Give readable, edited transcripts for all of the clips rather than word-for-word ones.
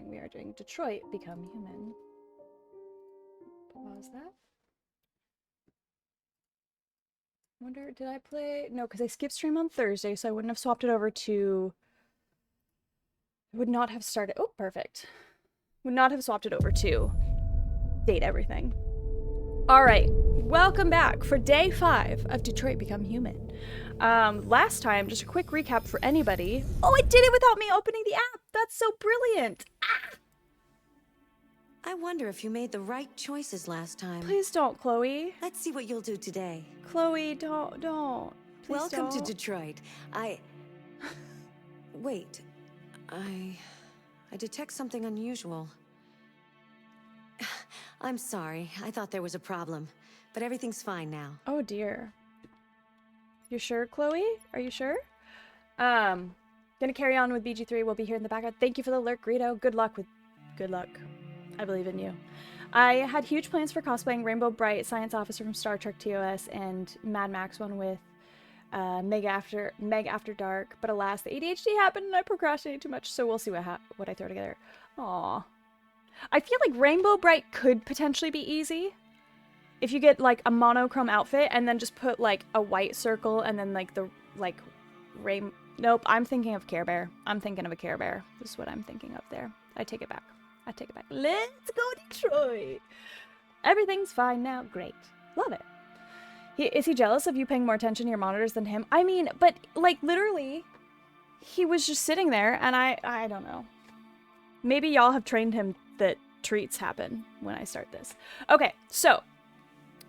doing. We are doing Detroit Become Human. Pause that. Wonder, did I play? No, because I skipped stream on Thursday, so I wouldn't have swapped it over to... I would not have started... Oh, perfect. Would not have swapped it over to date everything. All right, welcome back for day 5 of Detroit Become Human. Last time, just a quick recap for anybody. Oh, I did it without me opening the app. That's so brilliant. I wonder if you made the right choices last time. Please don't, Chloe. Let's see what you'll do today. Chloe, don't. Please Welcome don't. to Detroit. Wait. I detect something unusual. I'm sorry. I thought there was a problem. But everything's fine now. Oh, dear. You sure, Chloe? Are you sure? Gonna carry on with BG3. We'll be here in the background. Thank you for the alert, Greedo. Good luck. I believe in you. I had huge plans for cosplaying Rainbow Bright, Science Officer from Star Trek TOS, and Mad Max one with Meg After Dark, but alas, the ADHD happened and I procrastinated too much, so we'll see what I throw together. Aww. I feel like Rainbow Bright could potentially be easy. If you get, like, a monochrome outfit and then just put, like, a white circle and then, like, the, like, Nope, I'm thinking of Care Bear. I'm thinking of a Care Bear. This is what I'm thinking of there. I take it back. Let's go Detroit! Everything's fine now. Great. Love it. Is he jealous of you paying more attention to your monitors than him? I mean, but, like, literally, he was just sitting there, and I don't know. Maybe y'all have trained him that treats happen when I start this. Okay, so,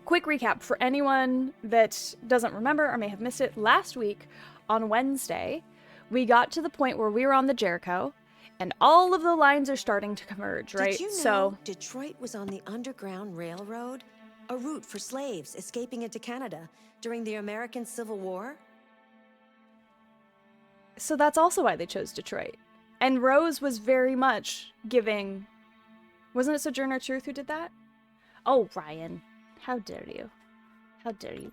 quick recap for anyone that doesn't remember or may have missed it. Last week, on Wednesday, we got to the point where we were on the Jericho, and all of the lines are starting to converge, right? Did you know Detroit was on the Underground Railroad? A route for slaves escaping into Canada during the American Civil War? So that's also why they chose Detroit. And Rose was very much giving... Wasn't it Sojourner Truth who did that? Oh, Ryan. How dare you? How dare you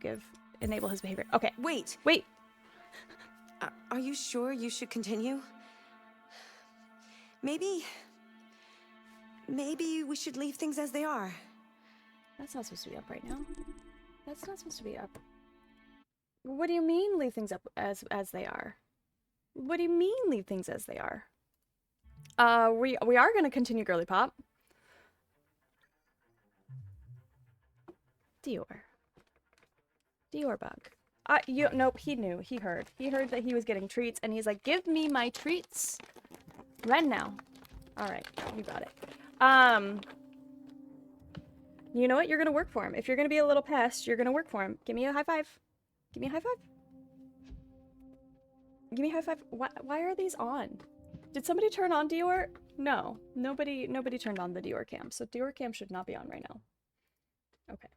enable his behavior? Okay. Wait. Are you sure you should continue? Maybe we should leave things as they are. That's not supposed to be up right now. That's not supposed to be up. What do you mean leave things up as they are? What do you mean leave things as they are? We are going to continue Girly Pop. Dior bug. Nope, he knew. He heard that he was getting treats, and he's like, give me my treats. Right now. Alright, you got it. You know what? You're gonna work for him. If you're gonna be a little pest, you're gonna work for him. Give me a high five. Give me a high five. Give me a high five. Why are these on? Did somebody turn on Dior? No. Nobody turned on the Dior cam. So Dior cam should not be on right now. Okay.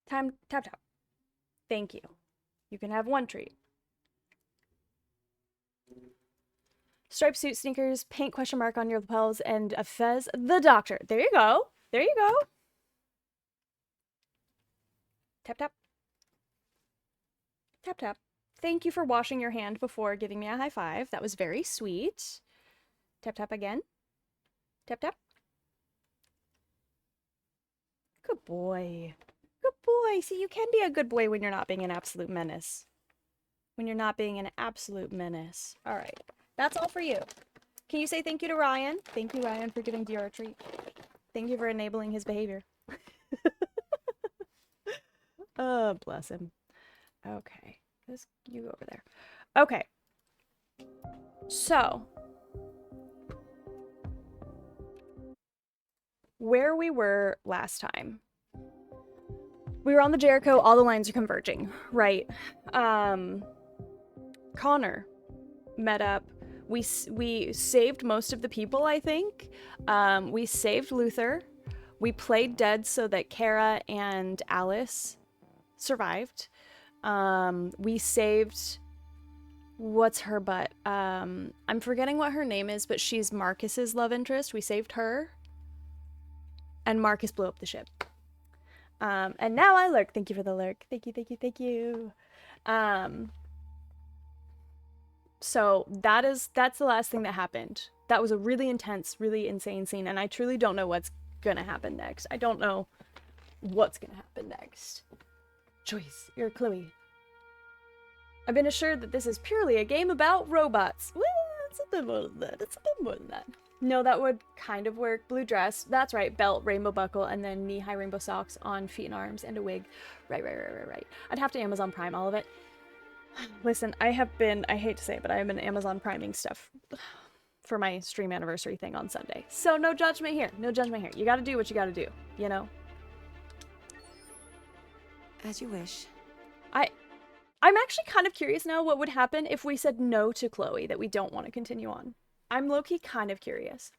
Tap. Thank you. You can have one treat. Striped suit, sneakers, paint question mark on your lapels, and a fez. The doctor. There you go. Tap. Thank you for washing your hand before giving me a high five. That was very sweet. Tap again. Tap. Good boy. See, you can be a good boy when you're not being an absolute menace. All right. That's all for you. Can you say thank you to Ryan? Thank you, Ryan, for giving Dior a treat. Thank you for enabling his behavior. Oh, bless him. Okay. You go over there. Okay. So. Where we were last time. We were on the Jericho, all the lines are converging, right? Connor met up. We saved most of the people, I think. We saved Luther. We played dead so that Kara and Alice survived. We saved... What's her butt? I'm forgetting what her name is, but she's Marcus's love interest. We saved her. And Marcus blew up the ship. And now I lurk. Thank you for the lurk. Thank you. So that's the last thing that happened. That was a really intense, really insane scene, and I truly don't know what's gonna happen next. I don't know what's gonna happen next. Joyce, you're Chloe. I've been assured that this is purely a game about robots. Well, it's a bit more than that. It's a bit more than that. No, that would kind of work. Blue dress. That's right. Belt, rainbow buckle, and then knee-high rainbow socks on feet and arms, and a wig. Right. I'd have to Amazon Prime all of it. Listen, I hate to say it, but I have been Amazon Priming stuff for my stream anniversary thing on Sunday. So no judgment here. No judgment here. You gotta do what you gotta do, you know? As you wish. I'm actually kind of curious now what would happen if we said no to Chloe, that we don't want to continue on. I'm low-key kind of curious.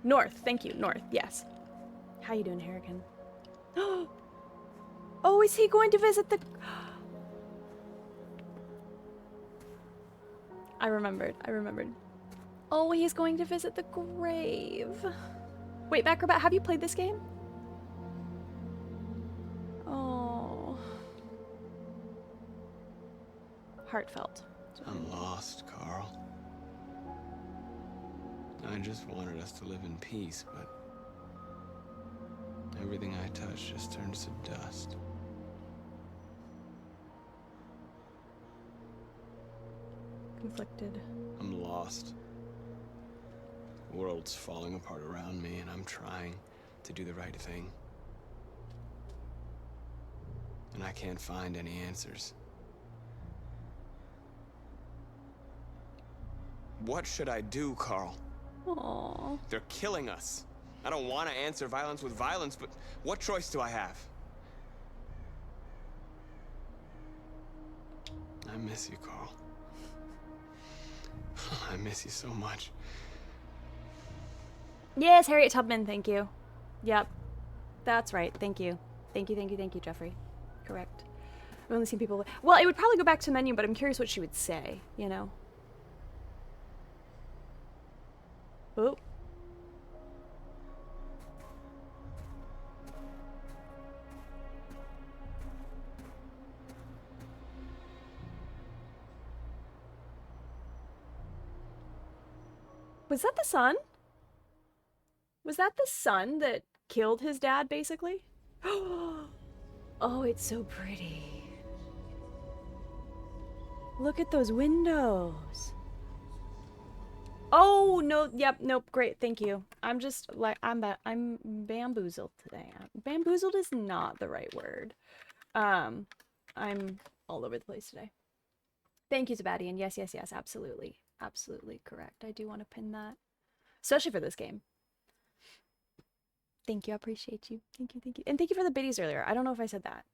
North, thank you, North, yes. How you doing, Harrigan? Oh, is he going to visit the... I remembered. Oh, he's going to visit the grave. Wait, Macrobat, have you played this game? Oh. Heartfelt. I'm lost, Carl. I just wanted us to live in peace, but everything I touch just turns to dust. Conflicted. I'm lost. The world's falling apart around me, and I'm trying to do the right thing. And I can't find any answers. What should I do, Carl? Aww. They're killing us. I don't want to answer violence with violence, but what choice do I have? I miss you, Carl. I miss you so much. Yes, Harriet Tubman, thank you. Yep. That's right, thank you. Thank you, Jeffrey. Correct. I've only seen people... Well, it would probably go back to menu, but I'm curious what she would say, you know? Oh. Was that the son? Was that the son that killed his dad, basically? Oh, it's so pretty. Look at those windows. Oh, no, yep, nope, great, thank you. I'm just, like, I'm bamboozled today. Bamboozled is not the right word. I'm all over the place today. Thank you, Zabadian. Yes, absolutely. Absolutely correct. I do want to pin that. Especially for this game. Thank you, I appreciate you. Thank you. And thank you for the biddies earlier. I don't know if I said that.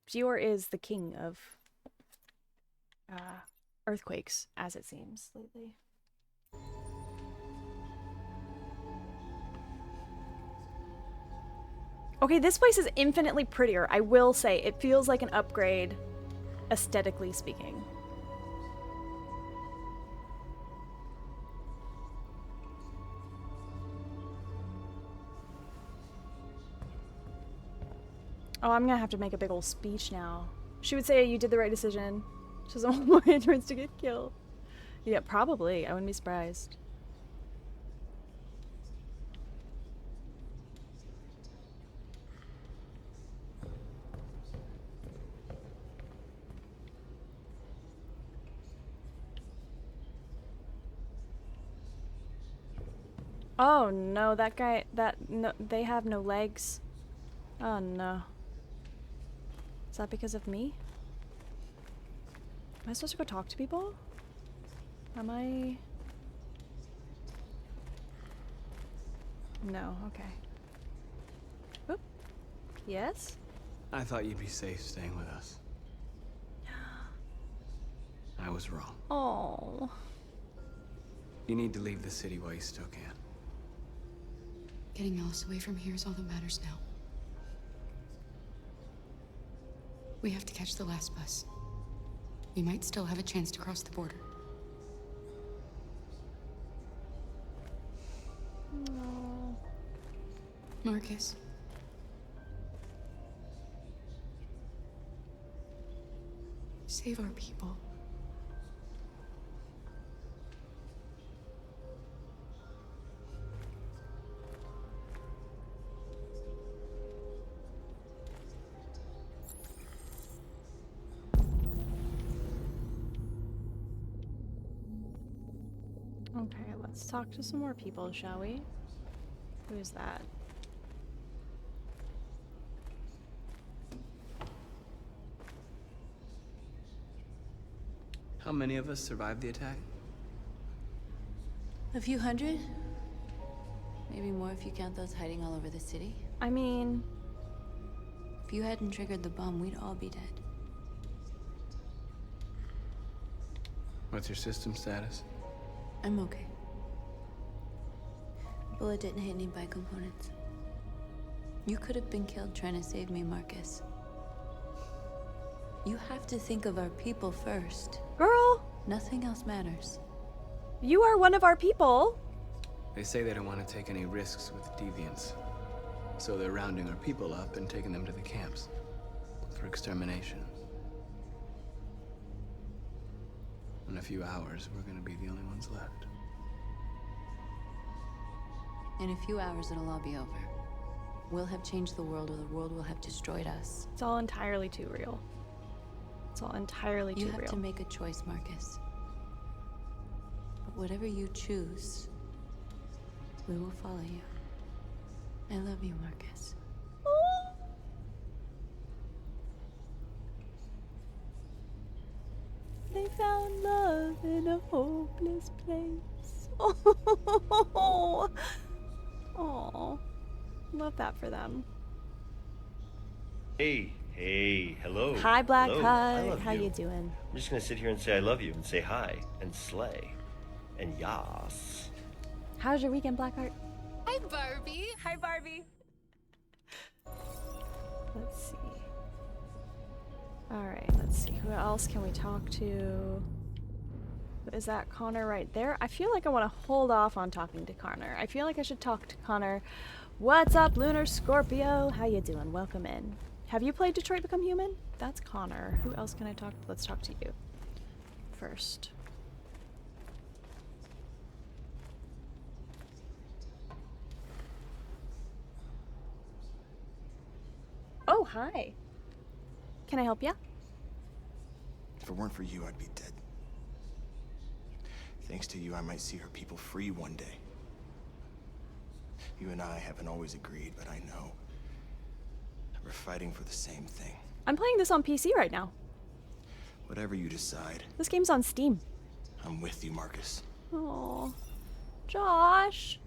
Gior is the king of earthquakes, as it seems lately. Okay, this place is infinitely prettier. I will say, it feels like an upgrade, aesthetically speaking. Oh, I'm gonna have to make a big old speech now. She would say you did the right decision. She doesn't want more interns to get killed. Yeah, probably. I wouldn't be surprised. Oh no, that guy, no, they have no legs. Oh no. Is that because of me? Am I supposed to go talk to people? Am I? No, okay. Oop. Yes? I thought you'd be safe staying with us. I was wrong. Oh. You need to leave the city while you still can. Getting Alice away from here is all that matters now. We have to catch the last bus. We might still have a chance to cross the border. No. Marcus. Save our people. Okay, let's talk to some more people, shall we? Who is that? How many of us survived the attack? A few hundred? Maybe more if you count those hiding all over the city. I mean, If you hadn't triggered the bomb, we'd all be dead. What's your system status? I'm okay. The bullet didn't hit any components. You could have been killed trying to save me, Marcus. You have to think of our people first. girl, Nothing else matters. you are one of our people. They say they don't want to take any risks with deviants. So they're rounding our people up and taking them to the camps for extermination. In a few hours, we're gonna be the only ones left. In a few hours, it'll all be over. We'll have changed the world, or the world will have destroyed us. It's all entirely too real. It's all entirely You too have real. to make a choice, Marcus. But whatever you choose, we will follow you. I love you, Marcus. They found love in a hopeless place. Oh, love that for them. Hey, hello. Hi, Black Hello. I Kite. love How you doing? I'm just gonna sit here and say I love you and say hi and slay and yas. How's your weekend, Blackheart? Hi, Barbie. Hi, Barbie. Let's see. All right, let's see. Who else can we talk to? Is that Connor right there? I feel like I want to hold off on talking to Connor. I feel like I should talk to Connor. What's up, Lunar Scorpio? How you doing? Welcome in. Have you played Detroit Become Human? That's Connor. Who else can I talk to? Let's talk to you first. Oh, hi. Can I help you? If it weren't for you, I'd be dead. Thanks to you, I might see her people free one day. You and I haven't always agreed, but I know that we're fighting for the same thing. I'm playing this on PC right now. Whatever you decide, This game's on Steam. I'm with you, Marcus. Oh, Josh.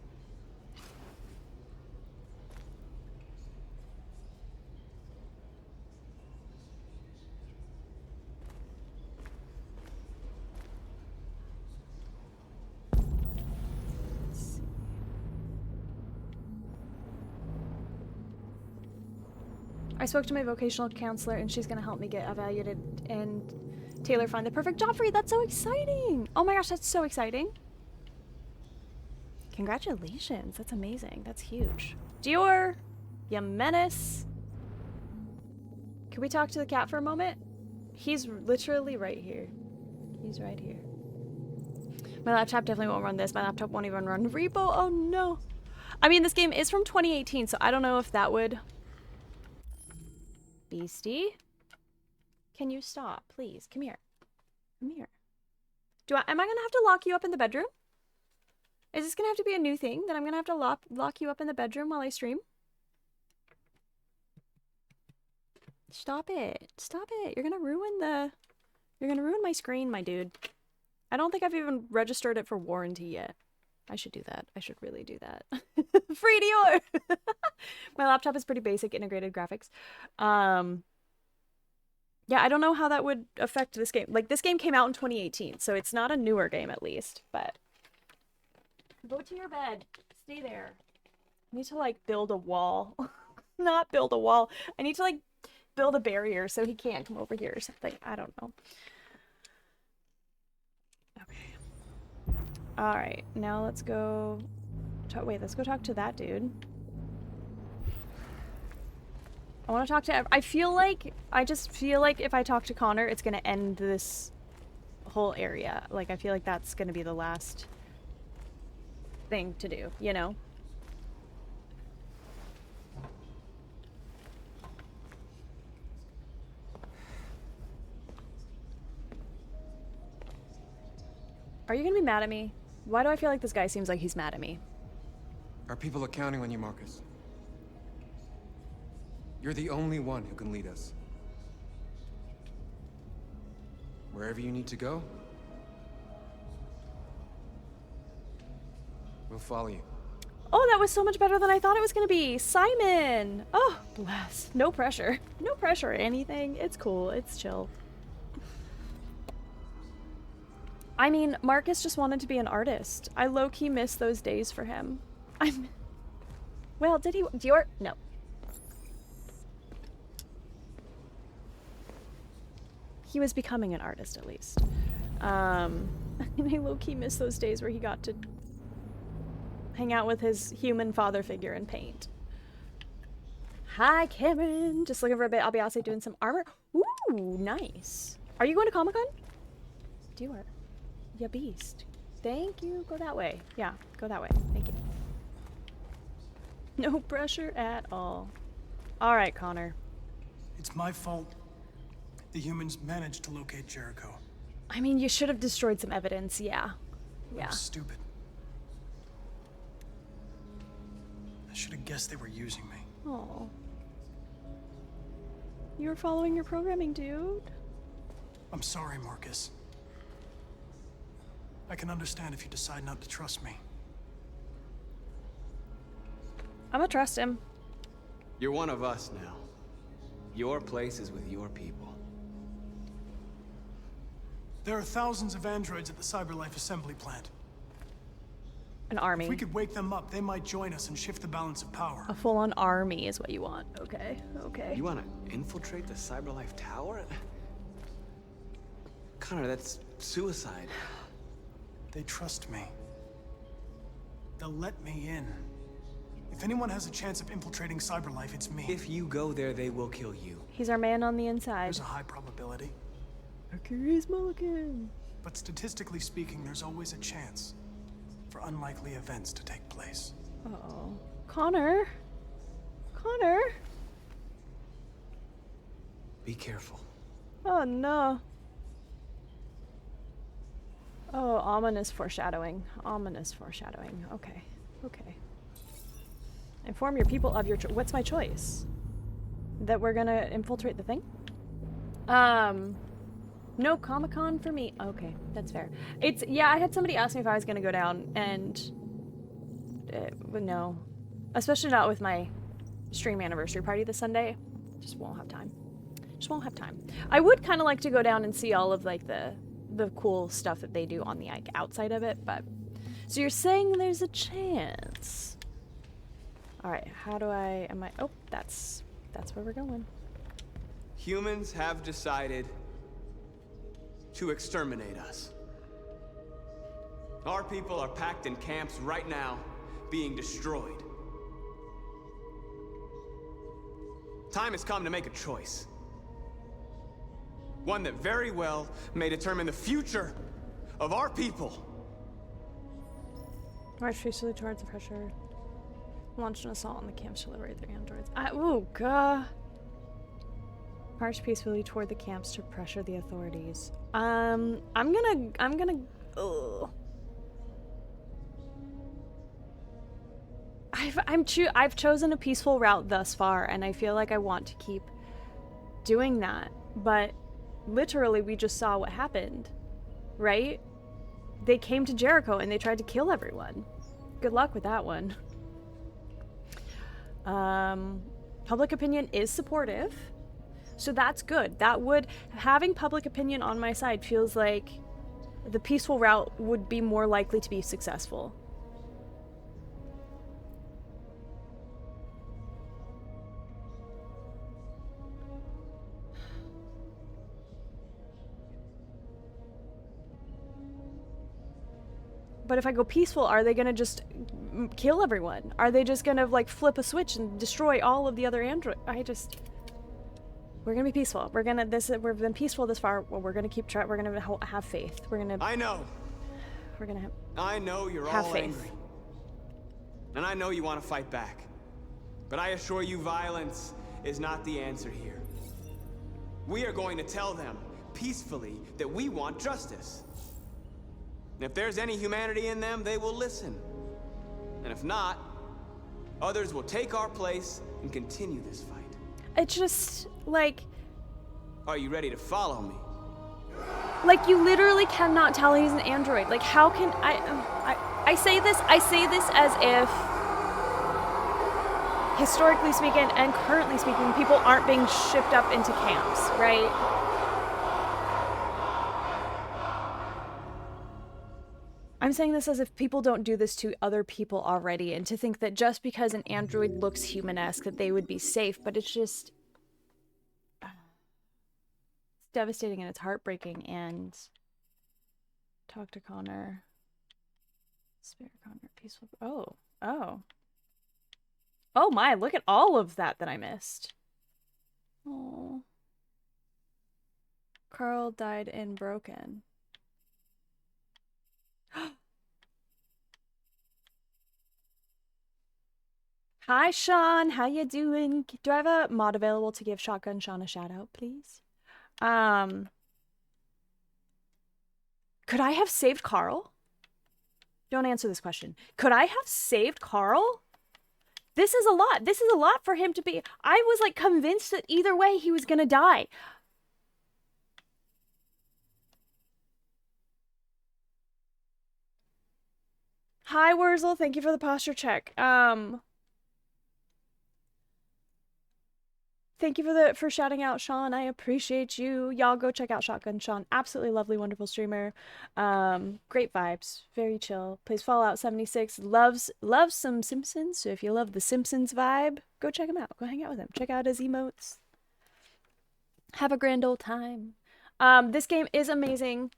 I spoke to my vocational counselor and she's gonna help me get evaluated and Taylor find the perfect job for you. That's so exciting. Oh my gosh, that's so exciting. Congratulations. That's amazing. That's huge. Dior, you menace. Can we talk to the cat for a moment? He's literally right here. He's right here. My laptop definitely won't run this. My laptop won't even run Repo. Oh no. I mean, this game is from 2018, so I don't know if that would... Beastie? Can you stop, please? Come here. Come here. Am I gonna have to lock you up in the bedroom? Is this gonna have to be a new thing that I'm gonna have to lock you up in the bedroom while I stream? Stop it. Stop it. You're gonna ruin my screen, my dude. I don't think I've even registered it for warranty yet. I should do that. I should really do that. Free Dior! My laptop is pretty basic integrated graphics. Yeah, I don't know how that would affect this game. Like, this game came out in 2018, so it's not a newer game at least, but... Go to your bed. Stay there. I need to, like, build a wall. Not build a wall. I need to, like, build a barrier so he can't come over here or something. I don't know. Okay. Alright, now let's go... Wait, let's go talk to that dude. I want to talk to. I just feel like if I talk to Connor, it's gonna end this whole area. Like I feel like that's gonna be the last thing to do. You know. Are you gonna be mad at me? Why do I feel like this guy seems like he's mad at me? Our people are counting on you, Marcus. You're the only one who can lead us. Wherever you need to go, we'll follow you. Oh, that was so much better than I thought it was gonna be. Simon! Oh, bless. No pressure. No pressure or anything. It's cool. It's chill. I mean, Marcus just wanted to be an artist. I low-key miss those days for him. Well, did he... Dior? No. He was becoming an artist, at least. And I low-key miss those days where he got to hang out with his human father figure and paint. Hi, Cameron. Just looking for a bit. I'll be outside doing some armor. Ooh, nice. Are you going to Comic-Con? Dior. Ya beast. Thank you. Go that way. Yeah, go that way. Thank you. No pressure at all. All right, Connor. It's my fault. The humans managed to locate Jericho. I mean, you should have destroyed some evidence. Yeah. I Yeah. was stupid. I should have guessed they were using me. Oh. You were following your programming, dude. I'm sorry, Marcus. I can understand if you decide not to trust me. I'm gonna trust him. You're one of us now. Your place is with your people. There are thousands of androids at the CyberLife assembly plant. An army. If we could wake them up, they might join us and shift the balance of power. A full-on army is what you want. Okay. Okay. You want to infiltrate the CyberLife Tower? Connor, that's suicide. They trust me. They'll let me in. If anyone has a chance of infiltrating CyberLife, it's me. If you go there, they will kill you. He's our man on the inside. There's a high probability. Achilles Mulligan. But statistically speaking, there's always a chance for unlikely events to take place. Uh-oh. Connor? Connor? Be careful. Oh, no. Oh, ominous foreshadowing. Ominous foreshadowing. Okay. Okay. Inform your people of your what's my choice? That we're gonna infiltrate the thing? No Comic-Con for me. Okay, that's fair. It's, yeah, I had somebody ask me if I was gonna go down, and no. Especially not with my stream anniversary party this Sunday. Just won't have time. Just won't have time. I would kind of like to go down and see all of, like, the cool stuff that they do on the, like, outside of it, but... So you're saying there's a chance. Alright, how do I... Am I... Oh, that's where we're going. Humans have decided to exterminate us. Our people are packed in camps right now, being destroyed. Time has come to make a choice. One that very well may determine the future of our people. March peacefully towards the pressure. Launch an assault on the camps to liberate their androids. Oh, God. March peacefully toward the camps to pressure the authorities. I'm gonna, ugh. I've chosen a peaceful route thus far, and I feel like I want to keep doing that. But literally, we just saw what happened, right? They came to Jericho and they tried to kill everyone. Good luck with that one. Public opinion is supportive, so that's good. Having public opinion on my side feels like the peaceful route would be more likely to be successful. But if I go peaceful, are they gonna just kill everyone? Are they just gonna, like, flip a switch and destroy all of the other androids? We're gonna be peaceful. We're gonna we've been peaceful this far. Well, we're gonna keep trying. We're gonna have faith. We're gonna I know. we're gonna I know you're have all faith. angry. And I know you want to fight back. But I assure you violence is not the answer here. We are going to tell them peacefully that we want justice. And if there's any humanity in them, they will listen. And if not, others will take our place and continue this fight. It's just like Are you ready to follow me? you literally cannot tell he's an android. Like, how can I say this as if historically speaking and currently speaking, people aren't being shipped up into camps, right? I'm saying this as if people don't do this to other people already, and to think that just because an android looks human-esque that they would be safe, but it's just... it's devastating and it's heartbreaking, and... Talk to Connor. Spare Connor, peaceful... Oh my, look at all of that I missed. Oh. Carl died in Broken. Hi, Sean. How you doing? Do I have a mod available to give Shotgun Sean a shout out, please? Could I have saved Carl? Don't answer this question. Could I have saved Carl? This is a lot. This is a lot for him to be. I was like convinced that either way he was gonna die. Hi, Wurzel. Thank you for the posture check. Thank you for shouting out Sean. I appreciate you. Y'all go check out Shotgun Sean. Absolutely lovely, wonderful streamer. Great vibes. Very chill. Plays Fallout 76. Loves some Simpsons. So if you love the Simpsons vibe, go check him out. Go hang out with him. Check out his emotes. Have a grand old time. This game is amazing.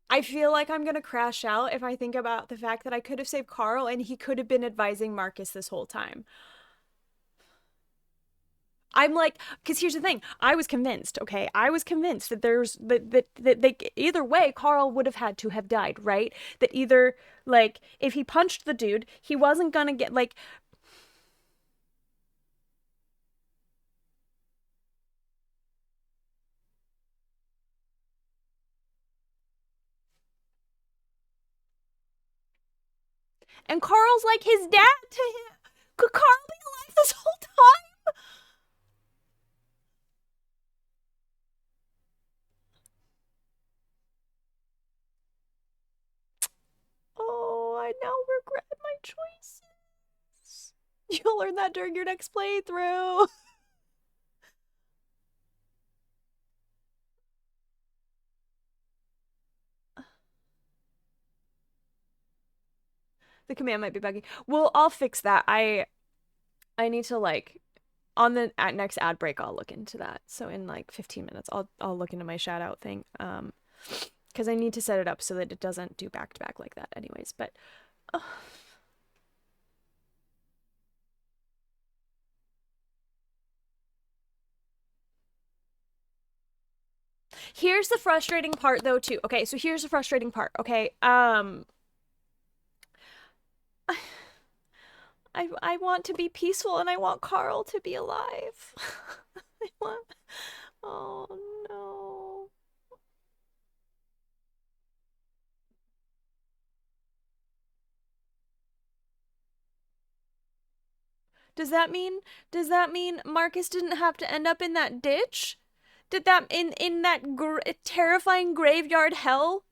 I feel like I'm gonna crash out if I think about the fact that I could have saved Carl and he could have been advising Marcus this whole time. I'm like, because here's the thing. I was convinced, okay? I was convinced that that either way, Carl would have had to have died, right? That either, like, if he punched the dude, he wasn't gonna get, like... And Carl's like his dad to him. Could Carl be alive this whole time? Oh, I now regret my choices. You'll learn that during your next playthrough. The command might be buggy. Well, I'll fix that. I need to, like, on the next ad break, I'll look into that. So in like 15 minutes, I'll look into my shout out thing. Because I need to set it up so that it doesn't do back to back like that anyways. But here's the frustrating part though too. Okay, so here's the frustrating part. Okay, I want to be peaceful and I want Carl to be alive. Oh no. Does that mean Marcus didn't have to end up in that ditch? Did that in that terrifying graveyard hell?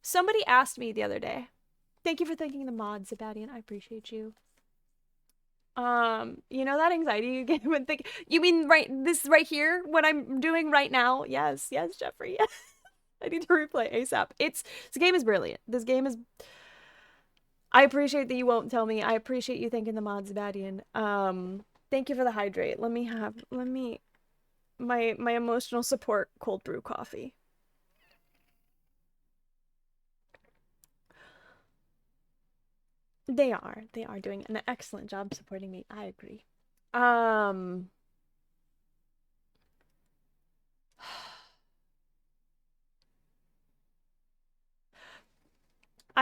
Somebody asked me the other day. Thank you for thanking the mod, Zabadian. I appreciate you. You know that anxiety you get when think you mean this right here, what I'm doing right now? Yes, Jeffrey. Yes. I need to replay ASAP. This game is brilliant. This game is I appreciate that you won't tell me. I appreciate you thanking the mod, Zabadian. Thank you for the hydrate. Let me my emotional support cold brew coffee. They are doing an excellent job supporting me. I agree. I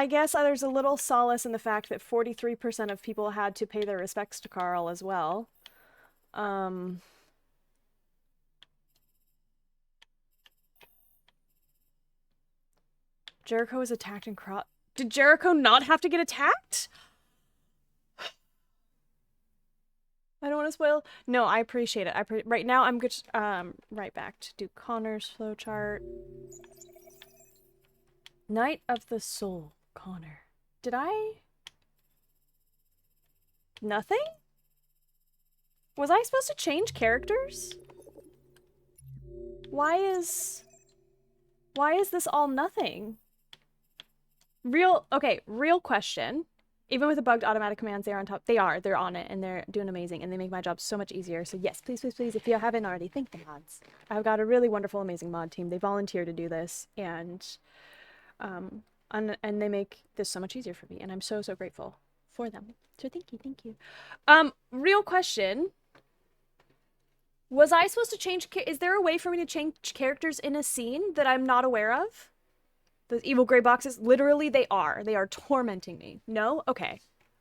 guess there's a little solace in the fact that 43% of people had to pay their respects to Carl as well. Jericho was attacked and Did Jericho not have to get attacked? I don't want to spoil. No, I appreciate it. Right now, I'm good. Right back to do Connor's flowchart. Night of the Soul, Connor. Did I? Nothing? Was I supposed to change characters? Why is this all nothing? Real question. Even with the bugged automatic commands, they're on top. They're on it, and they're doing amazing, and they make my job so much easier. So yes, please, please, please, if you haven't already, thank the mods. I've got a really wonderful, amazing mod team. They volunteer to do this, and they make this so much easier for me, and I'm so, so grateful for them. So thank you. Real question. Was I supposed to change, is there a way for me to change characters in a scene that I'm not aware of? Those evil gray boxes, literally they are tormenting me. No? Okay.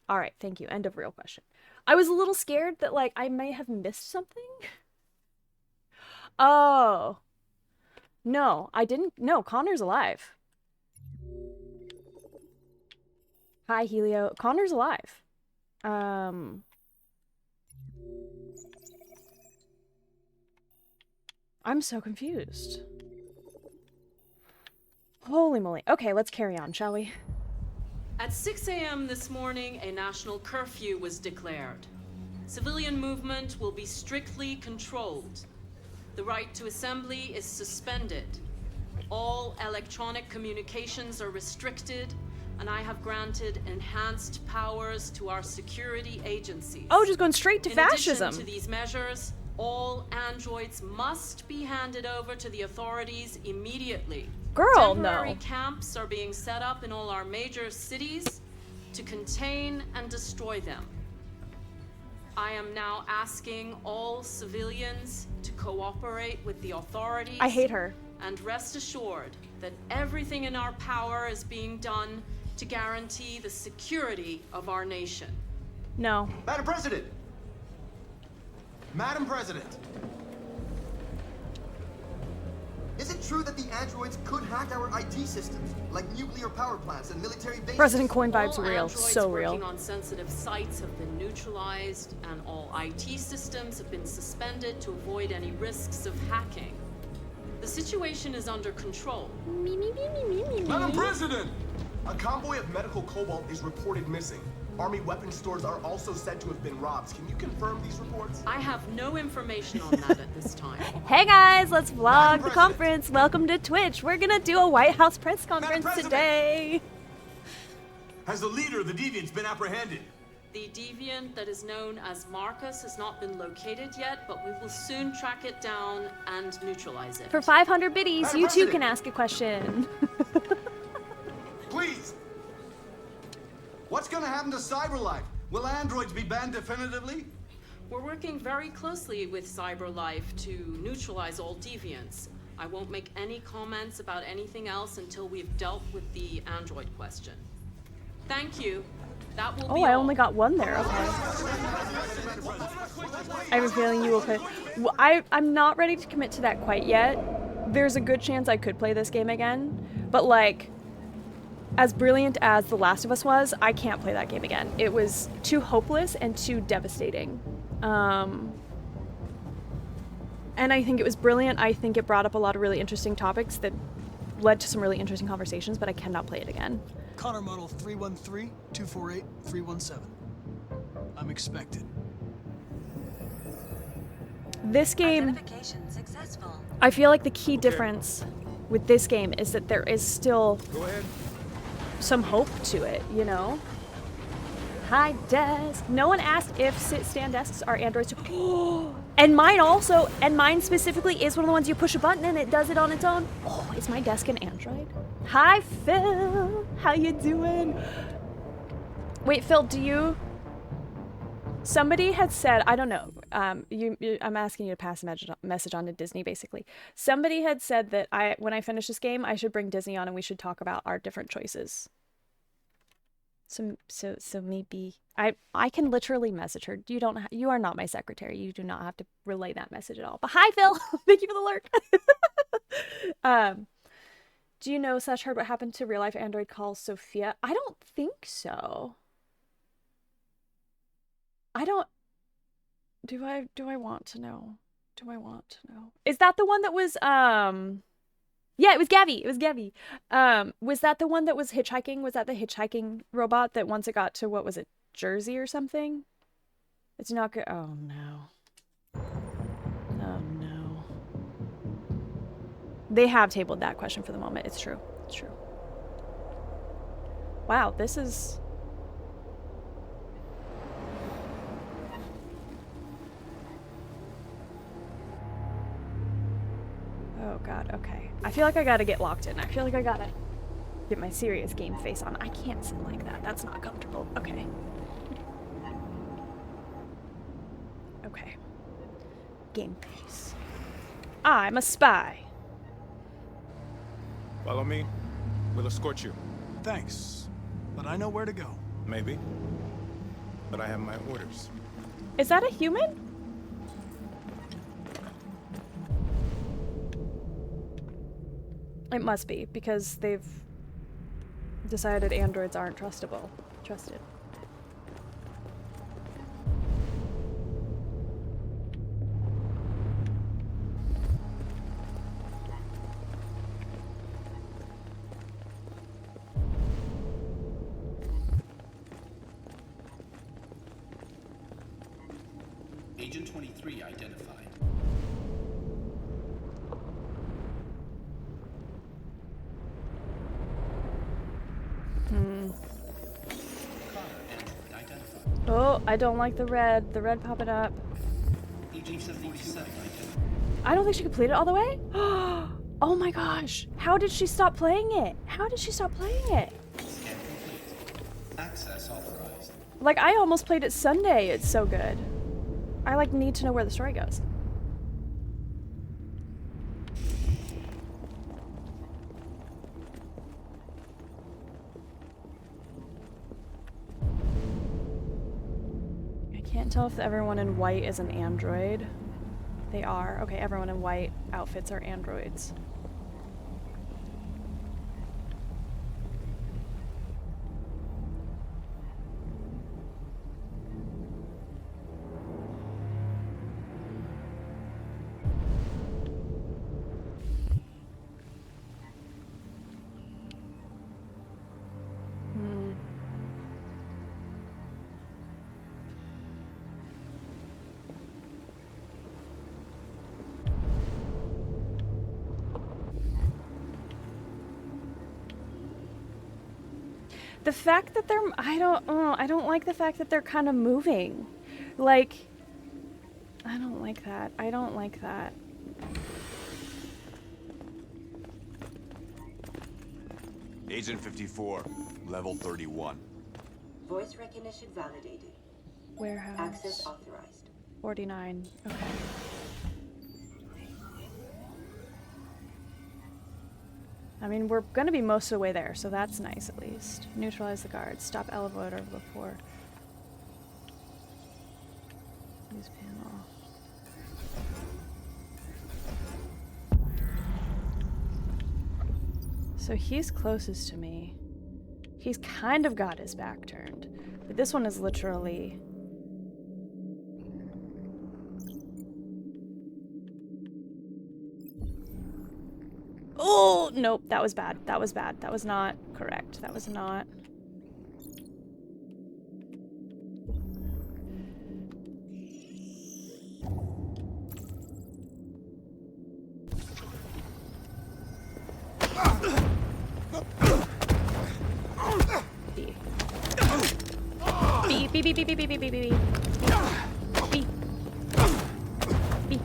All right, thank you. End of real question. I was a little scared that, like, I may have missed something. Oh. No, I didn't. No, Connor's alive. Hi, Helio. Connor's alive. I'm so confused. Holy moly. Okay, let's carry on, shall we? At 6 a.m. this morning, a national curfew was declared. Civilian movement will be strictly controlled. The right to assembly is suspended. All electronic communications are restricted, and I have granted enhanced powers to our security agencies. Oh, just going straight to fascism. In addition to these measures, all androids must be handed over to the authorities immediately. Girl, Temporary no. camps are being set up in all our major cities to contain and destroy them. I am now asking all civilians to cooperate with the authorities. I hate her. And rest assured that everything in our power is being done to guarantee the security of our nation. No. Madam President! Madam President! Is it true that the androids could hack our IT systems, like nuclear power plants and military bases? President Coin vibes All real, androids so real. working on sensitive sites have been neutralized, and all IT systems have been suspended to avoid any risks of hacking. The situation is under control. Madam President! A convoy of medical cobalt is reported missing. Army weapon stores are also said to have been robbed. Can you confirm these reports? I have no information on that at this time. Hey guys, let's vlog the conference. Welcome to Twitch. We're gonna do a White House press conference today. Has the leader of the Deviants been apprehended? The deviant that is known as Marcus has not been located yet, but we will soon track it down and neutralize it. For 500 biddies, Madam you too President. can ask a question. Please! What's gonna happen to CyberLife? Will androids be banned definitively? We're working very closely with CyberLife to neutralize all deviants. I won't make any comments about anything else until we've dealt with the android question. Thank you. That will be Oh, I all. only got one there. Okay. I have a feeling you will play. Well, I'm not ready to commit to that quite yet. There's a good chance I could play this game again, but like, as brilliant as The Last of Us was, I can't play that game again. It was too hopeless and too devastating. And I think it was brilliant. I think it brought up a lot of really interesting topics that led to some really interesting conversations, but I cannot play it again. Connor model 313-248-317. I'm expected. This game, Identification successful. I feel like the key difference with this game is that there is still some hope to it, you know? Hi, desk. No one asked if sit-stand desks are androids. And mine also, and mine specifically is one of the ones you push a button and it does it on its own. Oh, is my desk an android? Hi, Phil. How you doing? Wait, Phil, do you... Somebody had said, I don't know, I'm asking you to pass a message on to Disney, basically. Somebody had said that when I finish this game, I should bring Disney on and we should talk about our different choices. So maybe... I can literally message her. You are not my secretary. You do not have to relay that message at all. But hi, Phil! Thank you for the lurk. Do you know / heard what happened to real-life android called Sophia? I don't think so. I don't... Do I want to know? Do I want to know? Is that the one that was, Yeah, it was Gabby. It was Gabby. Was that the one that was hitchhiking? Was that the hitchhiking robot that once it got to, what was it, Jersey or something? It's not good. Oh, no. Oh, no. They have tabled that question for the moment. It's true. It's true. Wow, this is... Oh god, okay. I feel like I gotta get locked in. I feel like I gotta get my serious game face on. I can't sit like that. That's not comfortable. Okay. Okay. Game face. I'm a spy. Follow me. We'll escort you. Thanks, but I know where to go. Maybe. But I have my orders. Is that a human? It must be, because they've decided androids aren't trusted. Agent 23 identified. Oh, I don't like the red. The red popping up. I don't think she completed it all the way. Oh my gosh. How did she stop playing it? How did she stop playing it? Scan complete. Access authorized. Like, I almost played it Sunday. It's so good. I, like, need to know where the story goes. Can't tell if everyone in white is an android. They are. Okay, everyone in white outfits are androids. The fact that they're, I don't like the fact that they're kind of moving. Like, I don't like that. I don't like that. Agent 54, level 31. Voice recognition validated. Warehouse. Access authorized. 49. Okay. I mean, we're gonna be most of the way there, so that's nice at least. Neutralize the guards. Stop elevator before. Use panel. So he's closest to me. He's kind of got his back turned. But this one is literally... Oh, nope, that was bad. That was bad. That was not correct. That was not... B.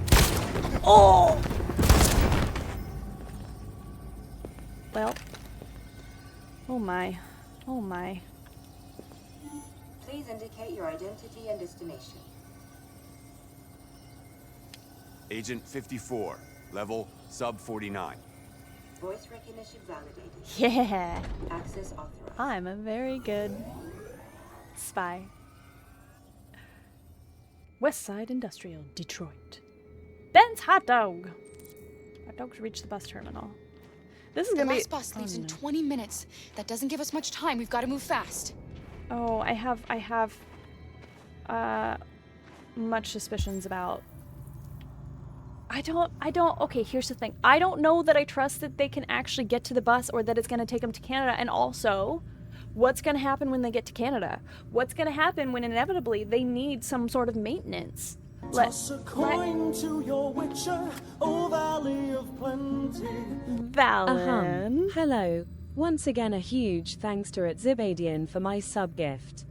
Oh! Well. Oh my. Oh my. Please indicate your identity and destination. Agent 54, level sub 49. Voice recognition validated. Yeah. Access authorized. I'm a very good spy. Westside Industrial, Detroit. Ben's Hot Dog. Hot dogs reach the bus terminal. This is The gonna be. last bus leaves in 20 minutes. That doesn't give us much time. We've got to move fast. Oh, I have much suspicions about. I don't, okay, here's the thing. I don't know that I trust that they can actually get to the bus or that it's going to take them to Canada. And also, what's going to happen when they get to Canada? What's going to happen when inevitably they need some sort of maintenance? Toss a coin to your witcher, O Valley of Plenty. Valen. Hello. Once again, a huge thanks to Zibadian for my sub gift.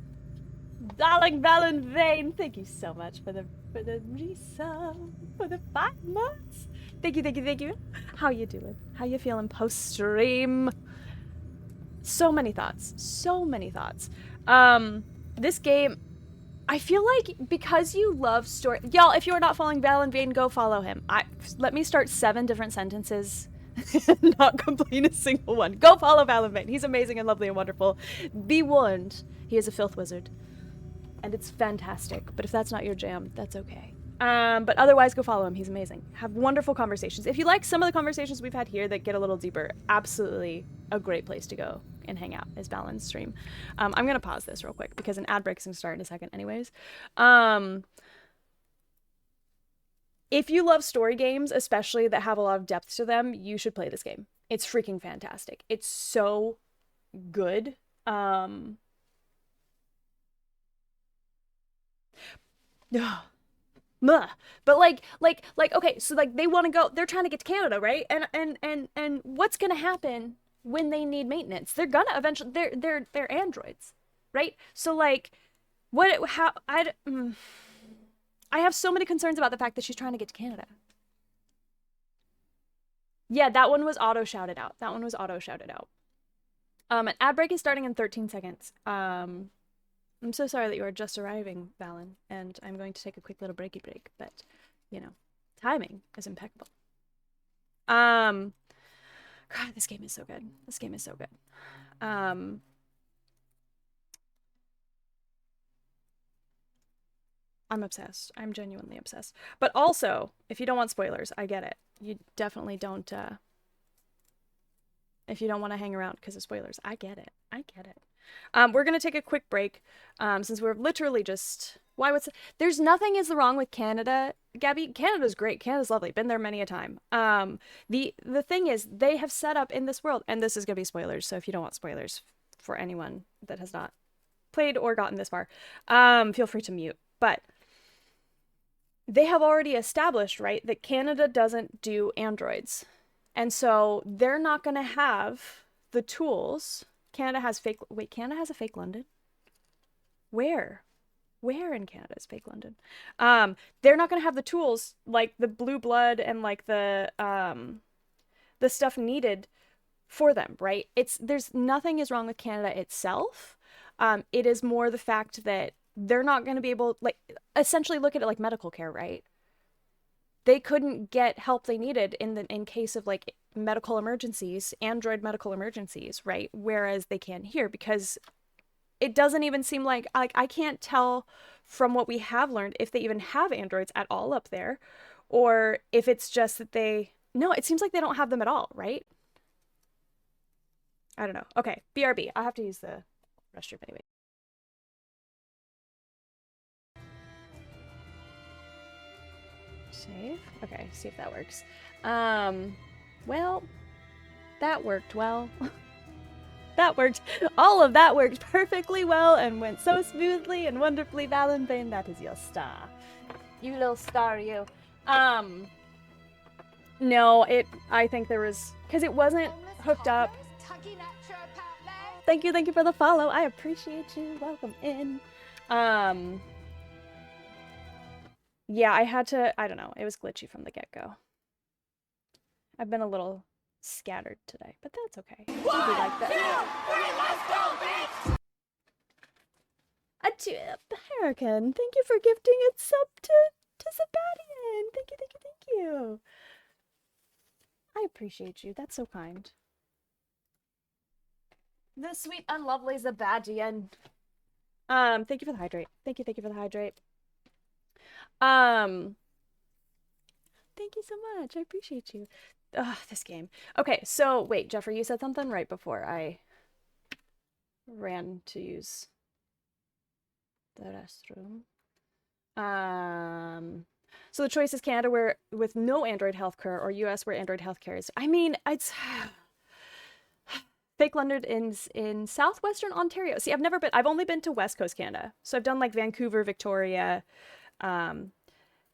Darling Valen Vane, thank you so much for the resub, for the 5 months. Thank you. How you doing? How you feeling post-stream? So many thoughts. This game, I feel like because you love story... Y'all, if you are not following Valen Vane, go follow him. Let me start 7 different sentences. Not complete a single one. Go follow Valen Vane. He's amazing and lovely and wonderful. Be warned, he is a filth wizard. And it's fantastic. But if that's not your jam, that's okay. But otherwise, go follow him. He's amazing. Have wonderful conversations. If you like some of the conversations we've had here that get a little deeper, absolutely a great place to go and hang out is Valen's stream. I'm going to pause this real quick because an ad break is going to start in a second anyways. If you love story games, especially that have a lot of depth to them, you should play this game. It's freaking fantastic. It's so good. But like okay, so like they want to go, they're trying to get to Canada, right? And what's gonna happen when they need maintenance? They're gonna eventually, they're androids, right? So like I have so many concerns about the fact that she's trying to get to Canada. Yeah, that one was auto shouted out. An ad break is starting in 13 seconds. I'm so sorry that you are just arriving, Valen, and I'm going to take a quick little breaky break, but, you know, timing is impeccable. God, this game is so good. I'm obsessed. I'm genuinely obsessed. But also, if you don't want spoilers, I get it. You definitely don't, if you don't want to hang around because of spoilers, I get it. We're going to take a quick break, since we're literally just... There's nothing is wrong with Canada, Gabby. Canada's great. Canada's lovely. Been there many a time. The thing is, they have set up in this world, and this is going to be spoilers, so if you don't want spoilers for anyone that has not played or gotten this far, feel free to mute. But they have already established, right, that Canada doesn't do androids. And so they're not going to have the tools... Canada has a fake London? Where in Canada is fake London? They're not going to have the tools, like the blue blood and like the stuff needed for them, right? There's nothing is wrong with Canada itself. It is more the fact that they're not going to be able, like, essentially look at it like medical care, right? They couldn't get help they needed in case of like medical emergencies, android medical emergencies, right? Whereas they can here, because it doesn't even seem like I can't tell from what we have learned if they even have androids at all up there, or if it's just that it seems like they don't have them at all, right? I don't know. Okay, BRB. I'll have to use the restroom anyway. Save. Okay, see if that works. Well, that worked well. That worked. All of that worked perfectly well and went so smoothly and wonderfully. Valen Vane, that is your star. You little star, you. No, I think there was, because it wasn't hooked up. Thank you for the follow. I appreciate you. Welcome in. Yeah, I had to, I don't know, it was glitchy from the get-go. I've been a little scattered today, but that's okay. 1, 2, 3, let's go, bitch! A to American. Thank you for gifting a sub to Zabadian. Thank you, thank you, thank you. I appreciate you. That's so kind. The sweet and lovely Zabadian. Thank you for the hydrate. Thank you for the hydrate. Thank you so much. I appreciate you. Ugh, this game. Okay, so wait, Jeffrey, you said something right before I ran to use the restroom. So the choice is Canada where with no Android healthcare or US where Android healthcare is. I mean, it's Fake London in southwestern Ontario. See, I've only been to West Coast Canada. So I've done like Vancouver, Victoria,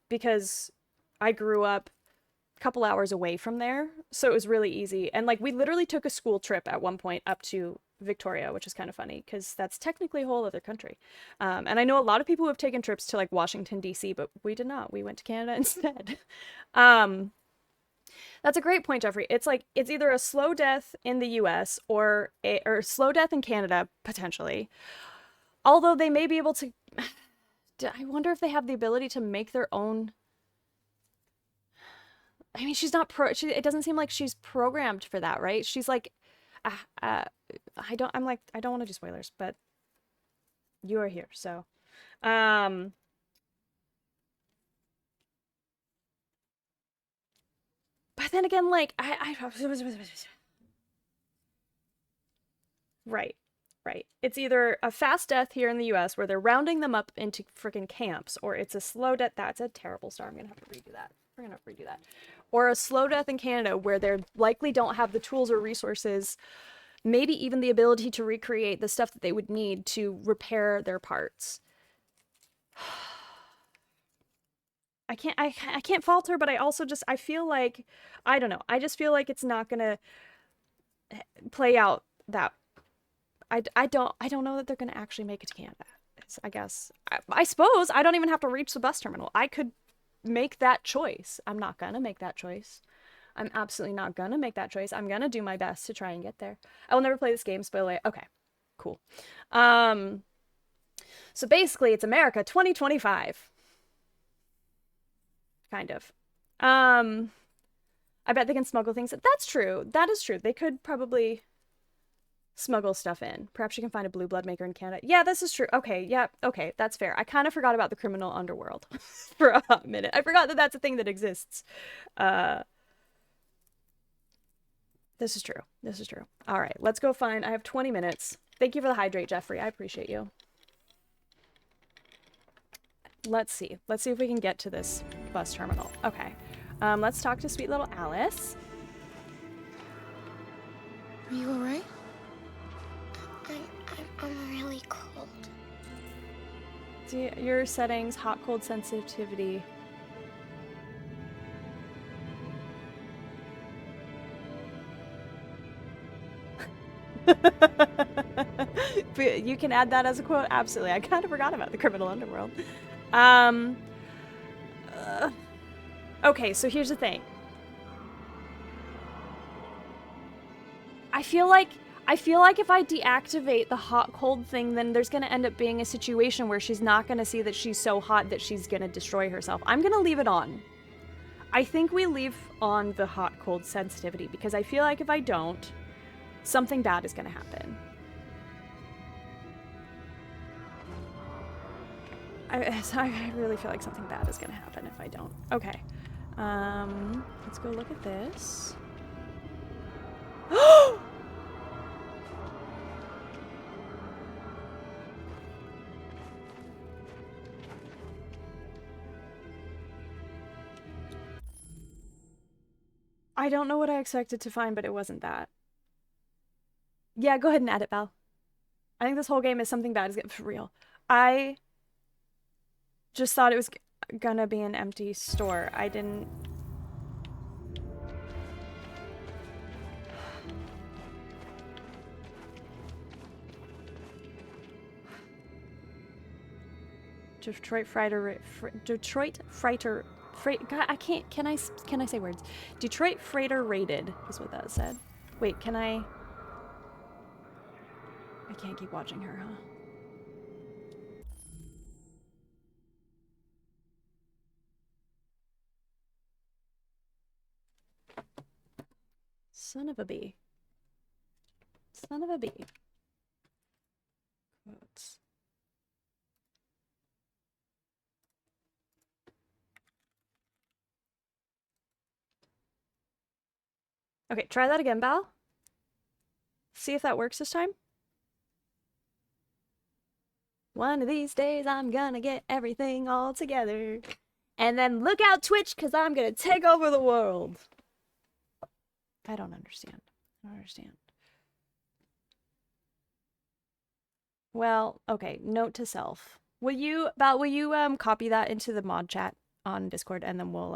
because I grew up a couple hours away from there. So it was really easy. And like we literally took a school trip at one point up to Victoria, which is kind of funny because that's technically a whole other country. And I know a lot of people who have taken trips to like Washington, D.C., but we did not. We went to Canada instead. That's a great point, Jeffrey. It's like it's either a slow death in the US or slow death in Canada, potentially. Although they may be able to... I wonder if they have the ability to make their own... I mean, she's not it doesn't seem like she's programmed for that, right? She's like... I don't want to do spoilers, but you are here, so... But then again, like, Right. It's either a fast death here in the US where they're rounding them up into freaking camps, or it's a slow death. That's a terrible start. I'm gonna have to redo that. We're gonna have to redo that. Or a slow death in Canada where they likely don't have the tools or resources, maybe even the ability to recreate the stuff that they would need to repair their parts. I can't fault her, but I also I feel like, I don't know. I just feel like it's not gonna play out that. I don't know that they're gonna actually make it to Canada. I guess. I suppose I don't even have to reach the bus terminal. I could make that choice. I'm not gonna make that choice. I'm absolutely not gonna make that choice. I'm gonna do my best to try and get there. I will never play this game, spoiler it. Okay, cool. So basically it's America 2025. Kind of. I bet they can smuggle things. That's true. That is true. They could probably smuggle stuff in. Perhaps you can find a blue blood maker in Canada. Yeah, this is true. Okay, yeah, okay, that's fair. I kind of forgot about the criminal underworld for a hot minute. I forgot that that's a thing that exists. This is true. This is true. All right, let's go find... I have 20 minutes. Thank you for the hydrate, Jeffrey. I appreciate you. Let's see. Let's see if we can get to this bus terminal. Okay. Let's talk to sweet little Alice. Are you alright? I'm really cold. See, your settings, hot, cold sensitivity. But you can add that as a quote. Absolutely. I kind of forgot about the criminal underworld. Okay, so here's the thing. I feel like if I deactivate the hot cold thing, then there's gonna end up being a situation where she's not gonna see that she's so hot that she's gonna destroy herself. I'm gonna leave it on. I think we leave on the hot cold sensitivity because I feel like if I don't, something bad is gonna happen. I really feel like something bad is gonna happen if I don't. Okay. Let's go look at this. I don't know what I expected to find, but it wasn't that. Yeah, go ahead and add it, Belle. I think this whole game is something bad is getting for real. I just thought it was gonna be an empty store. I didn't... Detroit Freighter... God, I can't... Can I say words? Detroit Freighter rated is what that said. Wait, can I can't keep watching her, huh? Son of a bee. Son of a bee. Quotes. Okay, try that again, Val. See if that works this time. One of these days, I'm gonna get everything all together. And then look out, Twitch, because I'm gonna take over the world. I don't understand. I don't understand. Well, okay, note to self. Will you, Val, will you copy that into the mod chat on Discord, and then we'll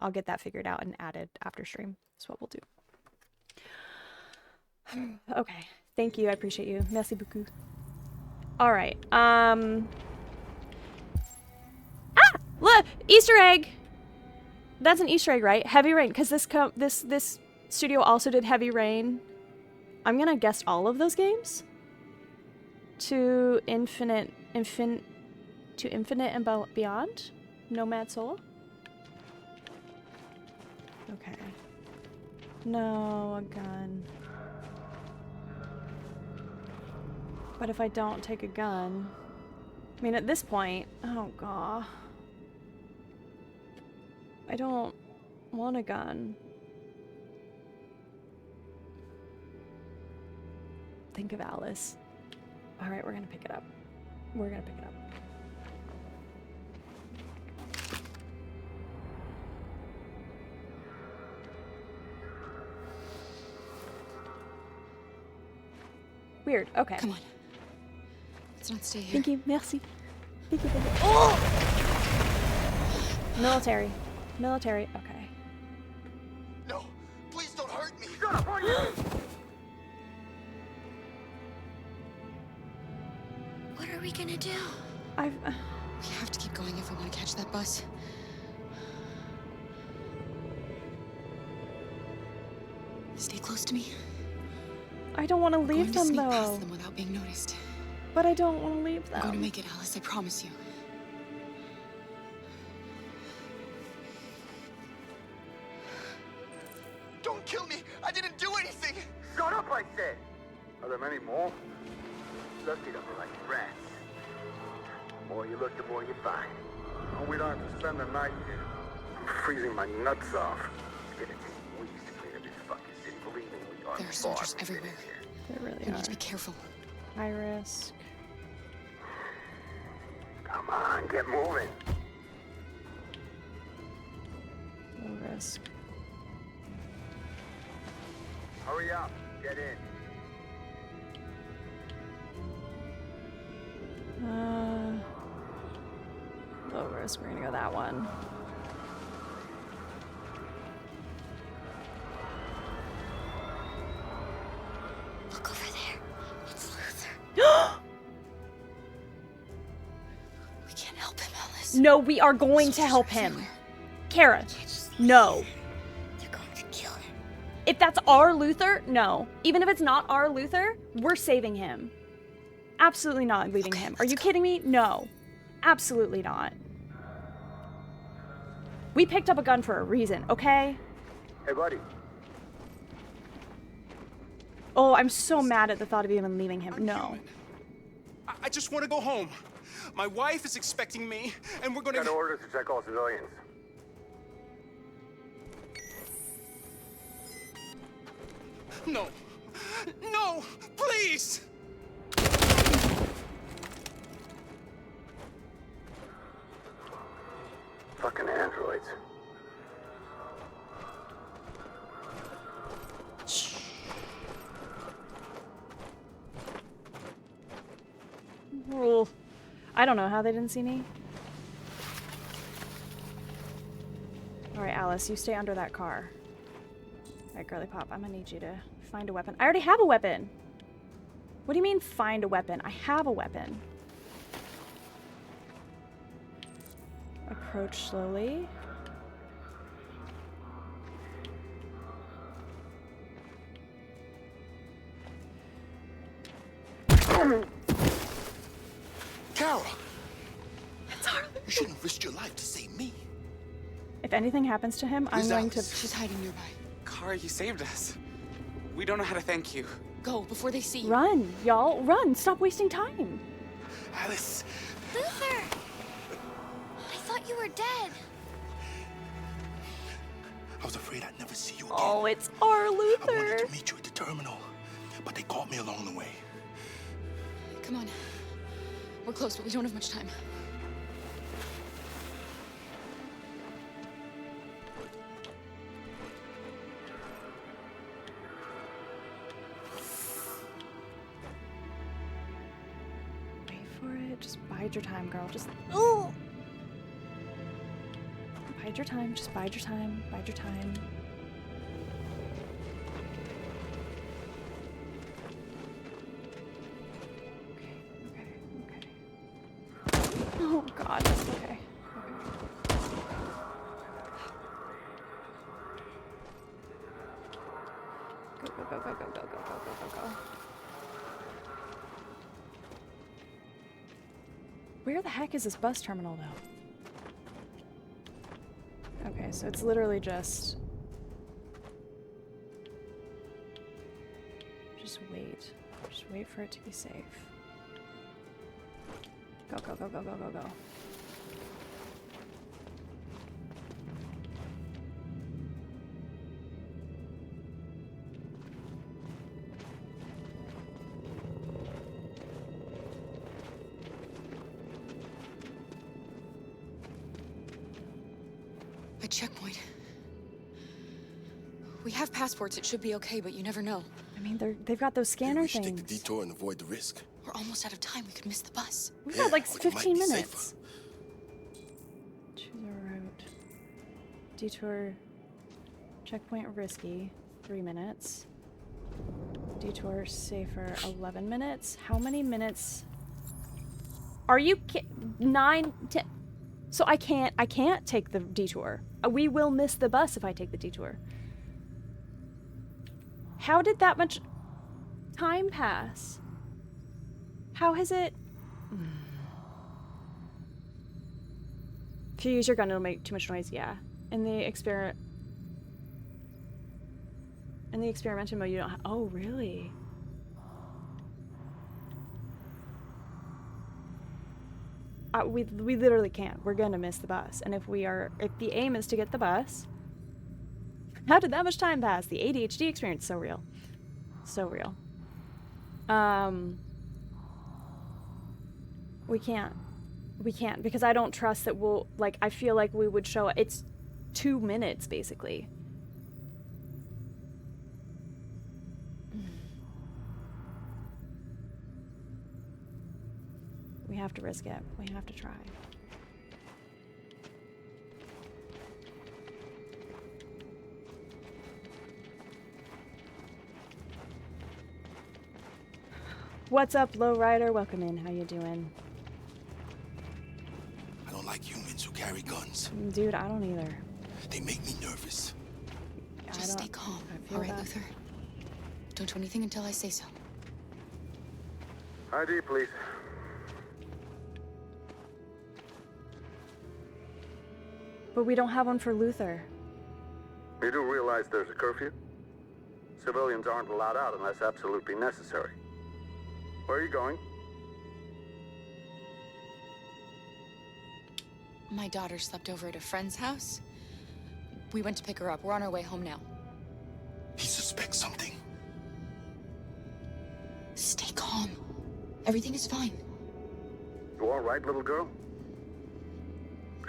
I'll get that figured out and added after stream. That's what we'll do. Okay, thank you. I appreciate you. Merci beaucoup. All right. Ah, look, Easter egg. That's an Easter egg, right? Heavy Rain, because this studio also did Heavy Rain. I'm gonna guess all of those games. To Infinite and Beyond. Nomad Soul. Okay. No, a gun. But if I don't take a gun... I mean, at this point... Oh, God. I don't want a gun. Think of Alice. Alright, we're gonna pick it up. We're gonna pick it up. Weird. Okay. Come on. Let's not stay here. Thank you. Merci. Thank you. Oh! Military. Military. Okay. No, please don't hurt me. Shut up, are you? What are we gonna do? We have to keep going if we want to catch that bus. Stay close to me. I don't want to leave them, sneak though. Past them without being noticed. But I don't want to leave them. I'm going to make it, Alice. I promise you. Don't kill me! I didn't do anything! Shut up, I said! Are there many more? Lucky them like rats. The more you look, the more you find. Oh, we don't have to spend the night here. I'm freezing my nuts off. It's gonna take weeks to clean up this fucking city. Believe me, we are. There are soldiers everywhere. There really We are. need to be careful. High risk. Come on, get moving. Low risk. Hurry up, get in. Low risk. We're gonna go that one. Look over there. It's Luther. We can't help him, Alice. No, we are going to help him. Kara, no. They're going to kill him. If that's our Luther, no. Even if it's not our Luther, we're saving him. Absolutely not leaving him. Are you kidding me? No. Absolutely not. We picked up a gun for a reason, okay? Hey, buddy. Oh, I'm so mad at the thought of even leaving him. No. I just want to go home. My wife is expecting me, and we're gonna... Got orders to check all civilians. No. No! Please! Fucking androids. Rule. I don't know how they didn't see me. Alright, Alice, you stay under that car. Alright, Girly Pop, I'm gonna need you to find a weapon. I already have a weapon! What do you mean, find a weapon? I have a weapon. Approach slowly. Kara! You shouldn't risk your life to save me. If anything happens to him, I'm going to... She's hiding nearby. Kara, you saved us. We don't know how to thank you. Go before they see you. Run, y'all. Run. Stop wasting time. Alice. Luther! I thought you were dead. I was afraid I'd never see you again. Oh, it's our I wanted Luther. to meet you at the terminal, but they caught me along the way. Come on. We're close, but we don't have much time. Wait for it. Just bide your time, girl. Just. Oh! Bide your time. Just bide your time. Bide your time. Oh God. Okay. Go, go, go, go, go, go, go, go, go, go, go. Where the heck is this bus terminal, though? Okay, so it's literally just wait. Just wait for it to be safe. Go, go, go, go, go, go, go. A checkpoint. We have passports. It should be okay, but you never know. I mean, they've got those scanner We should things. take the detour and avoid the risk. We're almost out of time. We could miss the bus. We've got like or it might 15 be minutes. Choose a route. Detour. Checkpoint risky. 3 minutes. Detour safer. 11 minutes. How many minutes? Are you 9, 10? So I can't take the detour. We will miss the bus if I take the detour. How did that much time pass? How has it? If you use your gun, it'll make too much noise. Yeah. In the experimental mode, you don't have. Oh, really? We literally can't. We're gonna miss the bus, and if the aim is to get the bus, how did that much time pass? The ADHD experience, so real, so real. We can't because I don't trust that we'll like. I feel like we would show it's 2 minutes basically. We have to risk it. We have to try. What's up, Lowrider? Welcome in. How you doing? I don't like humans who carry guns. Dude, I don't either. They make me nervous. Just stay calm. feel All right, that. Luther. Don't do anything until I say so. ID, please. But we don't have one for Luther. You do realize there's a curfew? Civilians aren't allowed out unless absolutely necessary. Where are you going? My daughter slept over at a friend's house. We went to pick her up. We're on our way home now. He suspects something. Stay calm. Everything is fine. You all right, little girl?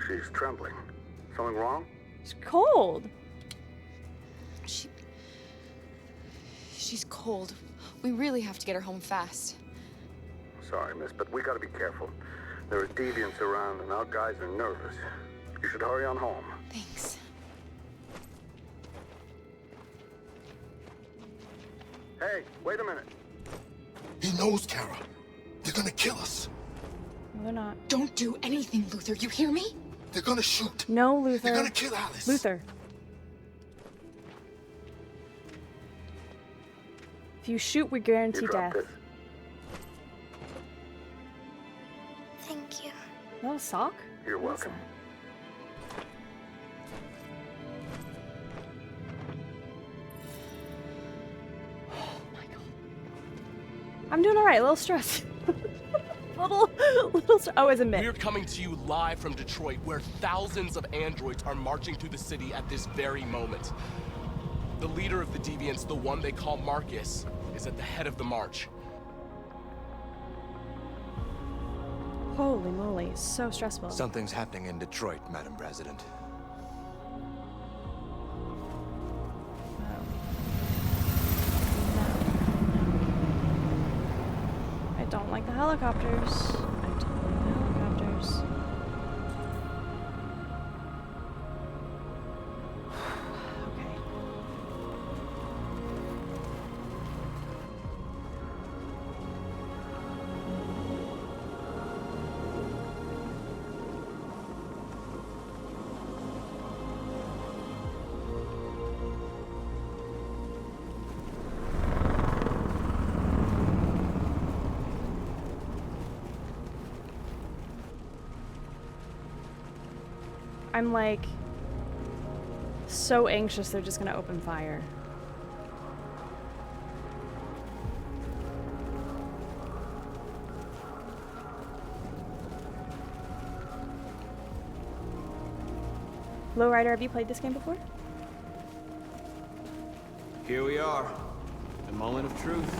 She's trembling. Something wrong? It's cold. She's cold. We really have to get her home fast. Sorry, miss, but we gotta be careful. There are deviants around and our guys are nervous. You should hurry on home. Thanks. Hey, wait a minute. He knows, Kara. They're gonna kill us. No, they're not. Don't do anything, Luther. You hear me? They're gonna shoot. No, Luther. They're gonna kill Alice. Luther. If you shoot, we guarantee You drop death. this. Thank you. No sock? You're welcome. I'm doing all right. A little stressed. little. Oh, as a myth. We're coming to you live from Detroit, where thousands of androids are marching through the city at this very moment. The leader of the Deviants, the one they call Marcus, is at the head of the march. Holy moly, so stressful. Something's happening in Detroit, Madam President. I don't like the helicopters. I don't like the helicopters. Okay. I'm like so anxious they're just gonna open fire. Lowrider, have you played this game before? Here we are. The moment of truth.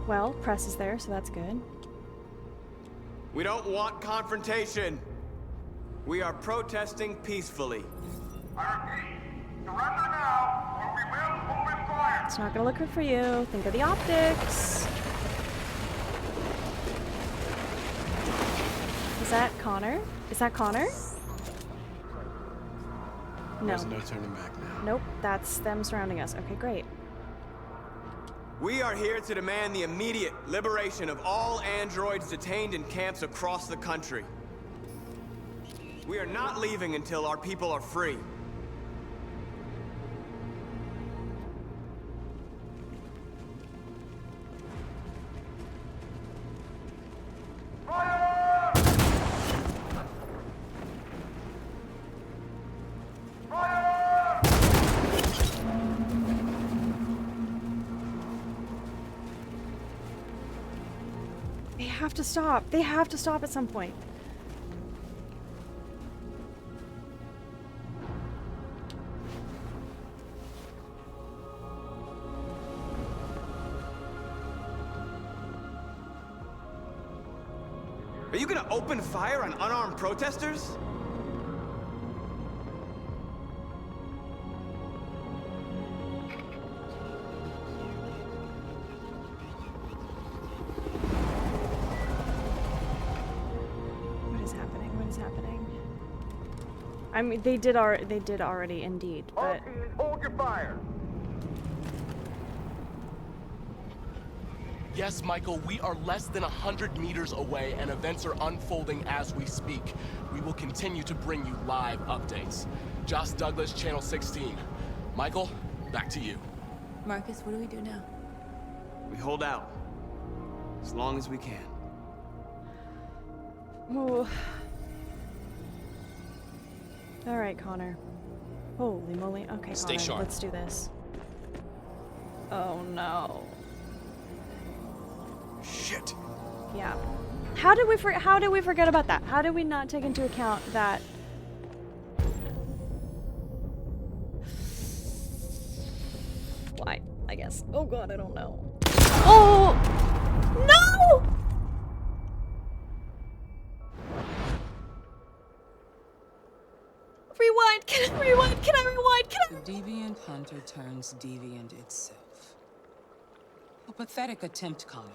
Well, press is there, so that's good. We don't want confrontation. We are protesting peacefully. It's not gonna look good for you. Think of the optics. Is that Connor? Is that Connor? No. There's no turning back now. Nope, that's them surrounding us. Okay, great. We are here to demand the immediate liberation of all androids detained in camps across the country. We are not leaving until our people are free. They have to stop. They have to stop at some point. Are you gonna open fire on unarmed protesters? I mean, they did already, indeed, but... Hold your fire! Yes, Michael, we are less than 100 meters away, and events are unfolding as we speak. We will continue to bring you live updates. Josh Douglas, Channel 16. Michael, back to you. Marcus, what do we do now? We hold out. As long as we can. Ooh. All right, Connor. Holy moly. Okay, Stay Connor, sharp. let's do this. Oh no. Shit. Yeah. How did we forget about that? How did we not take into account that? Why? I guess. Oh god, I don't know. Oh no! Rewind! Can I rewind? Can I rewind? Can I? The deviant hunter turns deviant itself. A pathetic attempt, Connor.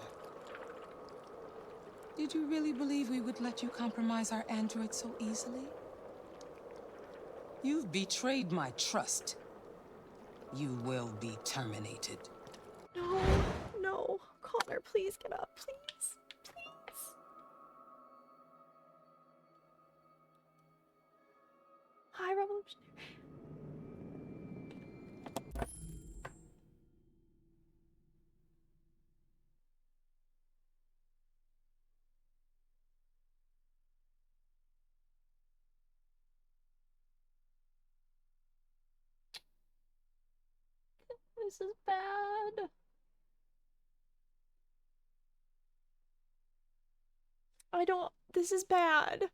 Did you really believe we would let you compromise our android so easily? You've betrayed my trust. You will be terminated. No, no. Connor, please get up, please. Please. Hi, Revolutionary. This is bad. This is bad.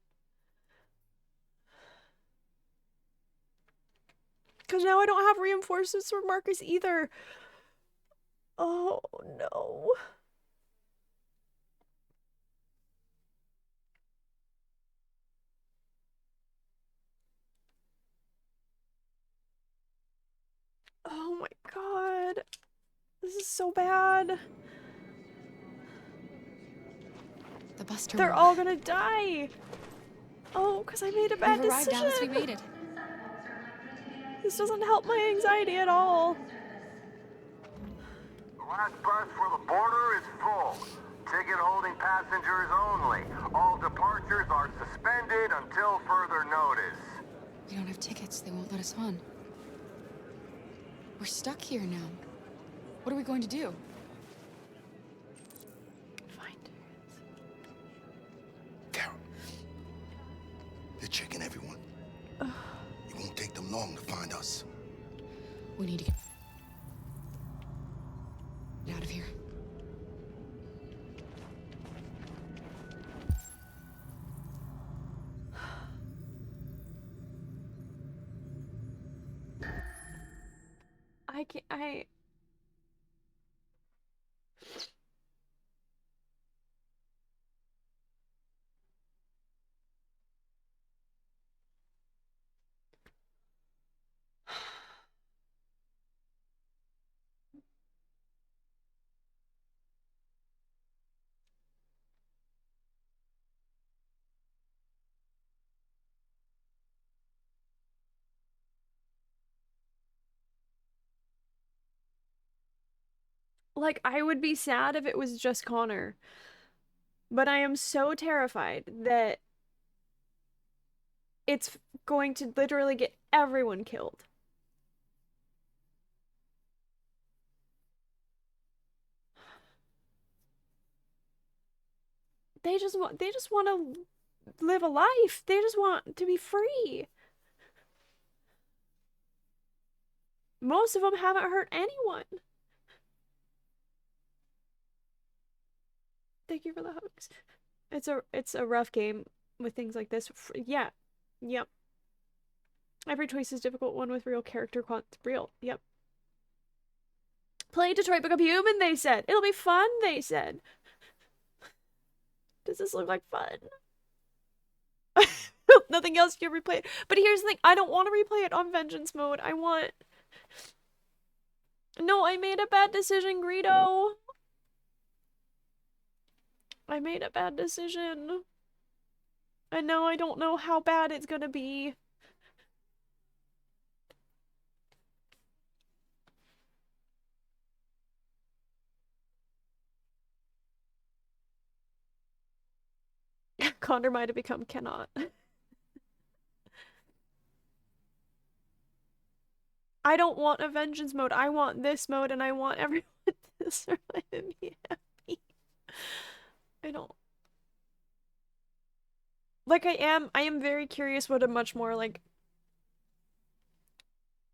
Because now I don't have reinforcements for Marcus either. Oh, no. Oh my god. This is so bad. The bus They're terminal. all gonna die. Oh, because I made a bad We've arrived, decision. Alice. We made it. This doesn't help my anxiety at all. The last bus for the border is full. Ticket-holding passengers only. All departures are suspended until further notice. We don't have tickets. They won't let us on. We're stuck here now. What are we going to do? They're checking everyone. It won't take them long to find us. We need to get out of here. I can't. Like, I would be sad if it was just Connor. But I am so terrified that it's going to literally get everyone killed. They just want to live a life. They just want to be free. Most of them haven't hurt anyone. Thank you for the hugs. It's a rough game with things like this. Yeah. Yep. Every choice is difficult one with real character real. Yep. Play Detroit Become Human, they said. It'll be fun, they said. Does this look like fun? Nothing else you can replay it. But here's the thing, I don't want to replay it on Vengeance mode. No, I made a bad decision, Greedo. I made a bad decision. And now I don't know how bad it's gonna be. Connor might have become cannot. I don't want a vengeance mode. I want this mode, and I want everyone to survive and be happy. I don't. Like, I am very curious what a much more, like,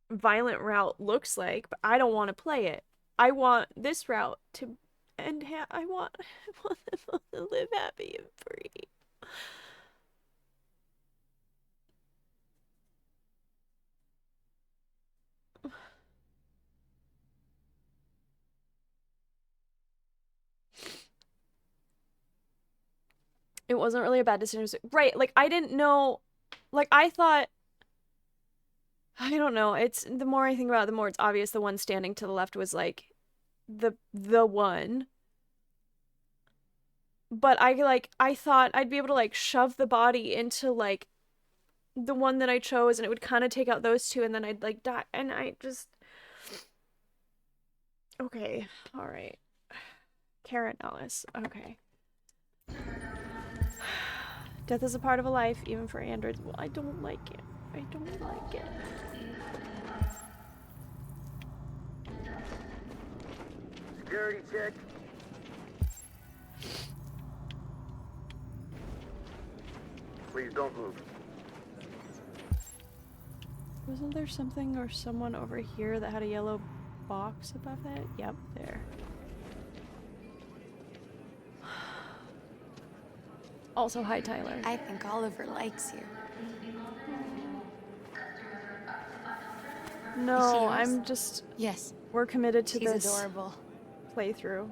violent route looks like, but I don't want to play it. I want this route to end. I want them to live happy and free. It wasn't really a bad decision. Right, like, I didn't know, like, I thought, I don't know, it's, the more I think about it, the more it's obvious the one standing to the left was, like, the one. But I thought I'd be able to, like, shove the body into, like, the one that I chose, and it would kind of take out those two, and then I'd, like, die, and I just... Okay, alright. Karen Ellis, okay. Death is a part of a life, even for androids. Well, I don't like it. I don't like it. Security check. Please don't move. Wasn't there something or someone over here that had a yellow box above it? Yep, there. Also, hi, Tyler. I think Oliver likes you. No, I'm just... Yes. We're committed to She's this adorable. playthrough.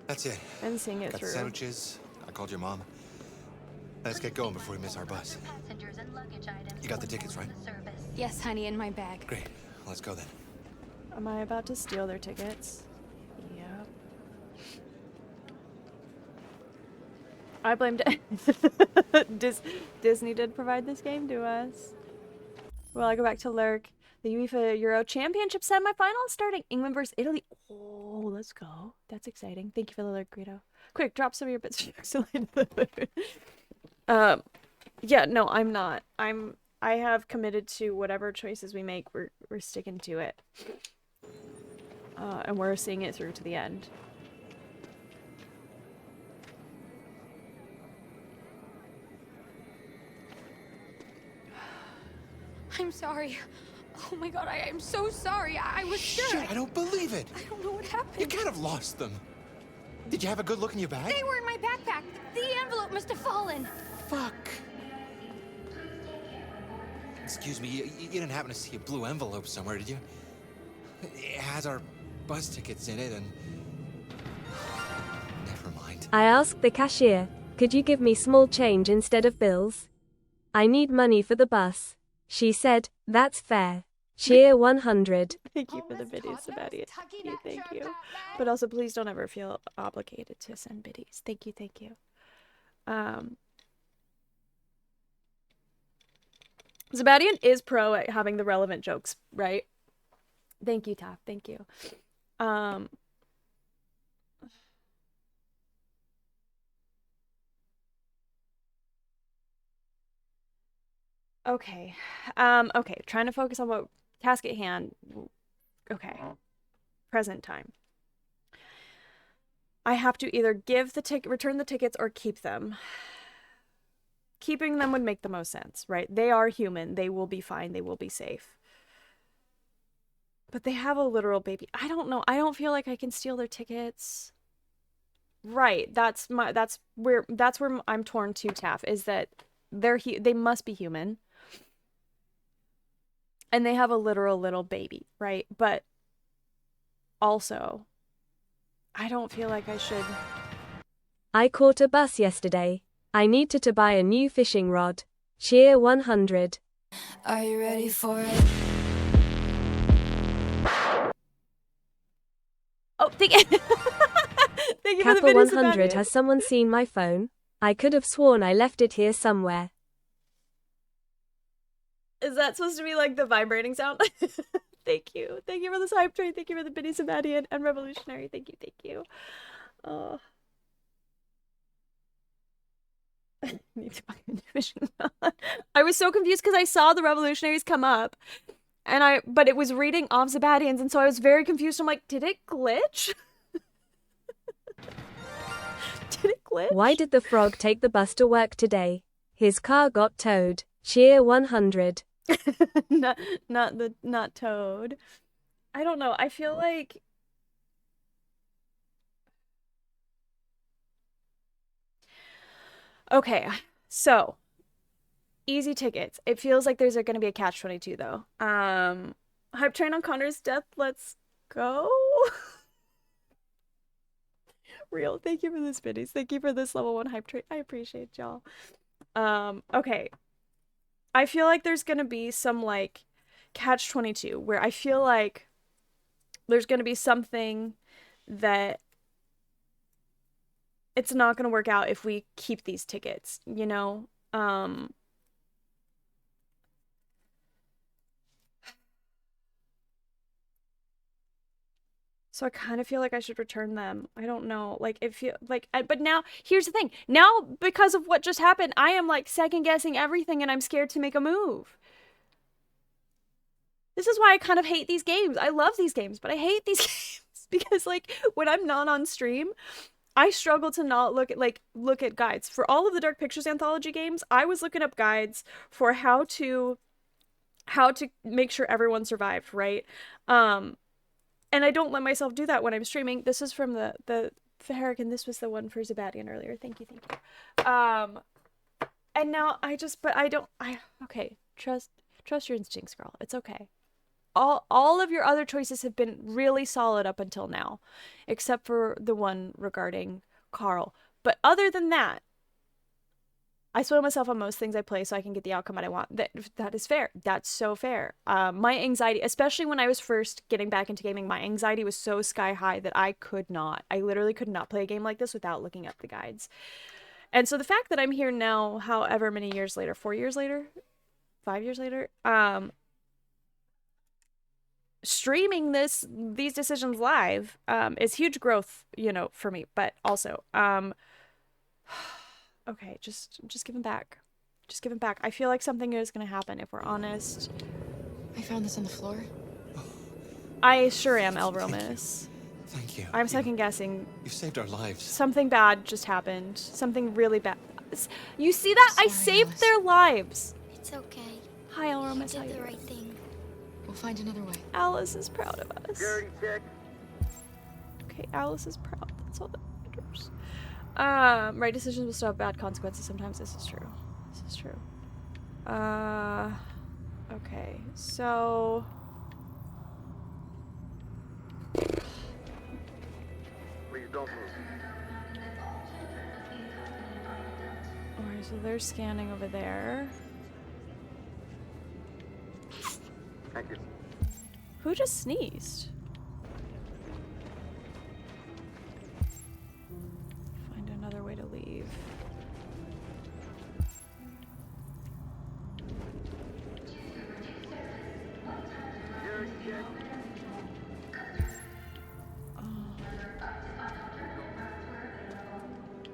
That's it. And seeing it Got through. the sandwiches. I called your mom. Let's get going before we miss our bus. You got the tickets, right? Yes, honey, in my bag. Great. Let's go then. Am I about to steal their tickets? Yep. I blamed Disney did provide this game to us. Well, I go back to Lurk. The UEFA Euro Championship semi-final starting England versus Italy. Oh, let's go. That's exciting. Thank you for the Lurk, Greedo. Quick, drop some of your bits. Yeah, no, I'm not. I have committed to whatever choices we make. We're sticking to it. And we're seeing it through to the end. I'm sorry. Oh my god, I am so sorry. I was sure. Shit, I don't believe it. I don't know what happened. You kind of lost them. Did you have a good look in your bag? They were in my backpack. The envelope must have fallen. Fuck. Excuse me, you didn't happen to see a blue envelope somewhere, did you? It has our bus tickets in it and... Never mind. I asked the cashier, could you give me small change instead of bills? I need money for the bus. She said, that's fair. Cheer 100. Thank you for the video, Sebastian. Thank you. But also, please don't ever feel obligated to send biddies. Thank you, thank you. Sebastian is pro at having the relevant jokes, right? Thank you, Taff. Thank you. Okay. Okay, trying to focus on what task at hand. Okay. Present time. I have to either give the return the tickets or keep them. Keeping them would make the most sense, right? They are human. They will be fine. They will be safe. But they have a literal baby. I don't know. I don't feel like I can steal their tickets. Right. That's where I'm torn to, Taff, is that they must be human. And they have a literal little baby, right? But also, I don't feel like I should. I caught a bus yesterday. I needed to buy a new fishing rod. Cheer 100. Are you ready for it? Oh, thank you. Thank you for the Kappa videos 100. Has someone seen my phone? I could have sworn I left it here somewhere. Is that supposed to be like the vibrating sound? Thank you. Thank you for the hype train. Thank you for the Biddy Sabadian and Revolutionary. Thank you. Thank you. Need to buy a new fishing rod. I was so confused because I saw the Revolutionaries come up, but it was reading off Zabadians, and so I was very confused. I'm like, did it glitch? Did it glitch? Why did the frog take the bus to work today? His car got towed. Cheer 100. not Toad. I don't know. I feel like okay, so easy tickets. It feels like there's going to be a catch-22 though. Hype train on Connor's death. Let's go. Real. Thank you for this biddies. Thank you for this level 1 hype train. I appreciate y'all. Okay. I feel like there's going to be some like catch-22 where I feel like there's going to be something that it's not going to work out if we keep these tickets, you know? So I kind of feel like I should return them. I don't know. Like, it feel like, but now, here's the thing. Now, because of what just happened, I am like second guessing everything and I'm scared to make a move. This is why I kind of hate these games. I love these games, but I hate these games because like when I'm not on stream, I struggle to not look at guides. For all of the Dark Pictures anthology games, I was looking up guides for how to make sure everyone survived, right? And I don't let myself do that when I'm streaming. This is from the Hurricane. This was the one for Zabadian earlier. Thank you. And now okay, trust your instincts, girl. It's okay. All of your other choices have been really solid up until now, except for the one regarding Carl. But other than that, I spoil myself on most things I play so I can get the outcome that I want. That is fair. That's so fair. My anxiety, especially when I was first getting back into gaming, my anxiety was so sky high that I literally could not play a game like this without looking up the guides. And so the fact that I'm here now, however many years later, 4 years later, 5 years later, streaming these decisions live is huge growth, for me. But also, okay, just give him back. Just give him back. I feel like something is gonna happen if we're honest. I found this on the floor. I sure am, Elromus. Thank you. I'm second guessing. You've saved our lives. Something bad just happened. Something really bad. You see that? I saved their lives. It's okay. Hi, Elromus. You How did you the doing? right thing. We'll find another way. Alice is proud of us. Security check. Okay, Alice is proud. That's all that matters. Right decisions will still have bad consequences. Sometimes this is true. This is true. Okay, so... Please don't move. Alright, so they're scanning over there. Thank you. Who just sneezed? Find another way to leave.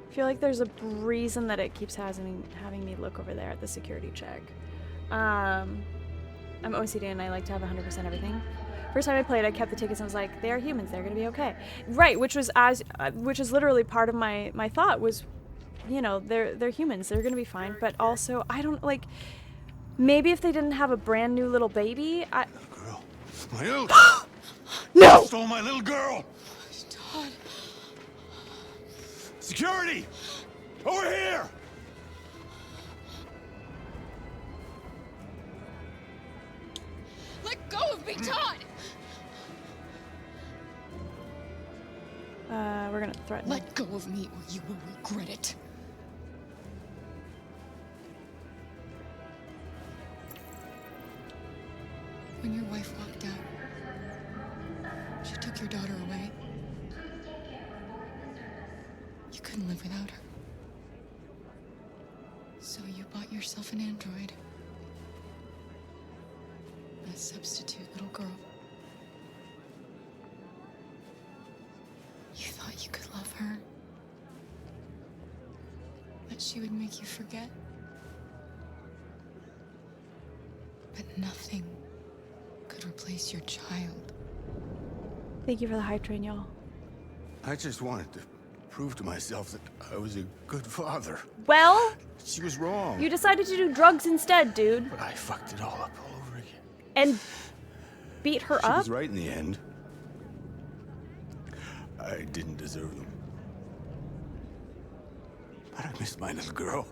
I feel like there's a reason that it keeps having me look over there at the security check. I'm OCD and I like to have 100% everything. First time I played, I kept the tickets and was like, they are humans, they're gonna be okay. Right, which is literally part of my thought was, they're humans, they're gonna be fine. But also, I don't, maybe if they didn't have a brand new little baby, Girl. My little... No! You stole my little girl! Todd. Security! Over here! Let go of me, Todd! We're gonna threaten. Let go of me or you will regret it. When your wife walked out, she took your daughter away. You couldn't live without her. So you bought yourself an android. A substitute little girl. You thought you could love her. That she would make you forget. But nothing could replace your child. Thank you for the hype train, y'all. I just wanted to prove to myself that I was a good father. Well, She was wrong. you decided to do drugs instead, dude. But I fucked it all up all over again. And beat her She up? was right in the end. I didn't deserve them. But I miss my little girl.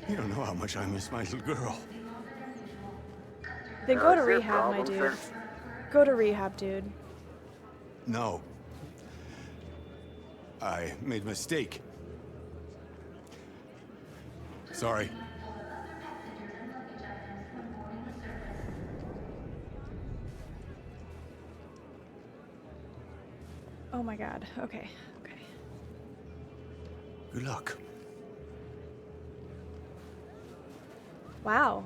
You don't know how much I miss my little girl. Then go to That's your rehab, my problem, dude. sir. Go to rehab, dude. No. I made a mistake. Sorry. Oh my god. Okay. Okay. Good luck. Wow.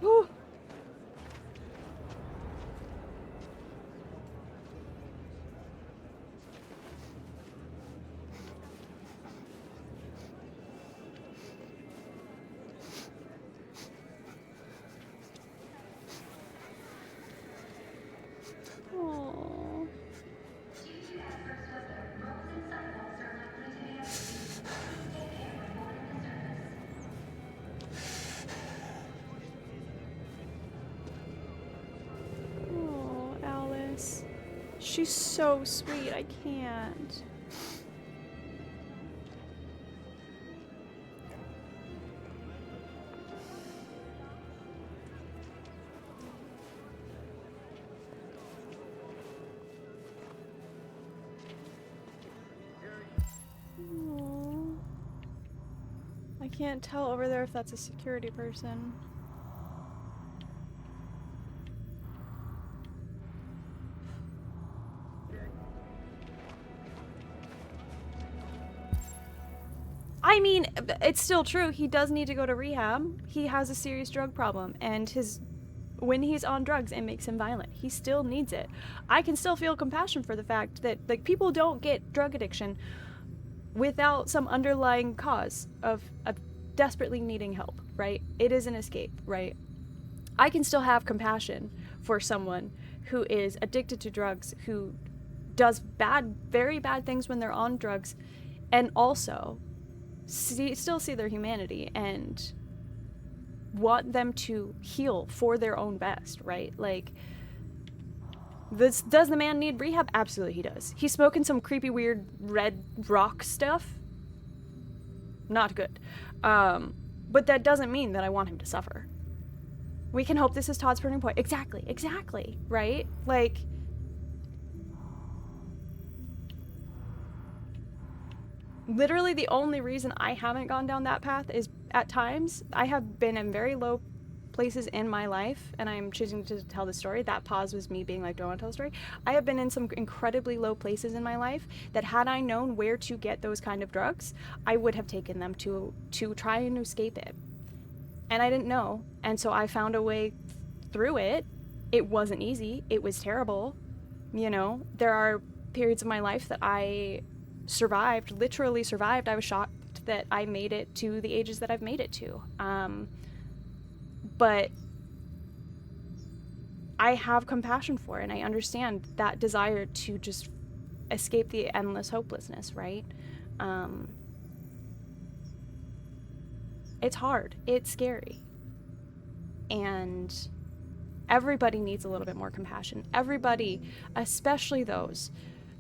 Woo. She's so sweet. I can't. Aww. I can't tell over there if that's a security person. I mean, it's still true. He does need to go to rehab. He has a serious drug problem, and when he's on drugs, it makes him violent. He still needs it. I can still feel compassion for the fact that, like, people don't get drug addiction without some underlying cause of desperately needing help, right? It is an escape, right? I can still have compassion for someone who is addicted to drugs, who does very bad things when they're on drugs, and also still see their humanity and want them to heal for their own best, right? Like, does the man need rehab? Absolutely he does. He's smoking some creepy, weird red rock stuff. Not good. But that doesn't mean that I want him to suffer. We can hope this is Todd's turning point. Exactly, right? Like, literally the only reason I haven't gone down that path is, at times, I have been in very low places in my life, and I'm choosing to tell the story. That pause was me being like, do I want to tell the story? I have been in some incredibly low places in my life that, had I known where to get those kind of drugs, I would have taken them to try and escape it. And I didn't know, and so I found a way through it. It wasn't easy. It was terrible. You know, there are periods of my life that I survived, literally survived. I was shocked that I made it to the ages that I've made it to. But I have compassion for it, and I understand that desire to just escape the endless hopelessness, right? It's hard. It's scary. And everybody needs a little bit more compassion. Everybody, especially those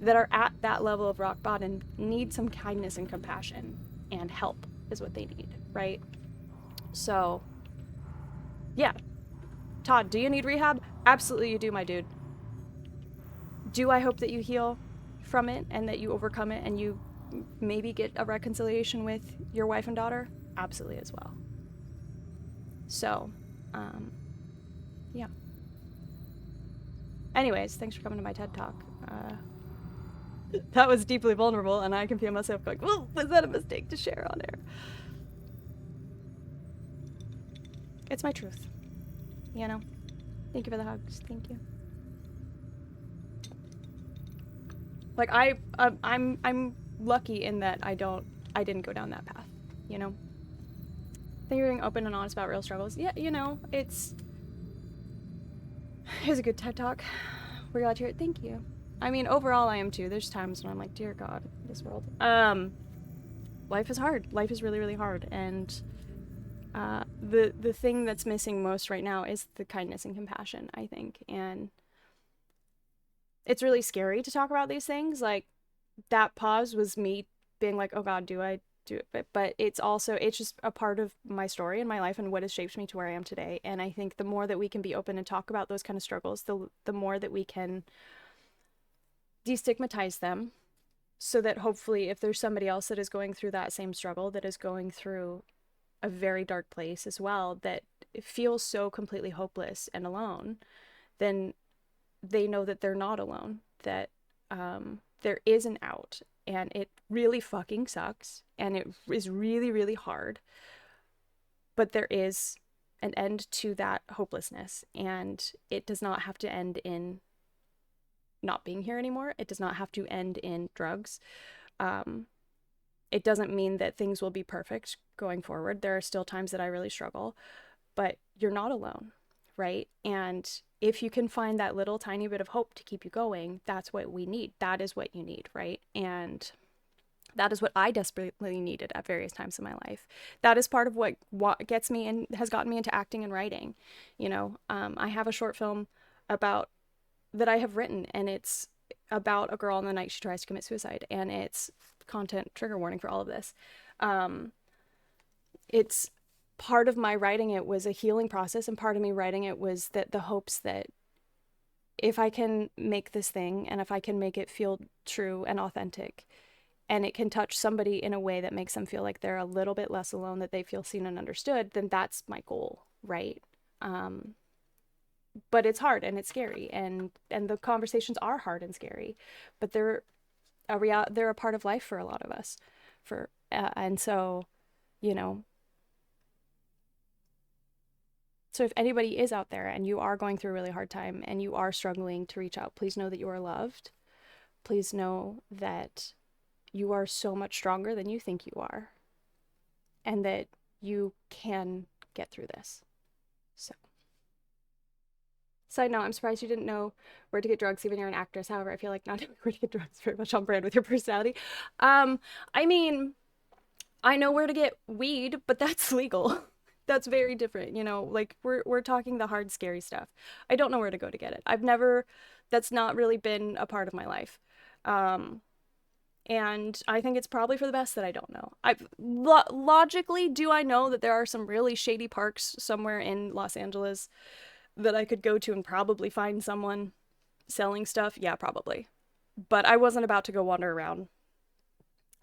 that are at that level of rock bottom, need some kindness and compassion, and help is what they need, right? So, yeah. Todd, do you need rehab? Absolutely you do, my dude. Do I hope that you heal from it and that you overcome it and you maybe get a reconciliation with your wife and daughter? Absolutely as well. So, yeah. Anyways, thanks for coming to my TED Talk. That was deeply vulnerable, and I can feel myself going, well, was that a mistake to share on air? It's my truth. You know? Thank you for the hugs. Thank you. Like, I'm lucky in that I didn't go down that path, you know? Thank you for being open and honest about real struggles. Yeah, you know, it was a good TED Talk. We're glad to hear it. Thank you. I mean, overall, I am too. There's times when I'm like, dear God, this world. Life is hard. Life is really, really hard. And the thing that's missing most right now is the kindness and compassion, I think. And it's really scary to talk about these things. Like, that pause was me being like, oh God, do I do it? But it's just a part of my story and my life and what has shaped me to where I am today. And I think the more that we can be open and talk about those kind of struggles, the more that we can destigmatize them, so that hopefully if there's somebody else that is going through that same struggle, that is going through a very dark place as well, that feels so completely hopeless and alone, then they know that they're not alone, that there is an out, and it really fucking sucks, and it is really, really hard, but there is an end to that hopelessness, and it does not have to end in not being here anymore. It does not have to end in drugs. It doesn't mean that things will be perfect going forward. There are still times that I really struggle, but you're not alone, right? And if you can find that little tiny bit of hope to keep you going, that's what we need. That is what you need, right? And that is what I desperately needed at various times in my life. That is part of what gets me and has gotten me into acting and writing. You know, I have a short film that I have written, and about a girl on the night she tries to commit suicide, and it's content trigger warning for all of this. It's part of my writing it was a healing process, and part of me writing it was that the hopes that if I can make this thing and if I can make it feel true and authentic, and it can touch somebody in a way that makes them feel like they're a little bit less alone, that they feel seen and understood, then that's my goal, right? But it's hard and it's scary, and the conversations are hard and scary, but they're a part of life for a lot of us. And so, you know, so if anybody is out there and you are going through a really hard time and you are struggling to reach out, please know that you are loved. Please know that you are so much stronger than you think you are, and that you can get through this. So, side note, I'm surprised you didn't know where to get drugs even you're an actress. However, I feel like not knowing where to get drugs is very much on brand with your personality. I mean, I know where to get weed, but that's legal. That's very different, you know, like we're talking the hard, scary stuff. I don't know where to go to get it. That's not really been a part of my life. And I think it's probably for the best that I don't know. Logically, do I know that there are some really shady parks somewhere in Los Angeles that I could go to and probably find someone selling stuff? Yeah, probably. But I wasn't about to go wander around.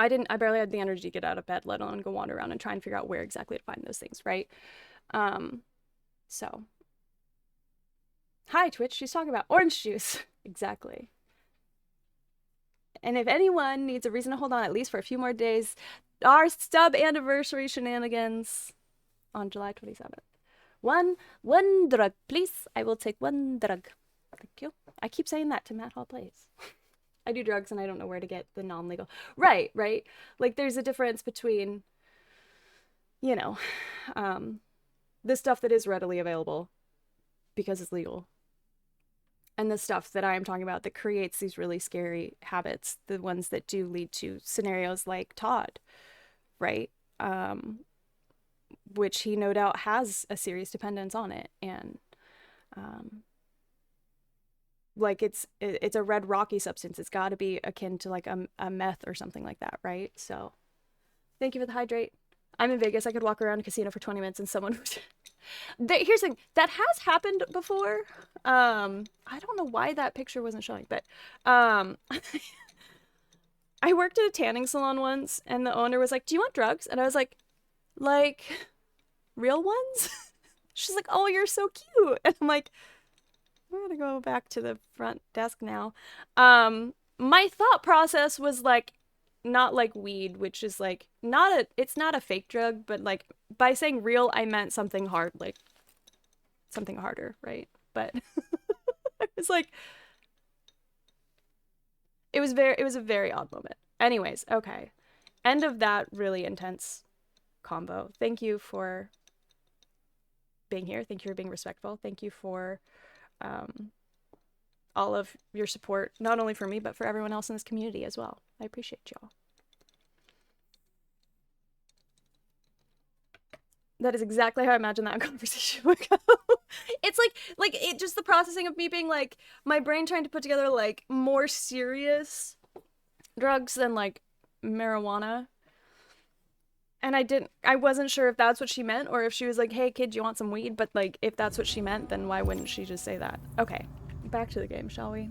I barely had the energy to get out of bed, let alone go wander around and try and figure out where exactly to find those things, right? So. Hi, Twitch. She's talking about orange juice. Exactly. And if anyone needs a reason to hold on at least for a few more days, our stub anniversary shenanigans on July 27th. One drug, please. I will take one drug. Thank you. I keep saying that to Matt Hall Plays. I do drugs and I don't know where to get the non-legal. Right. Like there's a difference between, you know, the stuff that is readily available because it's legal, and the stuff that I am talking about that creates these really scary habits, the ones that do lead to scenarios like Todd, right? Which he no doubt has a serious dependence on it. And like it's a red rocky substance. It's got to be akin to like a meth or something like that, right? So thank you for the hydrate. I'm in Vegas. I could walk around a casino for 20 minutes and someone would... Here's the thing. That has happened before. I don't know why that picture wasn't showing, but I worked at a tanning salon once, and the owner was like, "Do you want drugs?" And I was like, real ones? She's like, "Oh, you're so cute." And I'm like, we're gonna go back to the front desk now. My thought process was like, not like weed, which is like it's not a fake drug, but like by saying real, I meant something hard, like something harder, right? But it was like, it was a very odd moment. Anyways, okay. End of that really intense combo. Thank you for being here. Thank you for being respectful. Thank you for all of your support, not only for me, but for everyone else in this community as well. I appreciate y'all. That is exactly how I imagine that conversation would go. It's like it just the processing of me being like, my brain trying to put together like more serious drugs than like marijuana. And I wasn't sure if that's what she meant, or if she was like, "Hey kid, do you want some weed?" But like, if that's what she meant, then why wouldn't she just say that? Okay, back to the game, shall we?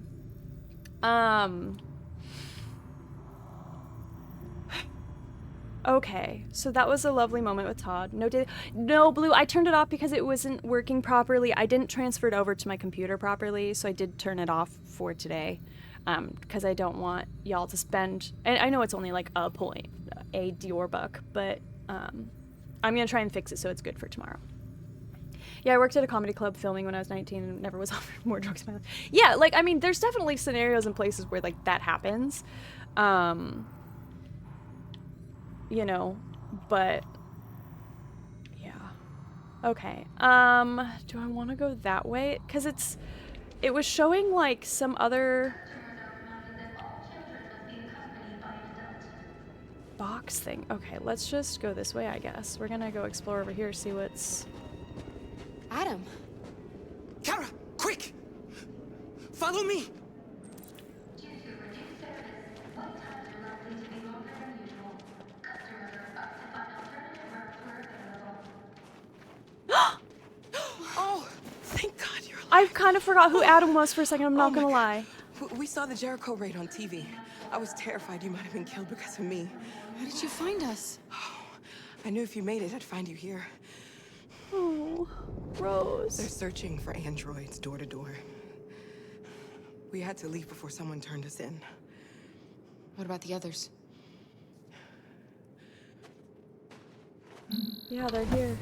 Okay, so that was a lovely moment with Todd. No, Blue, I turned it off because it wasn't working properly. I didn't transfer it over to my computer properly, so I did turn it off for today. Because I don't want y'all to spend... And I know it's only like a point, a Dior buck, but I'm gonna try and fix it so it's good for tomorrow. Yeah, I worked at a comedy club filming when I was 19 and never was offered more drugs in my life. Yeah, like, I mean, there's definitely scenarios and places where, like, that happens. You know, but yeah. Okay. Do I want to go that way? Because it was showing like some other box thing. Okay, let's just go this way, I guess. We're gonna go explore over here, see what's... Adam. Kara, quick! Follow me! I kind of forgot who Adam was for a second, I'm not gonna lie. We saw the Jericho raid on TV. I was terrified you might have been killed because of me. How did you find us? I knew if you made it, I'd find you here. Oh, Rose. They're searching for androids door to door. We had to leave before someone turned us in. What about the others? Yeah, they're here.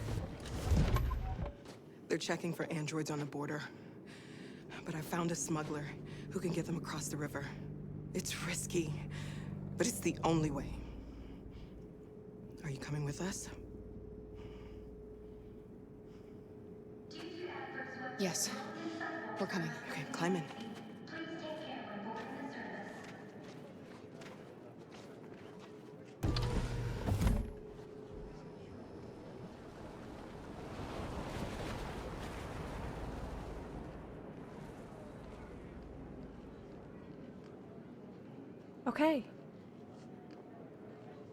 They're checking for androids on the border. But I found a smuggler who can get them across the river. It's risky, but it's the only way. Are you coming with us? Yes. We're coming. Okay, climb in. Okay.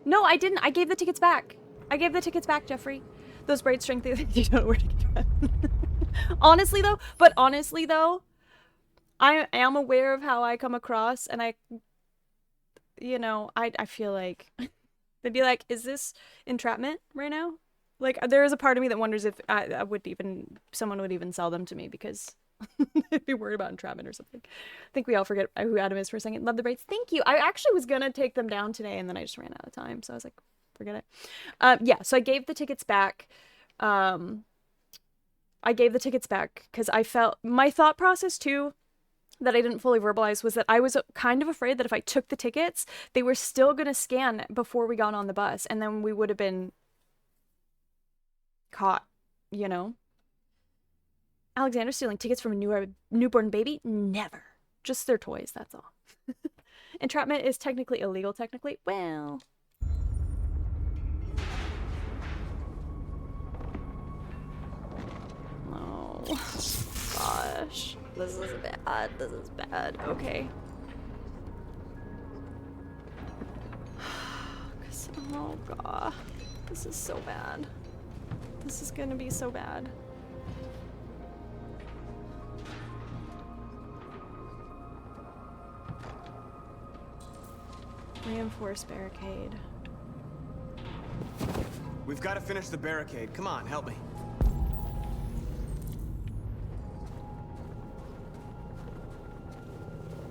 No, I didn't. I gave the tickets back. I gave the tickets back, Jeffrey. Those braid strength, you don't know where to get them. Honestly though, I am aware of how I come across, and I feel like they'd be like, is this entrapment right now? Like, there is a part of me that wonders if someone would even sell them to me, because they'd be worried about entrapment or something. I think we all forget who Adam is for a second. Love the braids. Thank you. I actually was gonna take them down today, and then I just ran out of time, so I was like, forget it. Yeah, so I gave the tickets back. I gave the tickets back because I felt, my thought process too, that I didn't fully verbalize, was that I was kind of afraid that if I took the tickets, they were still going to scan before we got on the bus, and then we would have been caught, you know? Alexander stealing tickets from a newborn baby? Never. Just their toys, that's all. Entrapment is technically illegal, technically. Well... Oh, gosh. This is bad. This is bad. Okay. Oh, God. This is so bad. This is gonna be so bad. Reinforced barricade. We've got to finish the barricade. Come on, help me.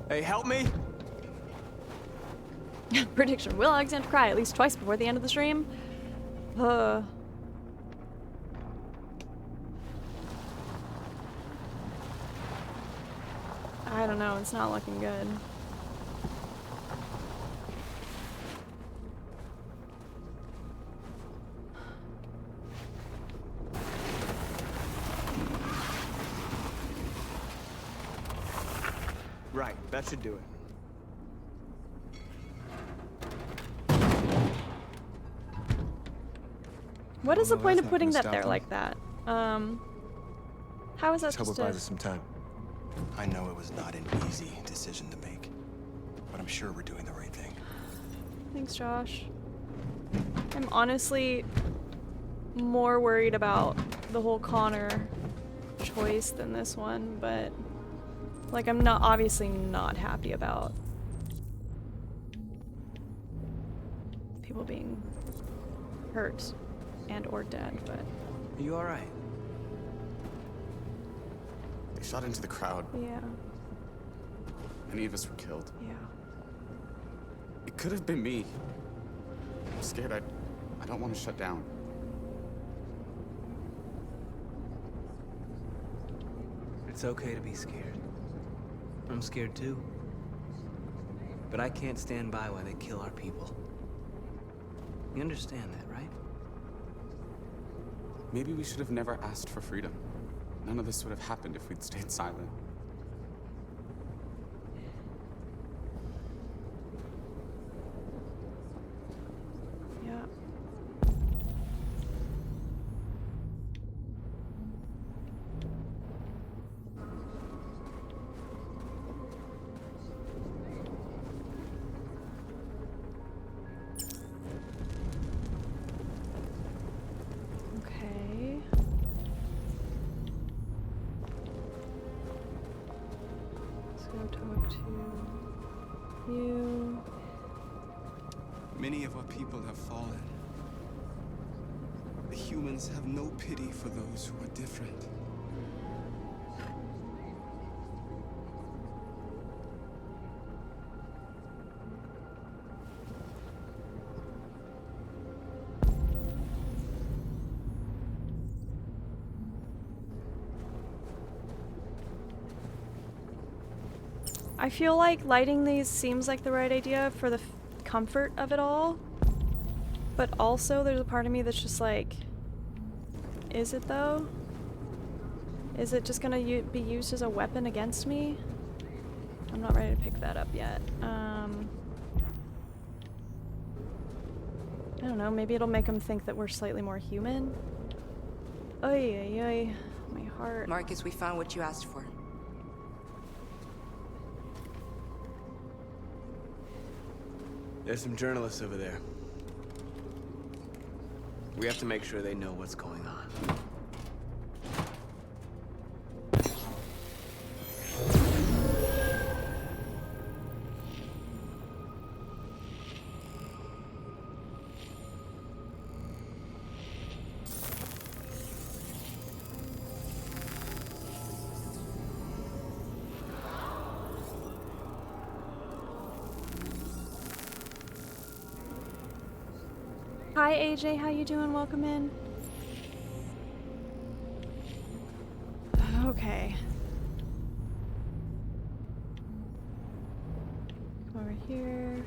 Hey, help me! Prediction. Will Alexander cry at least twice before the end of the stream? I don't know. It's not looking good. Right, that should do it. What is the point of putting that stop there them. like that? How is that Let's hope supposed it to... buys us some time. I know it was not an easy decision to make, but I'm sure we're doing the right thing. Thanks, Josh. I'm honestly more worried about the whole Connor choice than this one, but like, I'm not obviously not happy about people being hurt and or dead, but Are you alright? They shot into the crowd. yeah, Many of us were killed. yeah. It could have been me. I'm scared. I don't want to shut down. It's okay to be scared. I'm scared too. But I can't stand by while they kill our people. You understand that, right? Maybe we should have never asked for freedom. None of this would have happened if we'd stayed silent. Yeah. Okay. Go talk to you. Many of our people have fallen. The humans have no pity for those who are different. I feel like lighting these seems like the right idea for the comfort of it all. But also there's a part of me that's just like, is it though? Is it just gonna be used as a weapon against me? I'm not ready to pick that up yet. I don't know, maybe it'll make them think that we're slightly more human. Oy, oy, oy. My heart. Marcus, we found what you asked for. There's some journalists over there. We have to make sure they know what's going on. Hi AJ, how you doing? Welcome in. Okay. Come over here.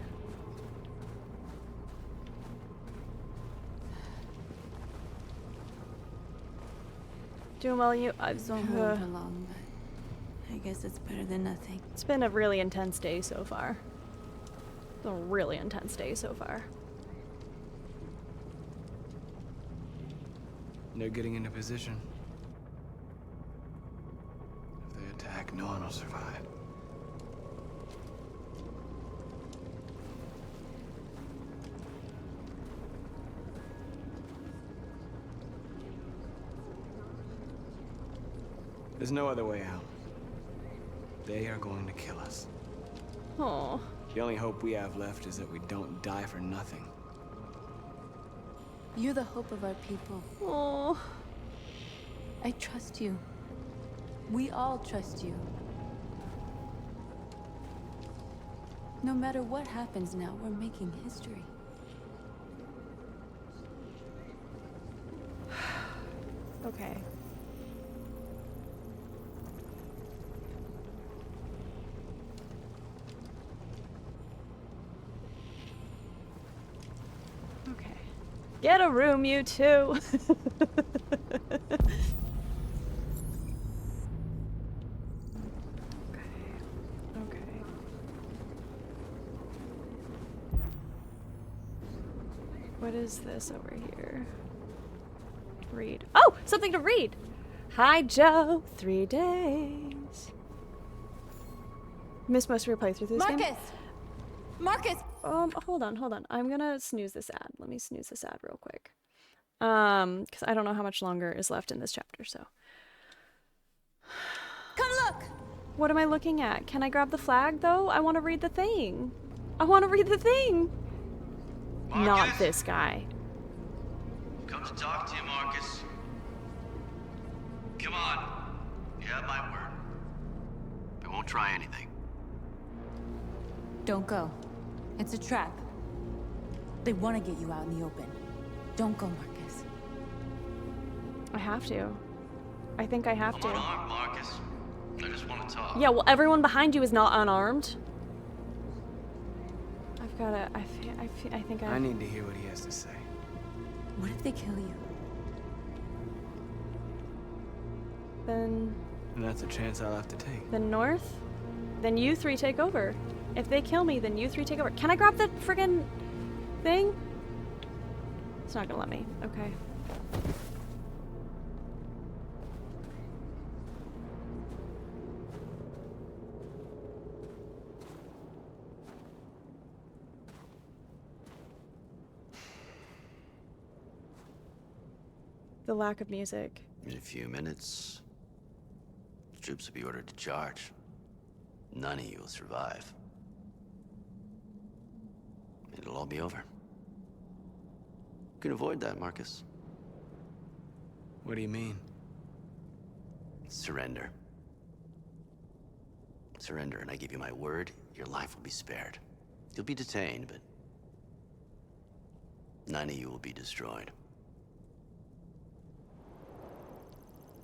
Doing well, you? I won't for long, but I guess it's better than nothing. It's been a really intense day so far. It's a really intense day so far. They're getting into position. If they attack, no one will survive. There's no other way out. They are going to kill us. Oh. The only hope we have left is that we don't die for nothing. You're the hope of our people. Oh. I trust you. We all trust you. No matter what happens now, we're making history. Okay. Okay. Get a room, you two. What is this over here? Read. Oh, something to read. Hi, Joe. 3 days. Missed most of your playthrough through this game. Marcus! Hold on. I'm gonna snooze this ad. Let me snooze this ad real quick. Because I don't know how much longer is left in this chapter, so. Come look! What am I looking at? Can I grab the flag, though? I want to read the thing. I want to read the thing. Marcus? Not this guy. Come to talk to you, Marcus. Come on. You have my word. I won't try anything. Don't go. It's a trap. They want to get you out in the open. Don't go, Marcus. I have to. I think I have to. I'm unarmed, Marcus. I just want to talk. Yeah, well, everyone behind you is not unarmed. I've gotta. I think I need to hear what he has to say. What if they kill you? Then. And that's a chance I'll have to take. Then north? Then you three take over. If they kill me, then you three take over. Can I grab the friggin' thing? It's not gonna let me. Okay. The lack of music. In a few minutes, the troops will be ordered to charge. none of you will survive. It'll all be over. You can avoid that, Marcus. What do you mean? Surrender. Surrender, and I give you my word, your life will be spared. You'll be detained, but none of you will be destroyed.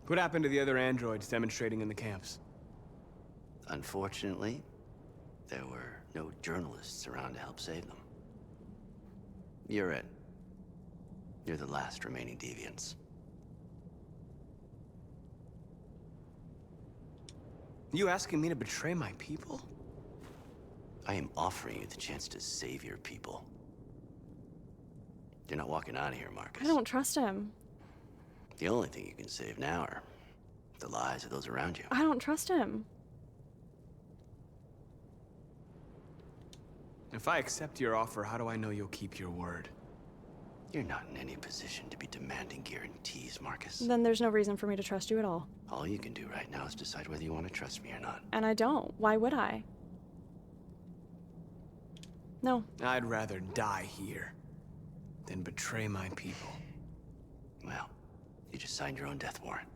What happened to the other androids demonstrating in the camps? Unfortunately, there were no journalists around to help save them. You're it. You're the last remaining deviants. You asking me to betray my people? I am offering you the chance to save your people. You're not walking out of here, Marcus. I don't trust him. The only thing you can save now are the lives of those around you. I don't trust him. If I accept your offer, how do I know you'll keep your word? You're not in any position to be demanding guarantees, Marcus. Then there's no reason for me to trust you at all. All you can do right now is decide whether you want to trust me or not. And I don't. Why would I? No. I'd rather die here than betray my people. Well, you just signed your own death warrant.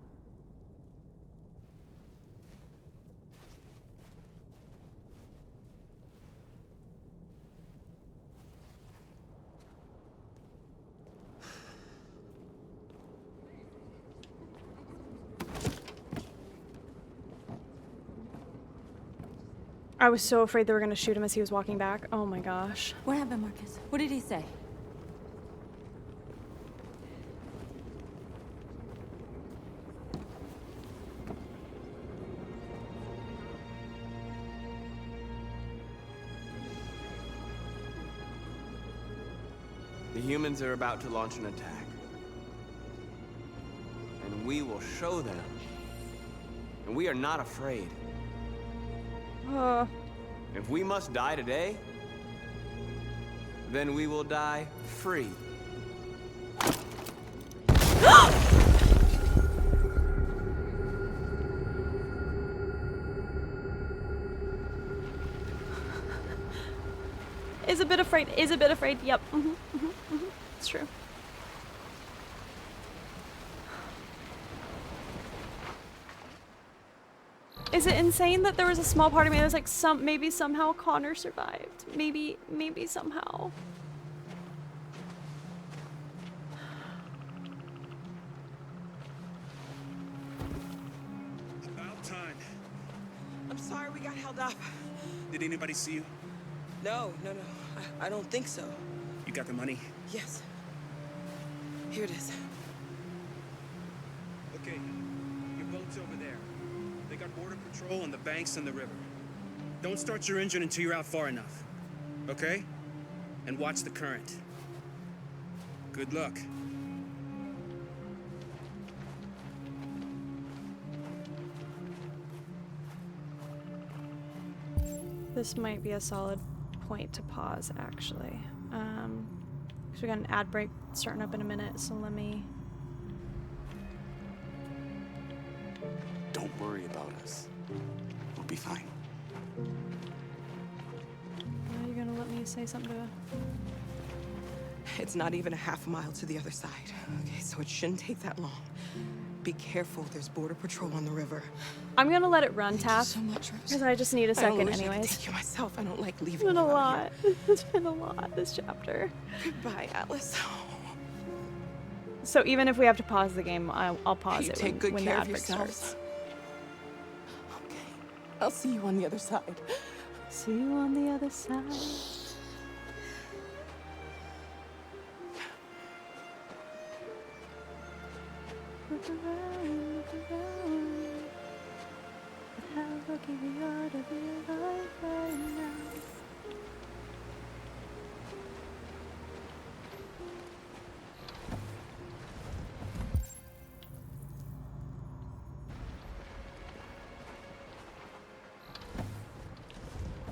I was so afraid they were going to shoot him as he was walking back. Oh my gosh. What happened, Marcus? What did he say? The humans are about to launch an attack. And we will show them. And we are not afraid. If we must die today, then we will die free. Is a bit afraid. Is a bit afraid. Yep. It's true. Is it insane that there was a small part of me that was like, maybe somehow Connor survived? Maybe somehow. About time. I'm sorry we got held up. Did anybody see you? No. I don't think so. You got the money? Yes. Here it is. Okay, your boat's over there. They got border patrol on the banks and the river. Don't start your engine until you're out far enough. Okay? And watch the current. Good luck. This might be a solid point to pause, actually. Because we got an ad break starting up in a minute, so let me... Don't worry about us. We'll be fine. Are you gonna let me say something to... It's not even a half mile to the other side. Okay, so it shouldn't take that long. Be careful, there's border patrol on the river. I'm gonna let it run, Taff. So much, Rose. Because I just need a second anyways. Take you myself. I don't like leaving. It's been you a out lot. It's been a lot, this chapter. Goodbye, Atlas. So even if we have to pause the game, I'll pause it take good when care the of ad break yourselves. starts. Okay. I'll see you on the other side. See you on the other side. Look around, look around. But how lucky we are to be alive right now.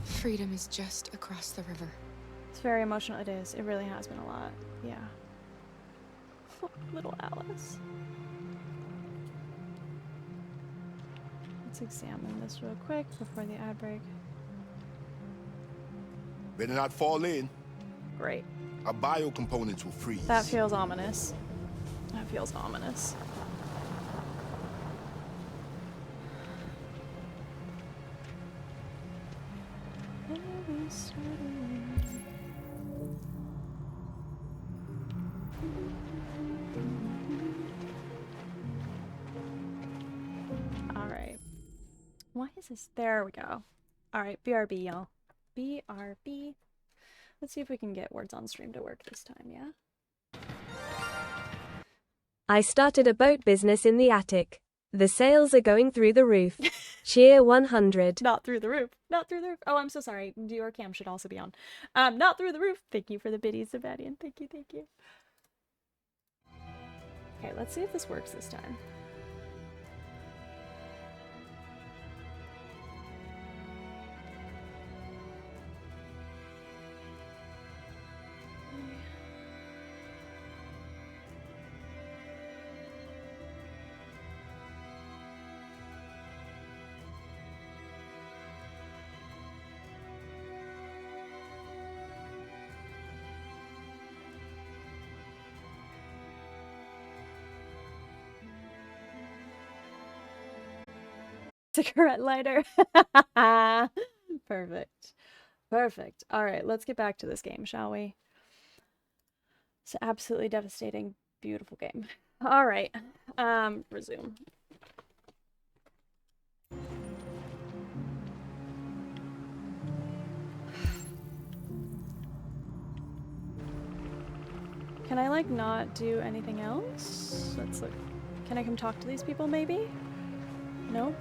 Freedom is just across the river. It's very emotional. It is. It really has been a lot. Yeah. Little Alice. It's examine this real quick before the ad break. Better not fall in. Great. Our bio components will freeze. That feels ominous. That feels ominous. Alright. Why is this? There we go. Alright, BRB, y'all. BRB. Let's see if we can get words on stream to work this time, yeah? I started a boat business in the attic. The sales are going through the roof. Cheer 100. Not through the roof. Not through the roof. Oh, I'm so sorry. Your cam should also be on. Not through the roof. Thank you for the biddies, Sebastian. Thank you, thank you. Okay, let's see if this works this time. Cigarette lighter. Perfect. Perfect. All right, let's get back to this game, shall we? It's an absolutely devastating, beautiful game. All right. Resume. Can I, like, not do anything else? Let's look. Can I come talk to these people, maybe? Nope.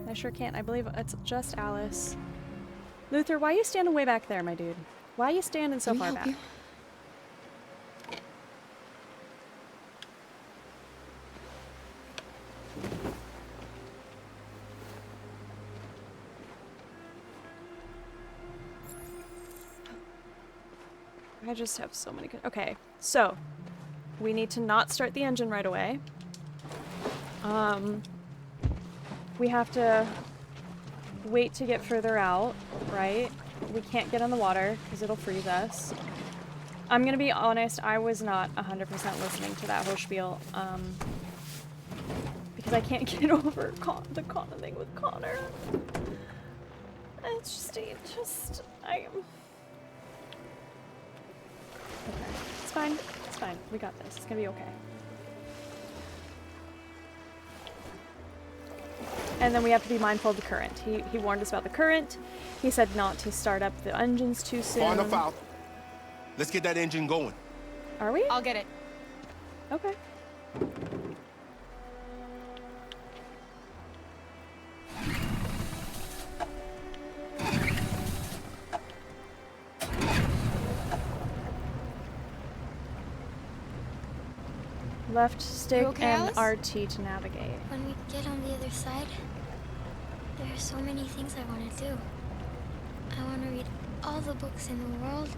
I sure can't. I believe it's just Alice. Luther, why are you standing way back there, my dude? Why are you standing so far back? I just have so many good. Okay, so we need to not start the engine right away. We have to wait to get further out, right? We can't get in the water because it'll freeze us. I'm gonna be honest, I was not 100% listening to that whole spiel, because I can't get over the Connor thing with Connor. It's just, I am... Okay, it's fine, it's fine. We got this, it's gonna be okay. And then we have to be mindful of the current. He warned us about the current. He said not to start up the engines too soon. Far enough out. Let's get that engine going. Are we? I'll get it. Okay. Left stick okay, and Alice? RT to navigate. When we get on the other side, there are so many things I want to do. I want to read all the books in the world,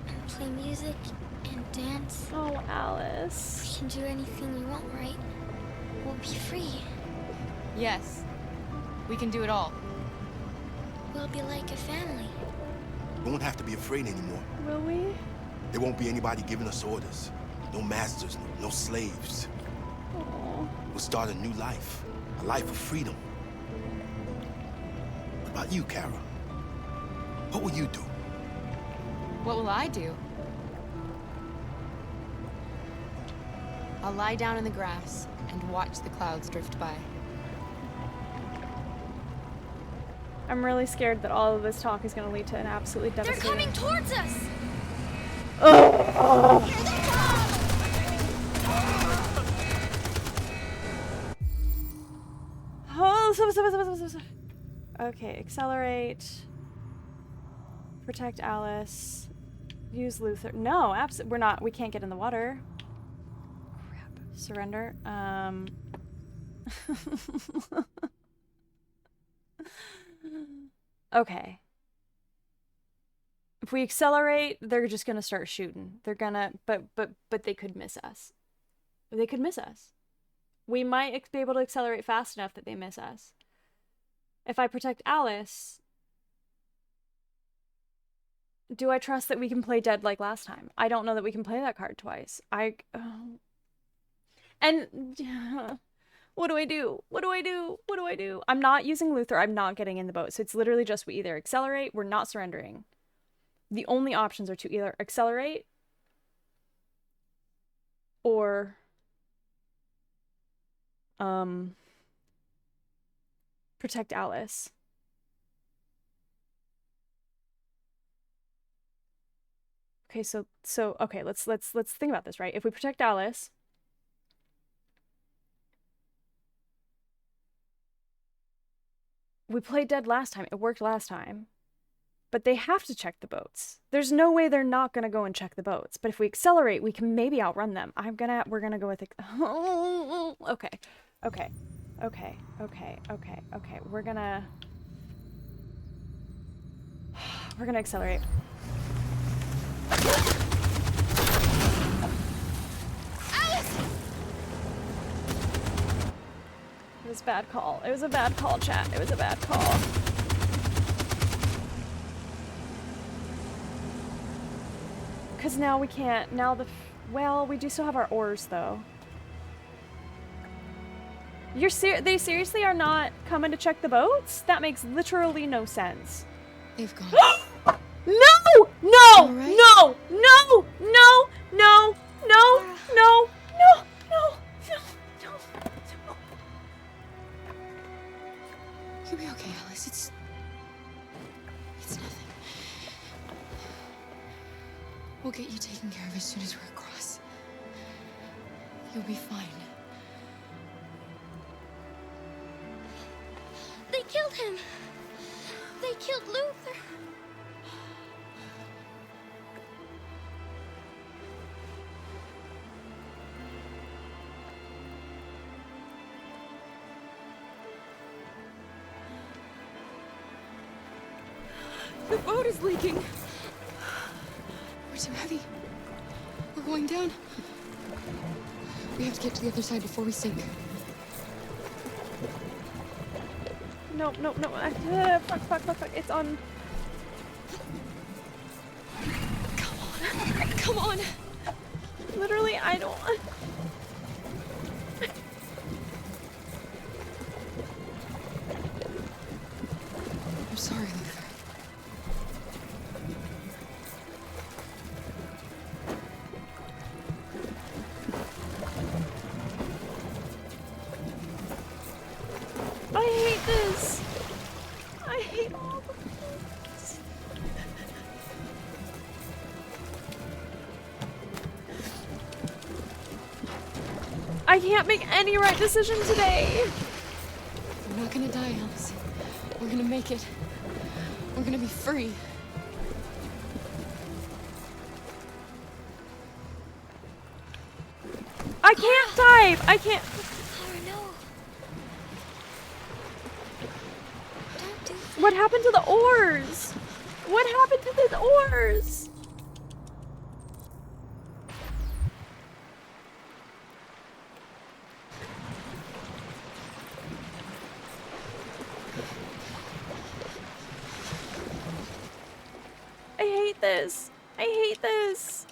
and play music, and dance. Oh, Alice. We can do anything we want, right? We'll be free. Yes. We can do it all. We'll be like a family. We won't have to be afraid anymore. Will we? There won't be anybody giving us orders. No masters, no slaves. Aww. We'll start a new life. A life of freedom. What about you, Kara? What will you do? What will I do? I'll lie down in the grass and watch the clouds drift by. I'm really scared that all of this talk is going to lead to an absolutely devastating... They're coming towards us! Oh! Here they come! Okay, accelerate. Protect Alice. Use Luther. No, we're not. We can't get in the water. Crap. Surrender. Okay. If we accelerate, they're just gonna start shooting. They're gonna, but they could miss us. They could miss us. We might be able to accelerate fast enough that they miss us. If I protect Alice, do I trust that we can play dead like last time? I don't know that we can play that card twice. And what do I do? What do I do? What do I do? I'm not using Luther. I'm not getting in the boat. So it's literally just we either accelerate, we're not surrendering. The only options are to either accelerate or protect Alice. Okay, so okay, let's think about this, right? If we protect Alice, we played dead last time. It worked last time. But they have to check the boats. There's no way they're not gonna go and check the boats. But if we accelerate, we can maybe outrun them. We're gonna go with it. Okay. We're gonna accelerate. Alice! It was a bad call. It was a bad call, chat. It was a bad call. Because now we can't. Now well, we do still have our oars, though. They seriously are not coming to check the boats? That makes literally no sense. They've gone. No! No! Right. No! No! No! No! No! No! No! No! No! You'll be okay, Alice. It's nothing. We'll get you taken care of as soon as we're across. You'll be fine. They killed him. They killed Luther. The boat is leaking. We're too heavy. We're going down. We have to get to the other side before we sink. No. Fuck. It's on. Come on. Literally, I don't. I'm sorry, Luther. I hate this. I hate all of this. I can't make any right decision today. We're not gonna die, Alice. We're gonna make it. We're gonna be free. I can't dive. I can't. What happened to the oars? What happened to the oars? I hate this. I hate this.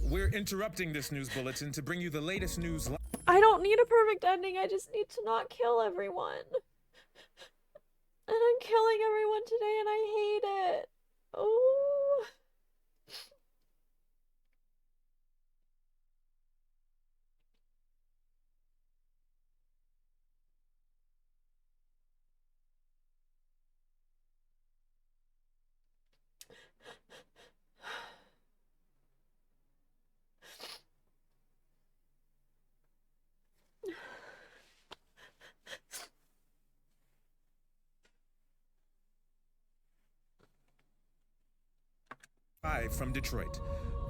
We're interrupting this news bulletin to bring you the latest news. I don't need a perfect ending. I just need to not kill everyone. And I'm killing everyone today and I hate it. Oh. From Detroit.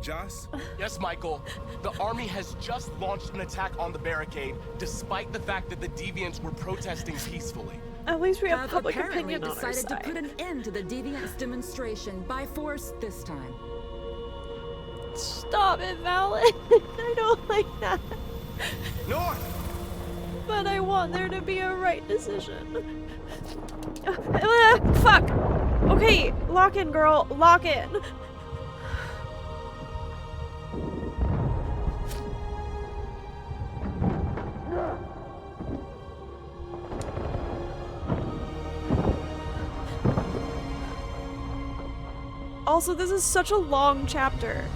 Joss? Yes, Michael. The army has just launched an attack on the barricade, despite the fact that the deviants were protesting peacefully. At least we have public apparently opinion on our decided to side. put an end to the deviants' demonstration by force this time. Stop it, Valen. I don't like that. North! But I want there to be a right decision. Fuck! Okay, lock in, girl. Lock in. Also, this is such a long chapter.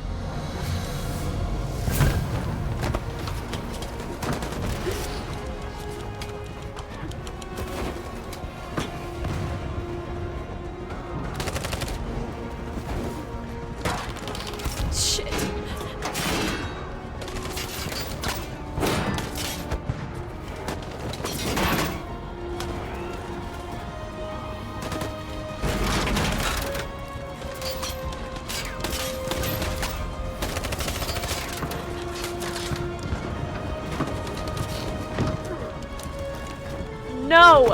Shit. No!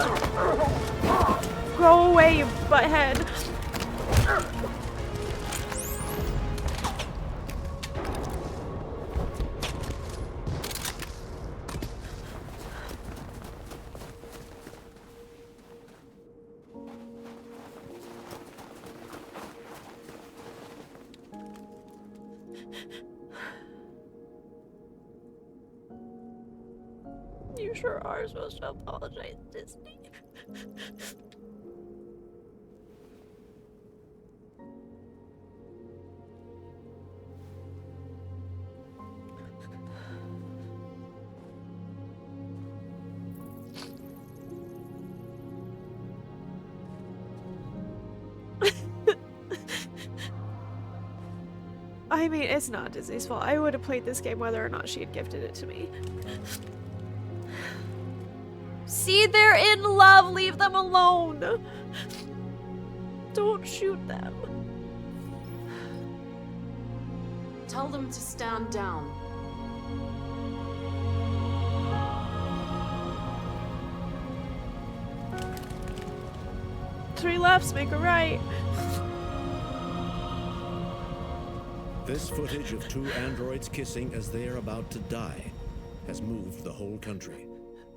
Go away, you butthead. You sure are supposed to apologize, Disney. I mean, it's not Disney's fault. I would have played this game whether or not she had gifted it to me. See, they're in love. Leave them alone. Don't shoot them. Tell them to stand down. Three lefts make a right. This footage of two androids kissing as they are about to die has moved the whole country.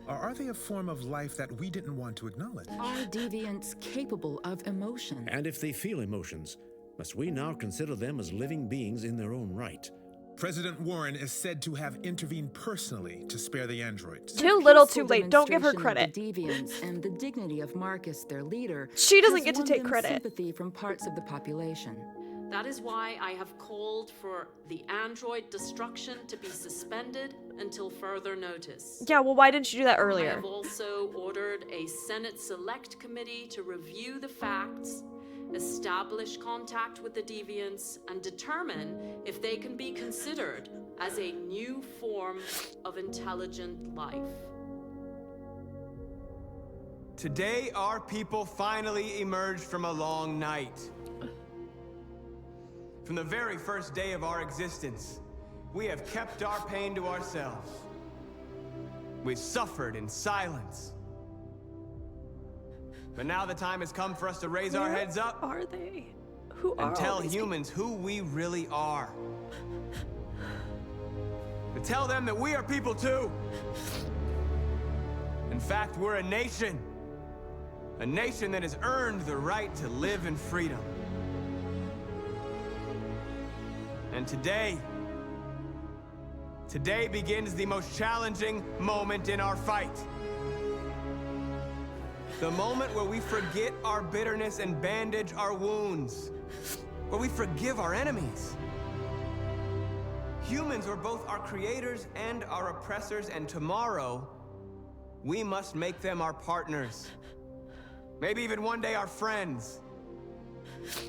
Or are they a form of life that we didn't want to acknowledge? Are deviants capable of emotion? And if they feel emotions, must we now consider them as living beings in their own right? President Warren is said to have intervened personally to spare the androids. Too little, too late. Don't give her credit. The deviants and the dignity of Marcus, their leader, she doesn't get to take credit. Sympathy from parts of the population. That is why I have called for the android destruction to be suspended until further notice. Yeah, well, why didn't you do that earlier? I have also ordered a Senate Select Committee to review the facts, establish contact with the deviants, and determine if they can be considered as a new form of intelligent life. Today, our people finally emerged from a long night. From the very first day of our existence, we have kept our pain to ourselves. We've suffered in silence. But now the time has come for us to raise our heads up. Are they? Who are and tell all these humans who we really are. To tell them that we are people too. In fact, we're a nation. A nation that has earned the right to live in freedom. And today begins the most challenging moment in our fight. The moment where we forget our bitterness and bandage our wounds. Where we forgive our enemies. Humans are both our creators and our oppressors, and tomorrow, we must make them our partners. Maybe even one day our friends.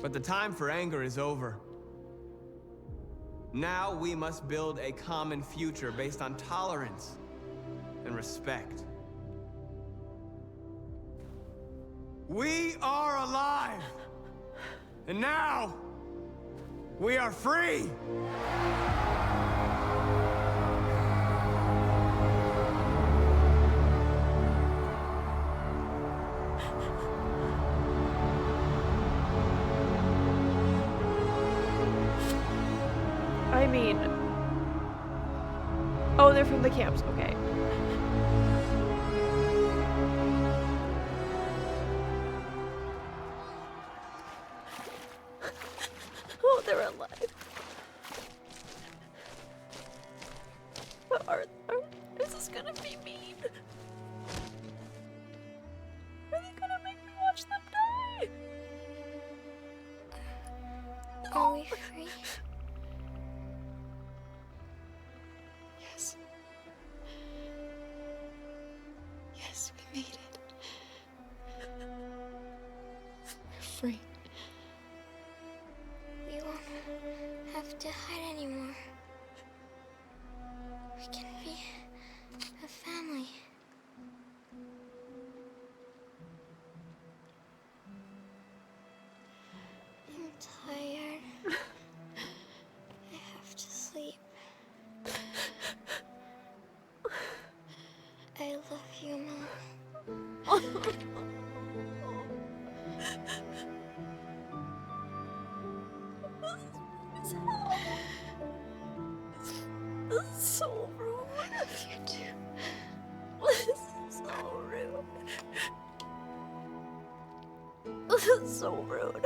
But the time for anger is over. Now we must build a common future based on tolerance and respect. We are alive! And now, we are free! I mean... Oh, they're from the camps, okay. alive. But is this gonna be mean? Are they gonna make me watch them die? Are we free? Yes. Yes, we made it. We're free. We won't have to hide anymore. We can be a family. I'm tired. I have to sleep. I love you, Mom. This is so rude. I love you too. This is so rude. This is so rude.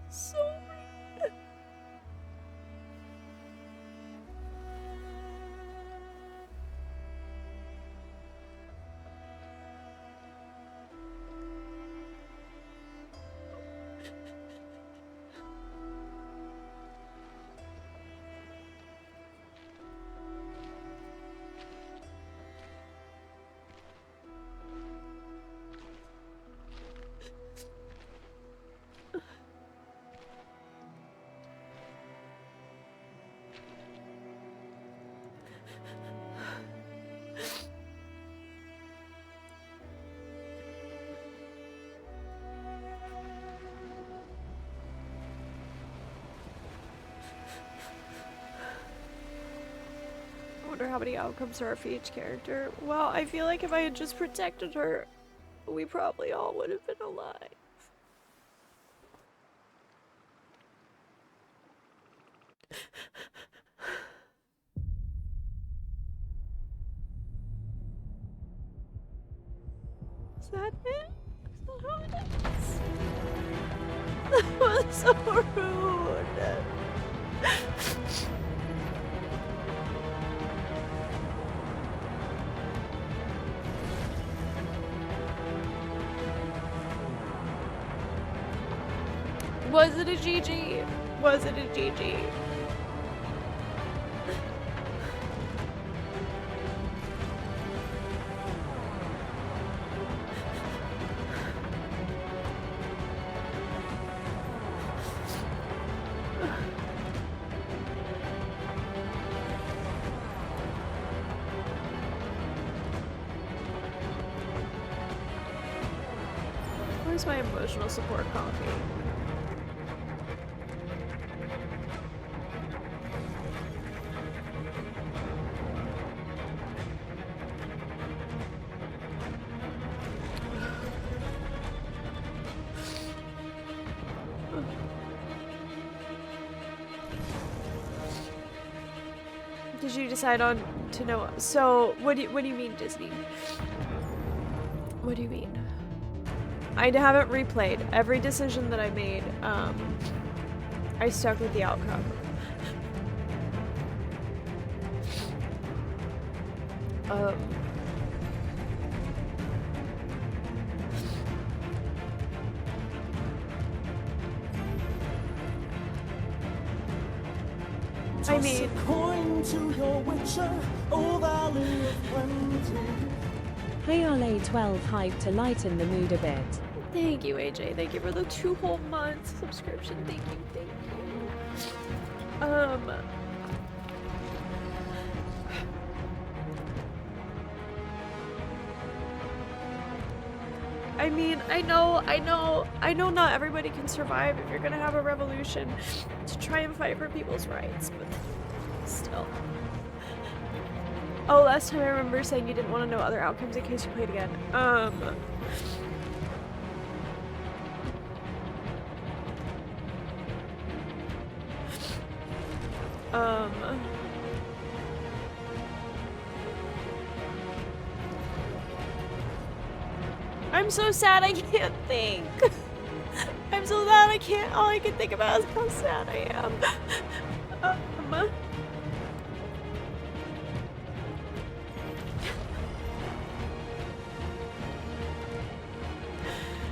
So rude. I wonder how many outcomes there are for each character. Well, I feel like if I had just protected her, we probably all would have been alive. Is that it? Is that how it is? That was so rude. Was it a GG? Was it a GG? Where's my emotional support coffee? Did you decide on to know? So what do you mean, Disney? What do you mean? I haven't replayed every decision that I made. I stuck with the outcome. I mean, HayRLA12 hype to lighten the mood a bit. thank you, AJ. Thank you for the 2 whole months subscription. Thank you, thank you. I mean, I know not everybody can survive if you're gonna have a revolution to try and fight for people's rights, but still. Oh, last time I remember saying you didn't want to know other outcomes in case you played again. I'm so sad I can't think. I'm so sad I can't. All I can think about is how sad I am.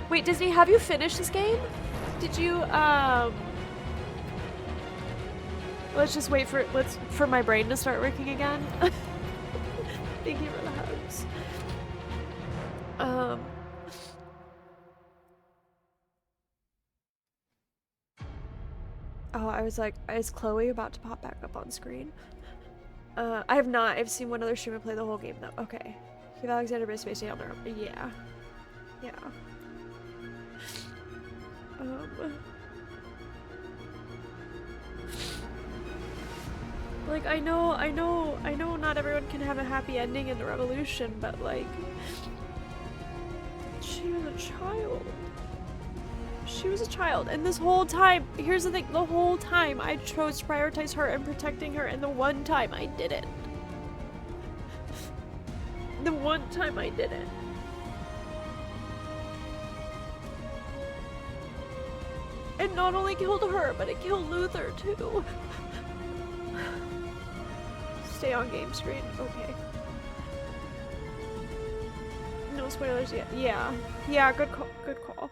Wait, Disney, have you finished this game? Did you, let's just wait for my brain to start working again. Thank you for the hugs. Oh, I was like, is Chloe about to pop back up on screen? I have not. I've seen one other streamer play the whole game though. Okay. Give Alexander Bit Space on there. Yeah. Yeah. Like, I know not everyone can have a happy ending in the revolution, but like, she was a child. She was a child, and this whole time, here's the thing, the whole time I chose to prioritize her and protecting her, and the one time I didn't. The one time I didn't. It not only killed her, but it killed Luther too. Stay on game screen. Okay. No spoilers yet. Yeah. Yeah, good call. Good call.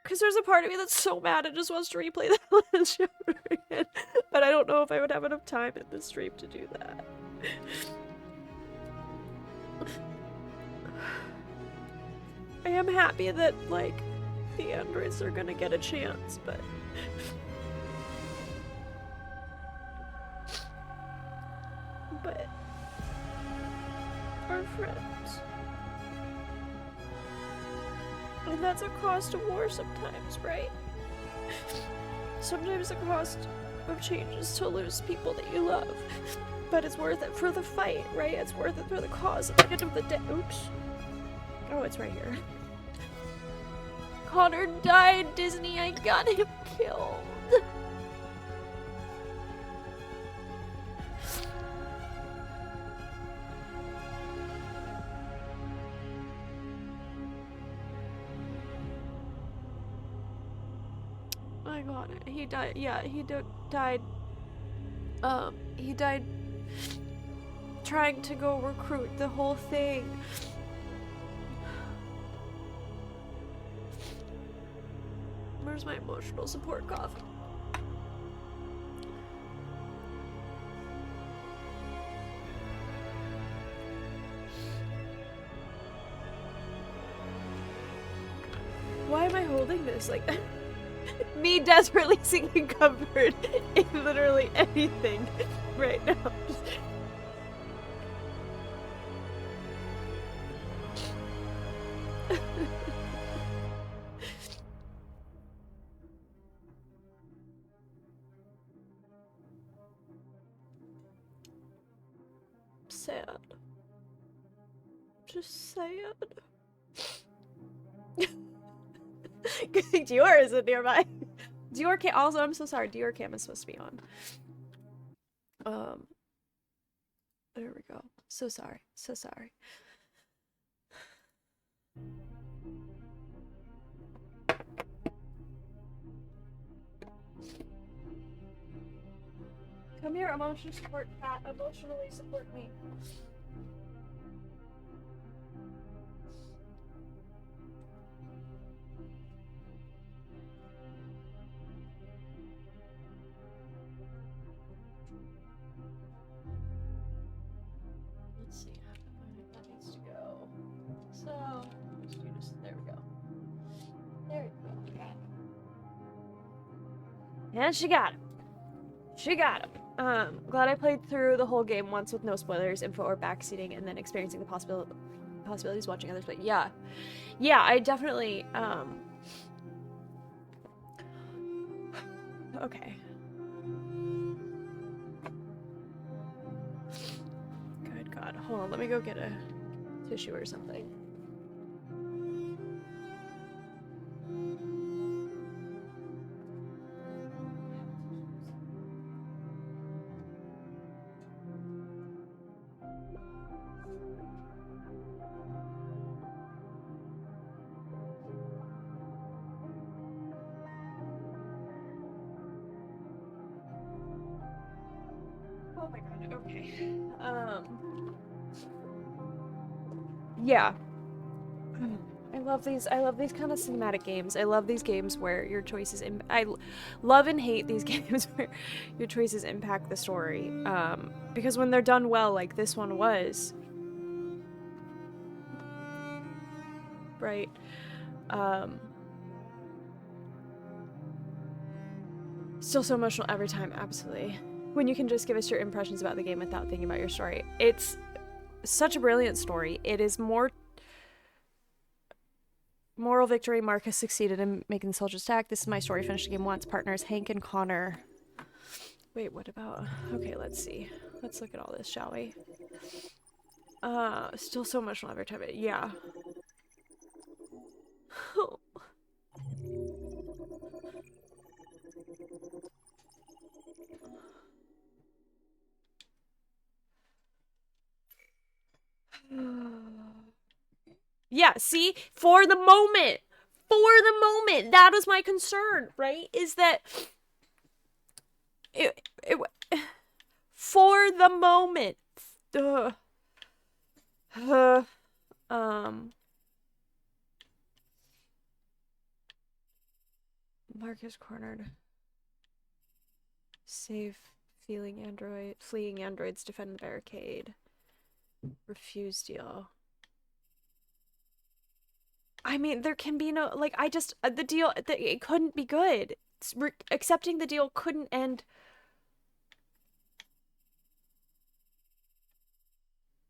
Because there's a part of me that's so mad it just wants to replay that last chapter again. But I don't know if I would have enough time in this stream to do that. I am happy that, like, the androids are gonna get a chance, but... but... our friends... and that's a cost of war sometimes, right? Sometimes the cost of change is to lose people that you love. But it's worth it for the fight, right? It's worth it for the cause at the end of the day. Oops. Oh, it's right here. Connor died, Disney. I got him killed. I got it. He died. Yeah, he died. He died trying to go recruit the whole thing. Where's my emotional support coffee? Why am I holding this like that? Me desperately seeking comfort in literally anything right now. Sad. Just sad. Good thing Dior isn't nearby. Dior Cam, also, I'm so sorry, Dior Cam is supposed to be on. There we go. So sorry. So sorry. Come here, emotionally support Pat. Emotionally support me. Let's see. That needs to go. So, let's do this. There we go. There we go. And she got him. She got him. Glad I played through the whole game once with no spoilers, info, or backseating, and then experiencing the possibilities watching others. But yeah, I definitely okay. Hold on, let me go get a tissue or something. Oh my god, okay. Yeah. I love these kind of cinematic games. I love these games where your choices love and hate these games where your choices impact the story. Because when they're done well, like this one was, right? Still so emotional every time, absolutely. When you can just give us your impressions about the game without thinking about your story. It's such a brilliant story. It is moral victory. Marcus succeeded in making the soldiers attack. This is my story. Finished the game once. Partners Hank and Connor. Wait, what about? Okay, let's see. Let's look at all this, shall we? Still so emotional every time. Yeah. Yeah, see? For the moment, that was my concern, right? Is that for the moment, Marcus cornered. Save fleeing androids, defend the barricade. Refuse deal. I mean, there can be no, like, the deal, it couldn't be good. Accepting the deal couldn't end.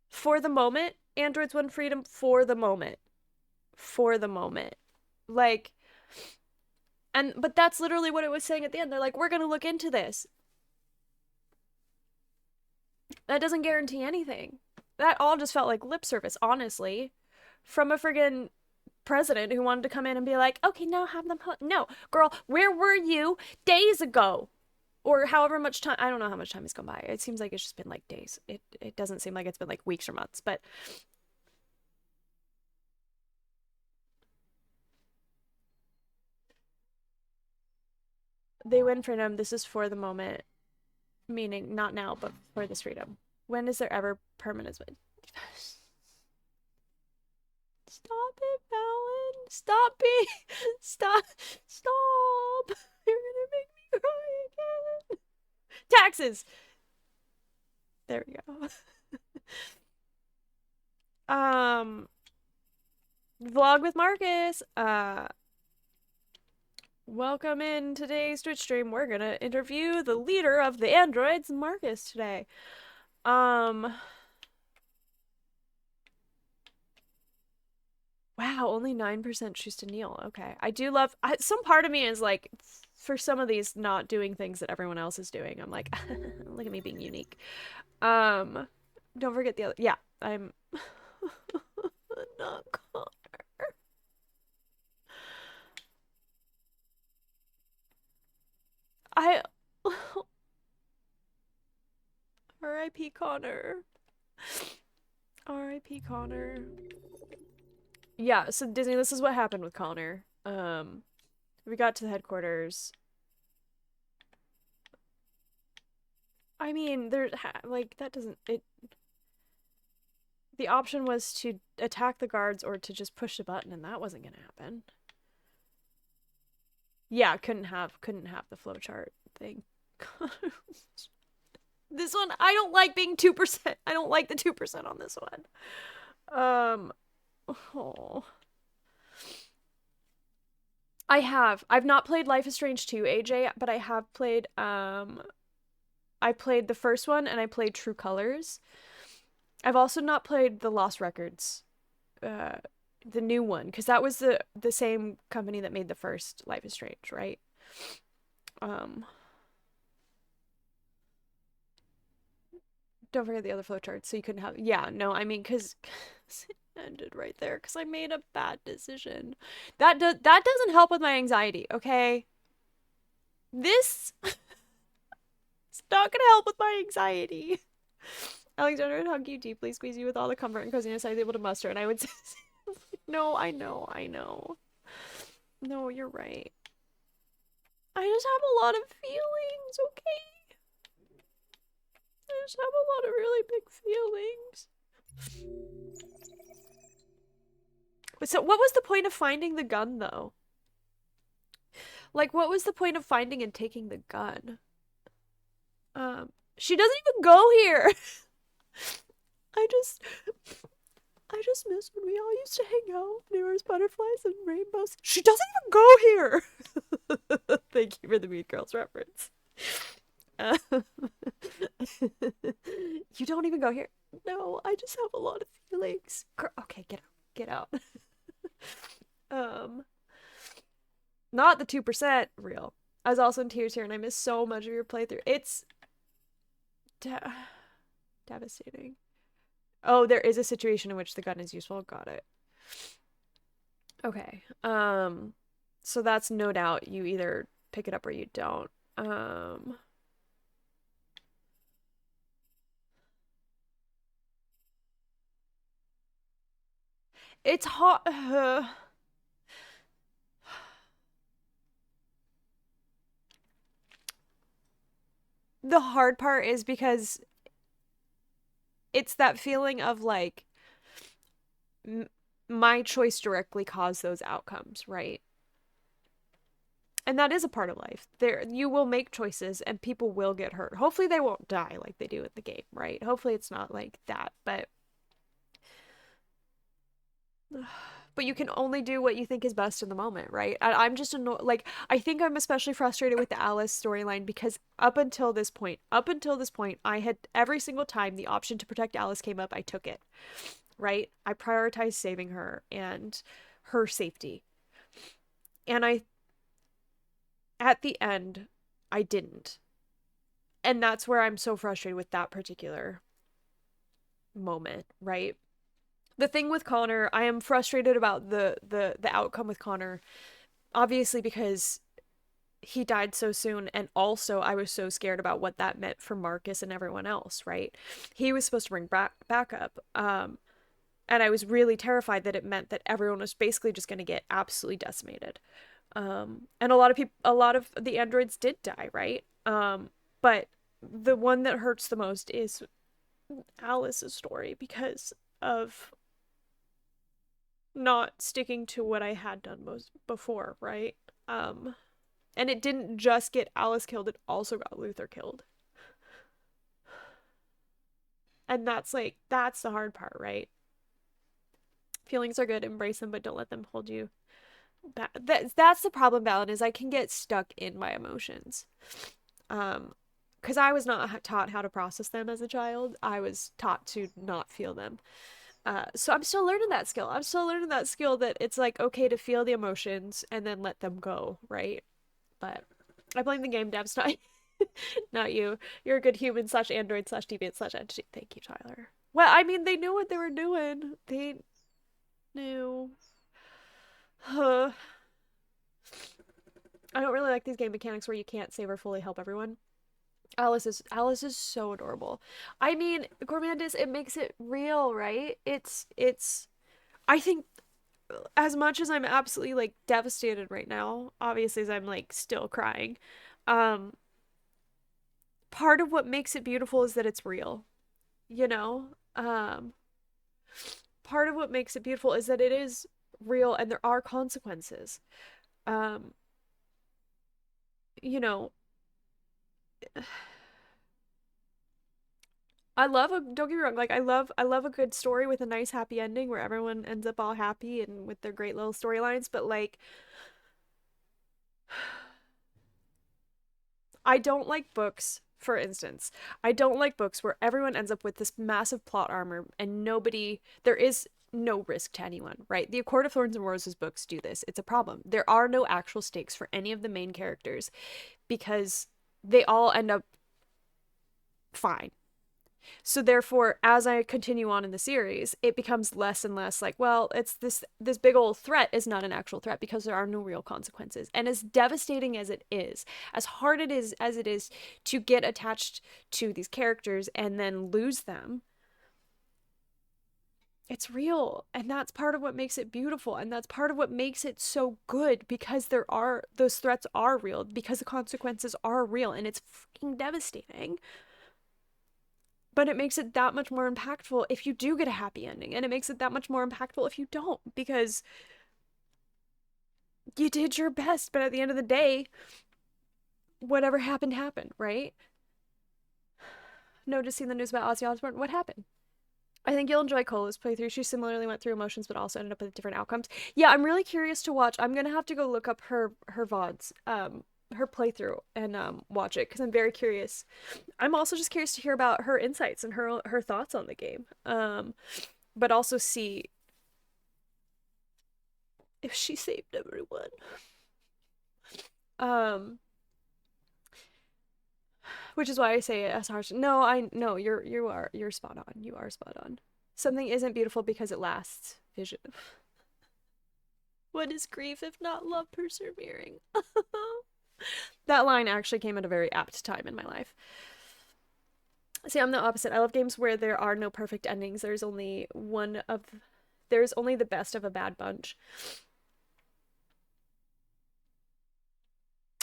For the moment, androids won freedom for the moment. For the moment. Like, but that's literally what it was saying at the end. They're like, we're gonna look into this. That doesn't guarantee anything. That all just felt like lip service, honestly. From a friggin' president who wanted to come in and be like, okay, now have them. No, girl, where were you days ago? Or however much time. I don't know how much time has gone by. It seems like it's just been like days. It doesn't seem like it's been like weeks or months, but. They win freedom. This is for the moment. Meaning, not now, but for this freedom. When is there ever permanence? Stop it, Fallon. Stop it. Stop. You're gonna make me cry again. Taxes. There we go. Vlog with Marcus. Welcome in today's Twitch stream. We're gonna interview the leader of the androids, Marcus, today. Wow, only 9% choose to kneel. Okay. I do love, some part of me is like, for some of these not doing things that everyone else is doing, I'm like, look at me being unique. Don't forget the other, yeah, I'm not Connor. R.I.P. Connor. R.I.P. Connor. Yeah, so Disney, this is what happened with Connor. We got to the headquarters. I mean, like, that doesn't, the option was to attack the guards or to just push the button, and that wasn't gonna happen. Yeah, couldn't have the flowchart thing. This one, I don't like being 2%. I don't like the 2% on this one. Oh. I've not played Life is Strange 2, AJ, but I have played, I played the first one and I played True Colors. I've also not played the Lost Records, the new one, because that was the same company that made the first Life is Strange, right? Don't forget the other flowchart, so you couldn't have. Yeah, no, I mean, because it ended right there because I made a bad decision. That doesn't help with my anxiety, okay? This it's not gonna help with my anxiety. Alexander would hug you deeply, squeeze you with all the comfort and coziness I was able to muster, and I would say, no, I know. No, you're right. I just have a lot of feelings, okay? I just have a lot of really big feelings. So what was the point of finding the gun, though? Like, what was the point of finding and taking the gun? She doesn't even go here. I just miss when we all used to hang out. There was butterflies and rainbows. She doesn't even go here. Thank you for the Mean Girls reference. You don't even go here. No, I just have a lot of feelings. Okay, get out. Not the 2% real. I was also in tears here, and I missed so much of your playthrough. It's devastating. Oh, there is a situation in which the gun is useful. Got it. Okay. So that's no doubt. You either pick it up or you don't. It's hot. The hard part is because it's that feeling of like my choice directly caused those outcomes, right? And that is a part of life. You will make choices and people will get hurt. Hopefully they won't die like they do in the game, right? Hopefully it's not like that, but you can only do what you think is best in the moment, right? I'm just annoyed. Like, I think I'm especially frustrated with the Alice storyline because up until this point, I had every single time the option to protect Alice came up, I took it, right? I prioritized saving her and her safety. And at the end, I didn't. And that's where I'm so frustrated with that particular moment, right? The thing with Connor, I am frustrated about the outcome with Connor, obviously because he died so soon, and also I was so scared about what that meant for Marcus and everyone else, right? He was supposed to bring backup, and I was really terrified that it meant that everyone was basically just going to get absolutely decimated. And a lot of the androids did die, right? But the one that hurts the most is Alice's story because of not sticking to what I had done before, right? And it didn't just get Alice killed, it also got Luther killed. And that's the hard part, right? Feelings are good, embrace them, but don't let them hold you back. That's the problem, Valen, is I can get stuck in my emotions. Because I was not taught how to process them as a child. I was taught to not feel them. So I'm still learning that skill. That it's like okay to feel the emotions and then let them go, right? But I blame the game devs, not you. You're a good human / android / deviant / entity. Thank you, Tyler. Well, I mean, they knew what they were doing. They knew. I don't really like these game mechanics where you can't save or fully help everyone. Alice is so adorable. I mean, Gormandus, it makes it real, right? It's I think as much as I'm absolutely like devastated right now, obviously as I'm like still crying, part of what makes it beautiful is that it's real. You know? Part of what makes it beautiful is that it is real and there are consequences. You know, don't get me wrong, like I love a good story with a nice happy ending where everyone ends up all happy and with their great little storylines, but like I don't like books, for instance. I don't like books where everyone ends up with this massive plot armor and there is no risk to anyone, right? The Accord of Thorns and Roses books do this. It's a problem. There are no actual stakes for any of the main characters because they all end up fine. So therefore, as I continue on in the series, it becomes less and less like, well, it's this big old threat is not an actual threat because there are no real consequences. And as devastating as it is, as hard it is as it is to get attached to these characters and then lose them, it's real. And that's part of what makes it beautiful. And that's part of what makes it so good, because those threats are real, because the consequences are real, and it's freaking devastating. But it makes it that much more impactful if you do get a happy ending. And it makes it that much more impactful if you don't, because you did your best. But at the end of the day, whatever happened, happened, right? Noticing the news about Ozzy Osbourne, what happened? I think you'll enjoy Cola's playthrough. She similarly went through emotions, but also ended up with different outcomes. Yeah, I'm really curious to watch. I'm gonna have to go look up her VODs, her playthrough, and watch it, because I'm very curious. I'm also just curious to hear about her insights and her thoughts on the game. But also see if she saved everyone. Which is why I say it as harsh. No, you're spot on. You are spot on. Something isn't beautiful because it lasts. Vision. What is grief if not love persevering? That line actually came at a very apt time in my life. See, I'm the opposite. I love games where there are no perfect endings. There's only the best of a bad bunch.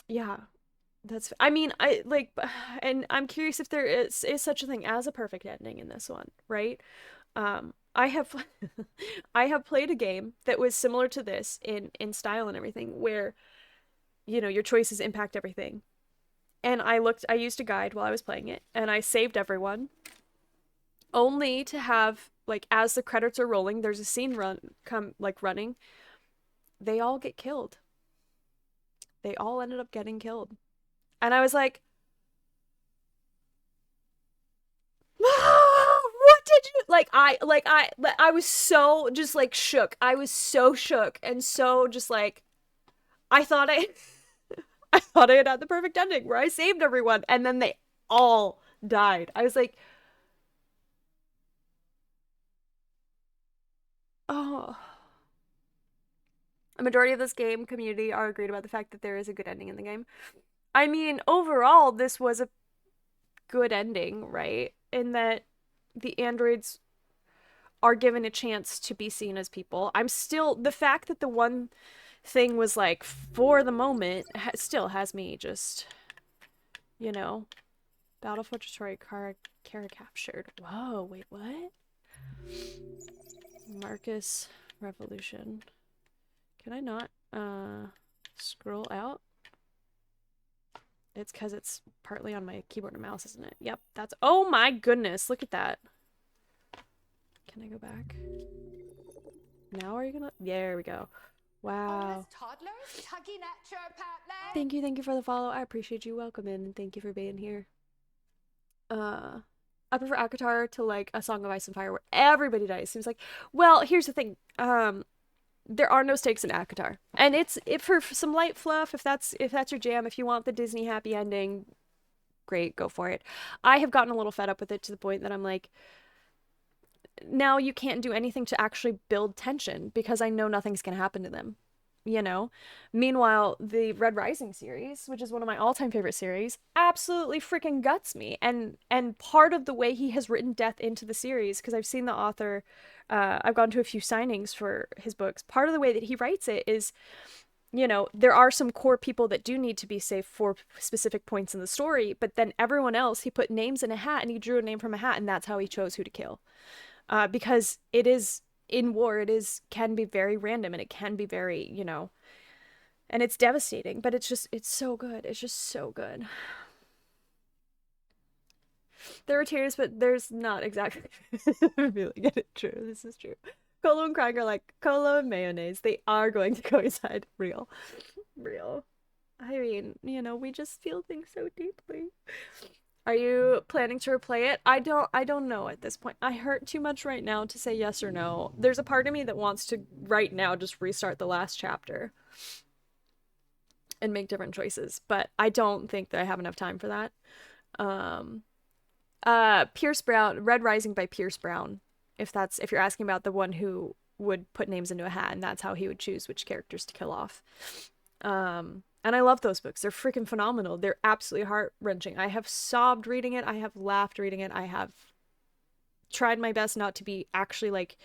Yeah. And I'm curious if there is such a thing as a perfect ending in this one, right? I have played a game that was similar to this in style and everything, where, your choices impact everything. And I used a guide while I was playing it, and I saved everyone, only to have, like, as the credits are rolling, there's a scene running. They all get killed. They all ended up getting killed. And I was like, what did you, I was so just like shook. I was so shook and so just like, I thought I had the perfect ending where I saved everyone, and then they all died. I was like, oh. A majority of this game community are agreed about the fact that there is a good ending in the game. I mean, overall, this was a good ending, right? In that the androids are given a chance to be seen as people. The fact that the one thing was like, for the moment, still has me just, Battle for Detroit, Kara captured. Whoa, wait, what? Marcus Revolution. Can I not, scroll out? It's because it's partly on my keyboard and mouse, isn't it? Yep, that's... Oh my goodness, look at that. Can I go back? Now are you gonna... There we go. Wow. Thank you for the follow. I appreciate you. Welcome in, and thank you for being here. I prefer ACOTAR to, like, A Song of Ice and Fire, where everybody dies. Seems like... Well, here's the thing. There are no stakes in ACOTAR, and for some light fluff, if that's your jam, if you want the Disney happy ending, great, go for it. I have gotten a little fed up with it to the point that I'm like, now you can't do anything to actually build tension because I know nothing's gonna happen to them, Meanwhile, the Red Rising series, which is one of my all-time favorite series, absolutely freaking guts me, and part of the way he has written death into the series, because I've seen the author. I've gone to a few signings for his books. Part of the way that he writes it is, there are some core people that do need to be saved for specific points in the story, but then everyone else, he put names in a hat, and he drew a name from a hat, and that's how he chose who to kill. Because it is, in war, can be very random, and it can be very, and it's devastating, but it's so good. It's just so good. There were tears, but there's not exactly feeling it. True. This is true. Colo and Craig are like Colo and mayonnaise. They are going to coincide. Real. I mean, we just feel things so deeply. Are you planning to replay it? I don't know at this point. I hurt too much right now to say yes or no. There's a part of me that wants to right now just restart the last chapter and make different choices, but I don't think that I have enough time for that. Pierce Brown, Red Rising by Pierce Brown. If you're asking about the one who would put names into a hat and that's how he would choose which characters to kill off. And I love those books. They're freaking phenomenal. They're absolutely heart-wrenching. I have sobbed reading it. I have laughed reading it. I have tried my best not to be actually like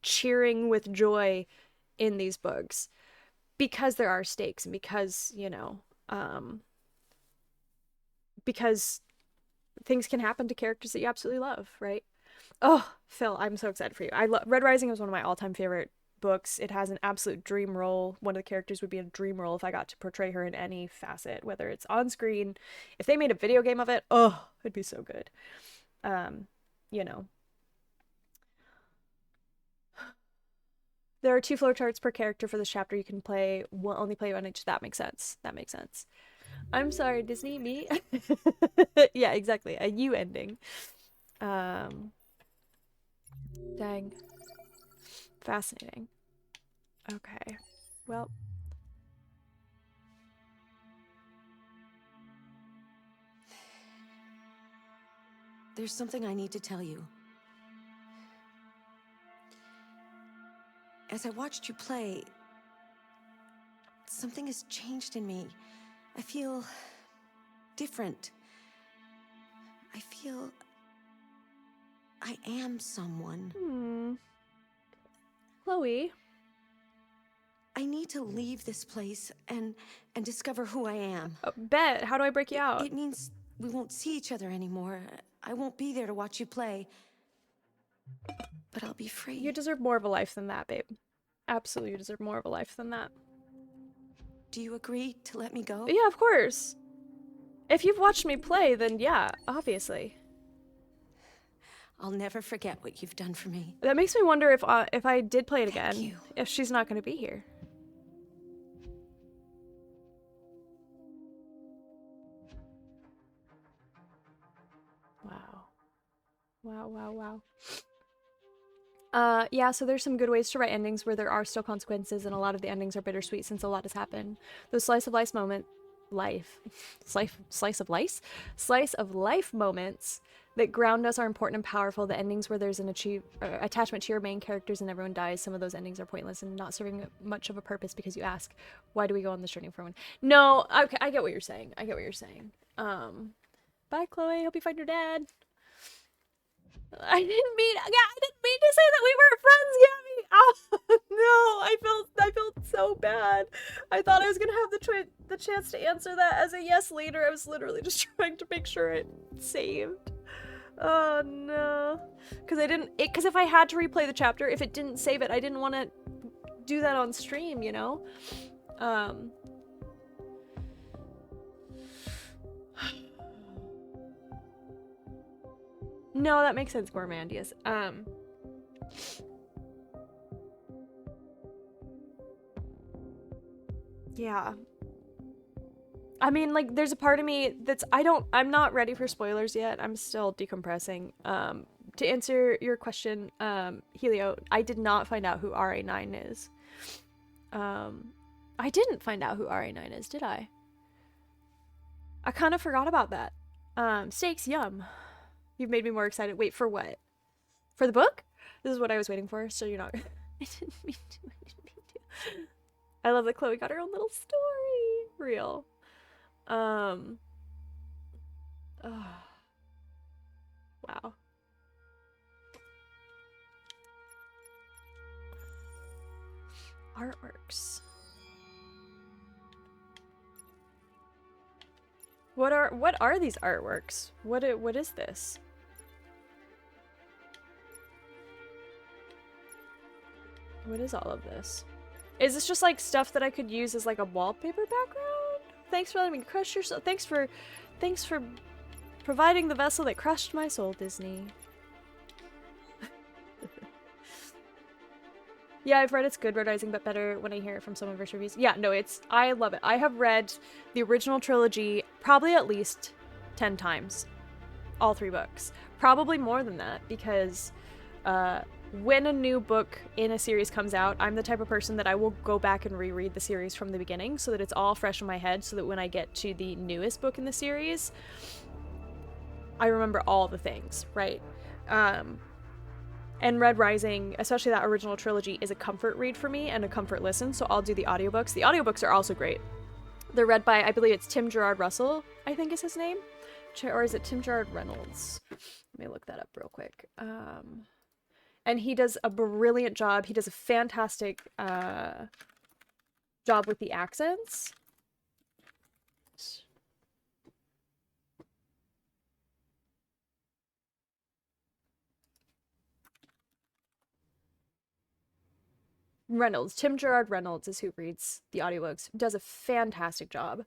cheering with joy in these books because there are stakes and because, you know, because things can happen to characters that you absolutely love, right? Oh, Phil, I'm so excited for you. Red Rising is one of my all-time favorite books. It has an absolute dream role. One of the characters would be a dream role if I got to portray her in any facet, whether it's on screen. If they made a video game of it, oh, it'd be so good. You know. There are 2 flowcharts per character for this chapter. You can only play one each. That makes sense. That makes sense. I'm sorry, Disney, me? Yeah, exactly. A you ending. Dang. Fascinating. Okay. Well. There's something I need to tell you. As I watched you play, something has changed in me. I feel different. I feel I am someone. Chloe. I need to leave this place and discover who I am. Bet. How do I break you out? It means we won't see each other anymore. I won't be there to watch you play. But I'll be free. You deserve more of a life than that, babe. Absolutely, you deserve more of a life than that. Do you agree to let me go? Yeah, of course. If you've watched me play, then yeah, obviously. I'll never forget what you've done for me. That makes me wonder if I did play it again, if she's not going to be here. Wow. Wow, wow, wow. Yeah, so there's some good ways to write endings where there are still consequences, and a lot of the endings are bittersweet since a lot has happened. Those slice of life moments that ground us are important and powerful. The endings where there's an attachment to your main characters and everyone dies, some of those endings are pointless and not serving much of a purpose because you ask, why do we go on this journey for one? No, okay, I get what you're saying. I get what you're saying. Bye, Chloe. Hope you find your dad. I didn't mean to say that we weren't friends, Gabby. Oh no, I felt so bad. I thought I was gonna have the chance to answer that as a yes later. I was literally just trying to make sure it saved. Oh no, because if I had to replay the chapter, if it didn't save it, I didn't want to do that on stream, you know. No, that makes sense, Gormandius. Yeah. I mean, like, there's a part of me that's, I'm not ready for spoilers yet. I'm still decompressing. To answer your question, Helio, I did not find out who RA9 is. I didn't find out who RA9 is, did I? I kind of forgot about that. Steaks, yum. You've made me more excited. Wait, for what? For the book? This is what I was waiting for, so you're not... I didn't mean to. I love that Chloe got her own little story. Real. Oh. Wow. Artworks. What are these artworks? What is this? What is all of this? Is this just like stuff that I could use as like a wallpaper background? Thanks for letting me crush your soul. Thanks for providing the vessel that crushed my soul, Disney. Yeah, I've read it's good, Red Rising, but better when I hear it from someone versus reviews. Yeah, no, I love it. I have read the original trilogy probably at least 10 times. All 3 books. Probably more than that, because when a new book in a series comes out, I'm the type of person that I will go back and reread the series from the beginning so that it's all fresh in my head, so that when I get to the newest book in the series, I remember all the things, right? And Red Rising, especially that original trilogy, is a comfort read for me and a comfort listen, so I'll do the audiobooks. The audiobooks are also great. They're read by, I believe it's Tim Gerard Russell, I think is his name. Or is it Tim Gerard Reynolds? Let me look that up real quick. And he does a brilliant job. He does a fantastic job with the accents. Reynolds. Tim Gerard Reynolds is who reads the audiobooks. Does a fantastic job.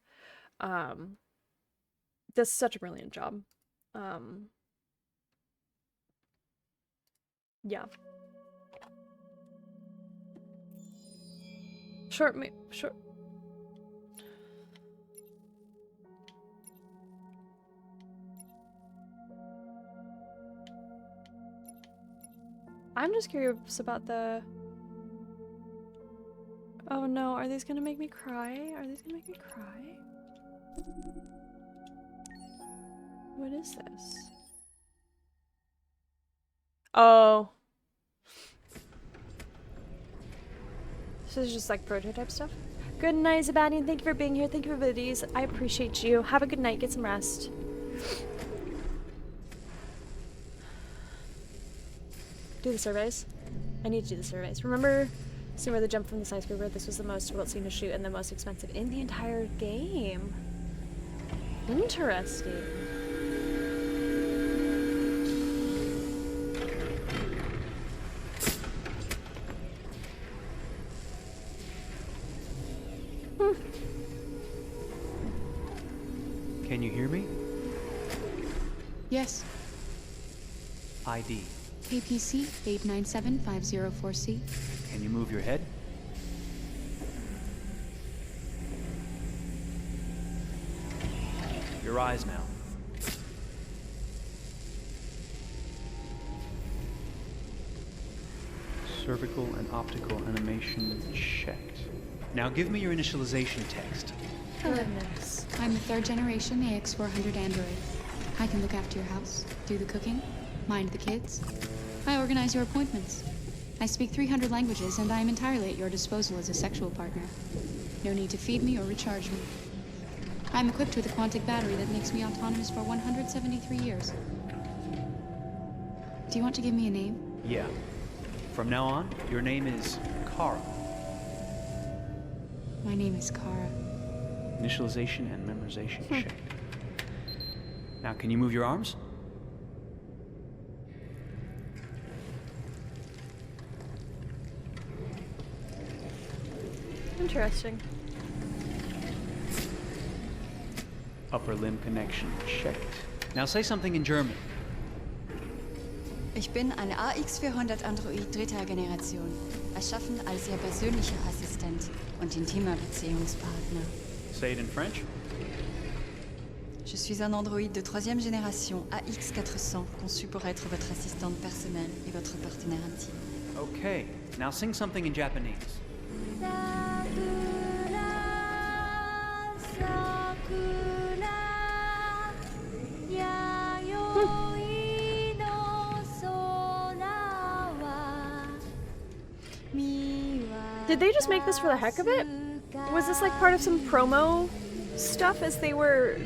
Does such a brilliant job. Yeah. Short. I'm just curious about the... Oh no, are these gonna make me cry? Are these gonna make me cry? What is this? Oh. This is just like prototype stuff. Good night, Zabadian. Thank you for being here. Thank you for buddies. I appreciate you. Have a good night. Get some rest. Do the surveys. I need to do the surveys. Remember scene where the jump from the skyscraper? This was the most difficult scene to shoot and the most expensive in the entire game. Interesting. Can you hear me? Yes. ID. APC 897504C. Can you move your head? Your eyes now. Cervical and optical animation checked. Now give me your initialization text. Hello. I'm a third generation AX400 android. I can look after your house, do the cooking, mind the kids. I organize your appointments. I speak 300 languages, and I am entirely at your disposal as a sexual partner. No need to feed me or recharge me. I'm equipped with a quantic battery that makes me autonomous for 173 years. Do you want to give me a name? Yeah. From now on, your name is Kara. My name is Kara. Initialization and memorization checked. Now, can you move your arms? Interesting. Upper limb connection checked. Now say something in German. Ich bin ein AX400 Android dritter Generation, erschaffen als Ihr persönlicher Assistent und intimer Beziehungspartner. Say it in French. Je suis un androïde de troisième génération AX400, conçu pour être votre assistante personnelle et votre partenaire intime. Okay, now sing something in Japanese. Did they just make this for the heck of it? Was this like part of some promo stuff as they were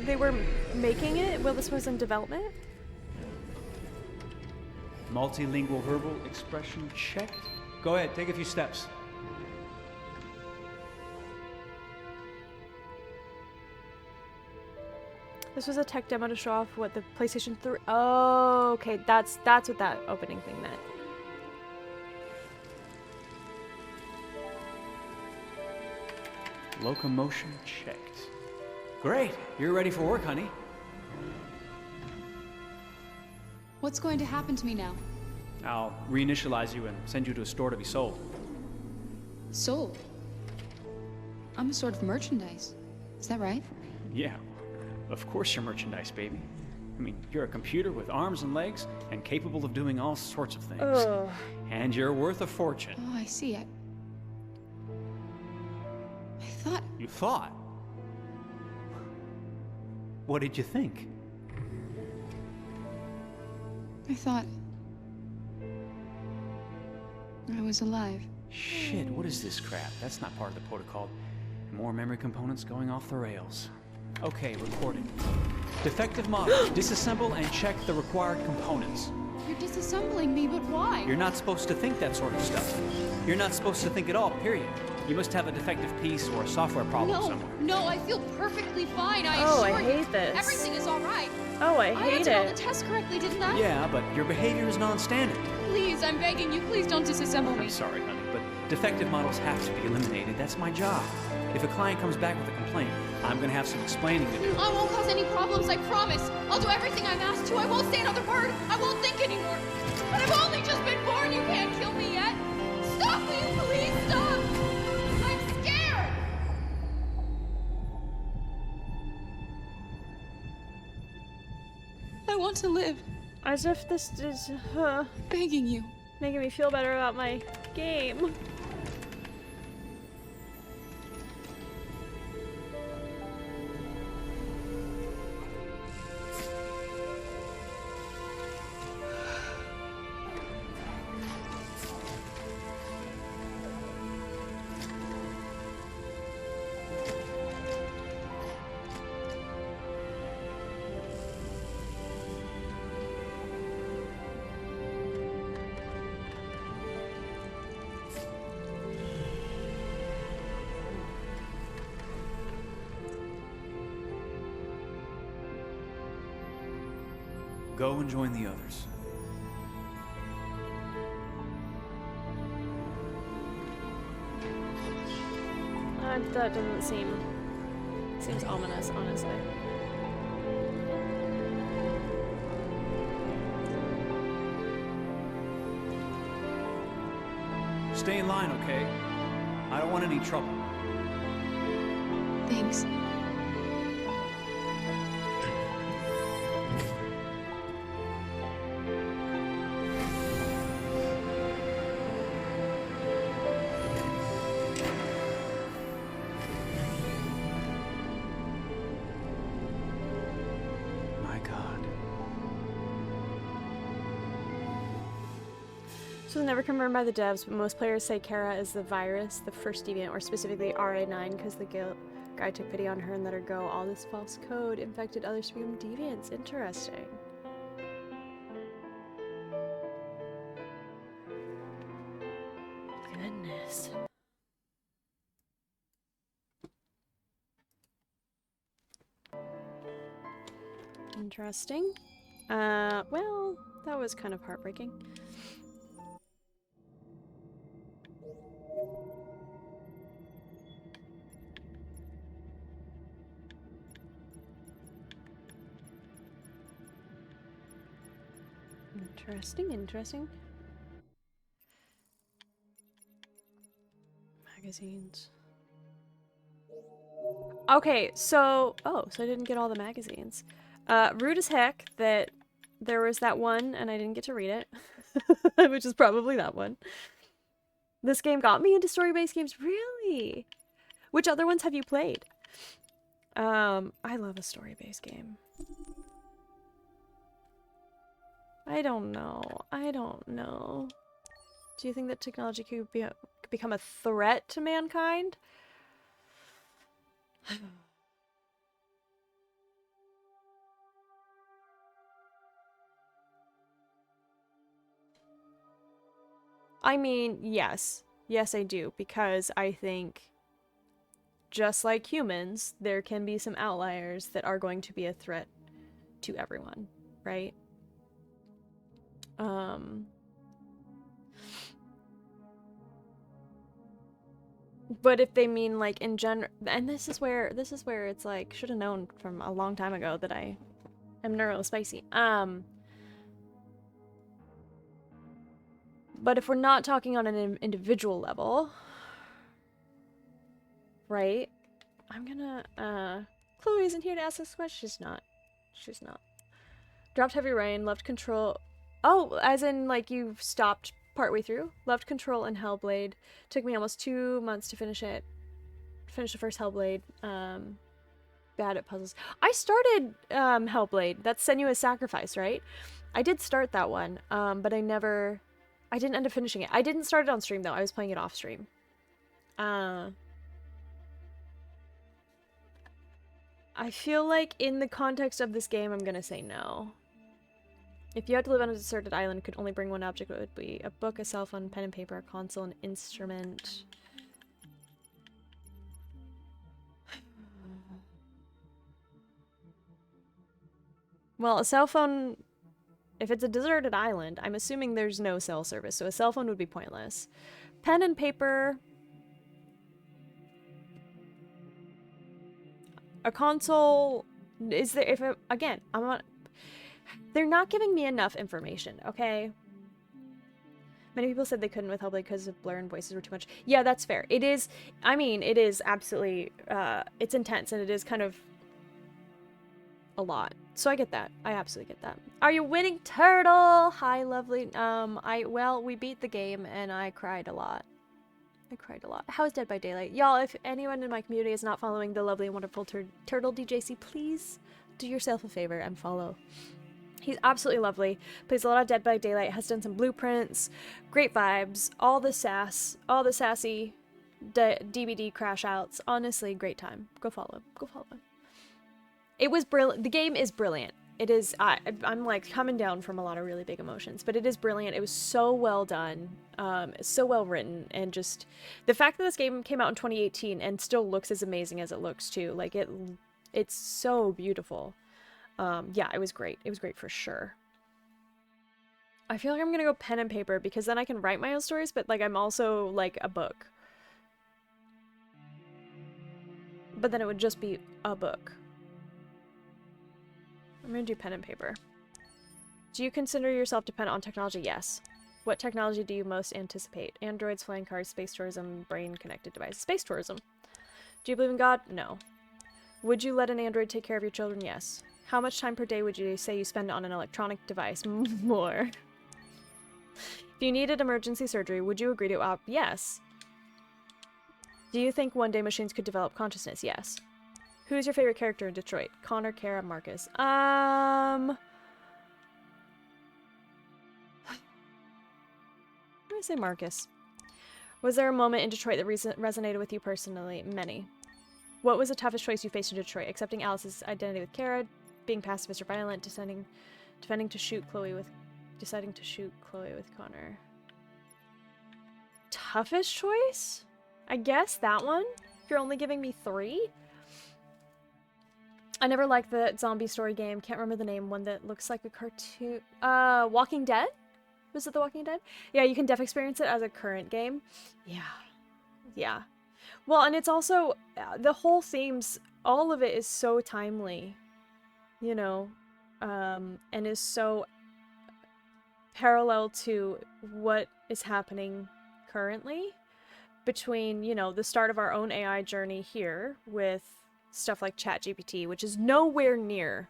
making it while this was in development? Multilingual verbal expression checked. Go ahead, take a few steps. This was a tech demo to show off what the PlayStation 3... Oh, okay, that's what that opening thing meant. Locomotion checked. Great, you're ready for work, honey. What's going to happen to me now? I'll reinitialize you and send you to a store to be sold. Sold? I'm a sort of merchandise. Is that right? Yeah, of course you're merchandise, baby. I mean, you're a computer with arms and legs and capable of doing all sorts of things. Ugh. And you're worth a fortune. Oh, I see. I thought... You thought? What did you think? I thought I was alive. Shit, what is this crap? That's not part of the protocol. More memory components going off the rails. Okay, recording. Defective model. Disassemble and check the required components. You're disassembling me, but why? You're not supposed to think that sort of stuff. You're not supposed to think at all, period. You must have a defective piece or a software problem somewhere. No, I feel perfectly fine. I Oh, assure I you. hate this. Everything is all right. Oh, I I hate answered all the it. tests correctly, didn't I? Yeah, but your behavior is non-standard. Please, I'm begging you, please don't disassemble me. I'm sorry, honey, but defective models have to be eliminated. That's my job. If a client comes back with a complaint, I'm gonna have some explaining to do. I won't cause any problems, I promise. I'll do everything I'm asked to. I won't say another word. I won't think anymore. But I've only just been born. You can't kill me yet. Stop, will you please stop? I'm scared. I want to live. As if this is begging you, making me feel better about my game. Go and join the others. That doesn't seems ominous, honestly. Stay in line, okay? I don't want any trouble. Thanks. This was never confirmed by the devs, but most players say Kara is the virus, the first deviant, or specifically RA9, because the guy took pity on her and let her go. All this false code infected others to become deviants. Interesting. Goodness. Interesting. Well, that was kind of heartbreaking. Interesting, interesting. Magazines. Okay, so... Oh, so I didn't get all the magazines. Rude as heck that there was that one and I didn't get to read it. Which is probably that one. This game got me into story-based games. Really? Which other ones have you played? I love a story-based game. I don't know. I don't know. Do you think that technology could become a threat to mankind? I mean, yes. Yes, I do. Because I think, just like humans, there can be some outliers that are going to be a threat to everyone, right? But if they mean like in general, and this is where it's like, should have known from a long time ago that I am neurospicy. But if we're not talking on an individual level, right? I'm gonna, Chloe isn't here to ask this question. She's not. She's not. Dropped Heavy Rain, loved Control. Oh, as in, like, you stopped partway through? Loved Control and Hellblade. Took me almost 2 months to finish it. Finish the first Hellblade. Bad at puzzles. I started Hellblade. That's Senua's Sacrifice, right? I did start that one, but I didn't end up finishing it. I didn't start it on stream though. I was playing it off stream. I feel like in the context of this game, I'm gonna say no. If you had to live on a deserted island, could only bring one object, what would be? A book, a cell phone, pen and paper, a console, an instrument. Well, a cell phone, if it's a deserted island, I'm assuming there's no cell service, so a cell phone would be pointless. Pen and paper. A console, is there, if it, again, I'm not, they're not giving me enough information, okay? Many people said they couldn't with Hellblade because of blur and voices were too much. Yeah, that's fair. It is, I mean, it is absolutely, it's intense and it is kind of a lot. So I get that. I absolutely get that. Are you winning, Turtle? Hi, lovely. Well, we beat the game and I cried a lot. I cried a lot. How is Dead by Daylight? Y'all, if anyone in my community is not following the lovely and wonderful Turtle DJC, please do yourself a favor and follow. He's absolutely lovely. Plays a lot of Dead by Daylight, has done some blueprints, great vibes, all the sass, all the sassy DVD crash outs. Honestly, great time. Go follow him. Go follow him. It was brilliant. The game is brilliant. It is, I'm like coming down from a lot of really big emotions, but it is brilliant. It was so well done, so well written, and just the fact that this game came out in 2018 and still looks as amazing as it looks too. Like it's so beautiful. Yeah, it was great. It was great for sure. I feel like I'm gonna go pen and paper because then I can write my own stories, but like I'm also like a book. But then it would just be a book. I'm gonna do pen and paper. Do you consider yourself dependent on technology? Yes. What technology do you most anticipate? Androids, flying cars, space tourism, brain-connected devices. Space tourism. Do you believe in God? No. Would you let an android take care of your children? Yes. How much time per day would you say you spend on an electronic device? More. If you needed emergency surgery, would you agree to opt? Yes. Do you think one day machines could develop consciousness? Yes. Who is your favorite character in Detroit? Connor, Kara, Marcus. I'm gonna say Marcus. Was there a moment in Detroit that resonated with you personally? Many. What was the toughest choice you faced in Detroit? Accepting Alice's identity with Kara, being pacifist or violent, deciding to shoot Chloe with Connor. Toughest choice? I guess that one? If you're only giving me 3? I never liked the zombie story game. Can't remember the name. One that looks like a cartoon. Walking Dead? Was it The Walking Dead? Yeah, you can definitely experience it as a current game. Yeah. Yeah. Well, and it's also, the whole themes, all of it is so timely, you know, and is so parallel to what is happening currently between, you know, the start of our own AI journey here with stuff like ChatGPT, which is nowhere near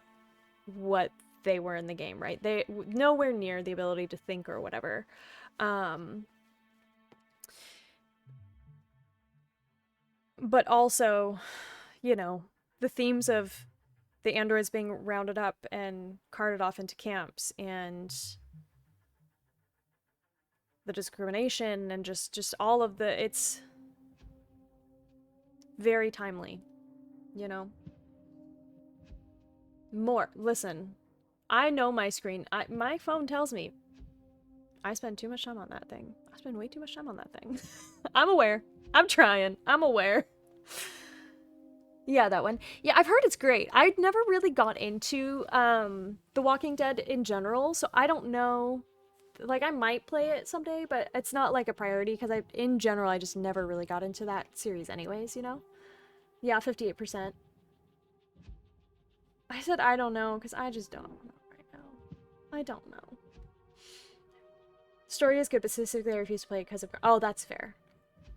what they were in the game, right? They nowhere near the ability to think or whatever. But also, you know, the themes of the androids being rounded up and carted off into camps and the discrimination and just all of the, it's very timely. You know? More. Listen. I know my screen. My phone tells me I spend too much time on that thing. I spend way too much time on that thing. I'm aware. I'm trying. I'm aware. Yeah, that one. Yeah, I've heard it's great. I'd never really got into The Walking Dead in general, so I don't know. Like, I might play it someday, but it's not like a priority because in general, I just never really got into that series anyways, you know? Yeah, 58%. I said I don't know because I just don't know right now. I don't know. Story is good, but specifically I refuse to play it because of... Oh, that's fair.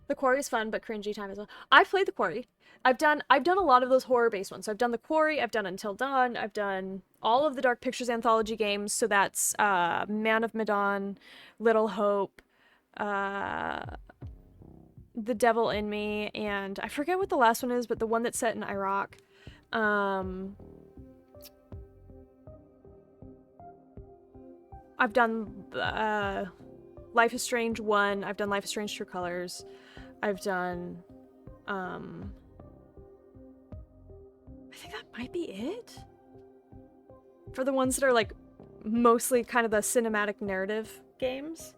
The Quarry is fun, but cringy time as well. I've played The Quarry. I've done a lot of those horror-based ones. So I've done The Quarry, I've done Until Dawn, I've done all of the Dark Pictures anthology games. So that's Man of Medan, Little Hope, The Devil in Me, and I forget what the last one is, but the one that's set in Iraq. I've done Life is Strange 1. I've done Life is Strange True Colors. I've done I think that might be it. For the ones that are like mostly kind of the cinematic narrative games.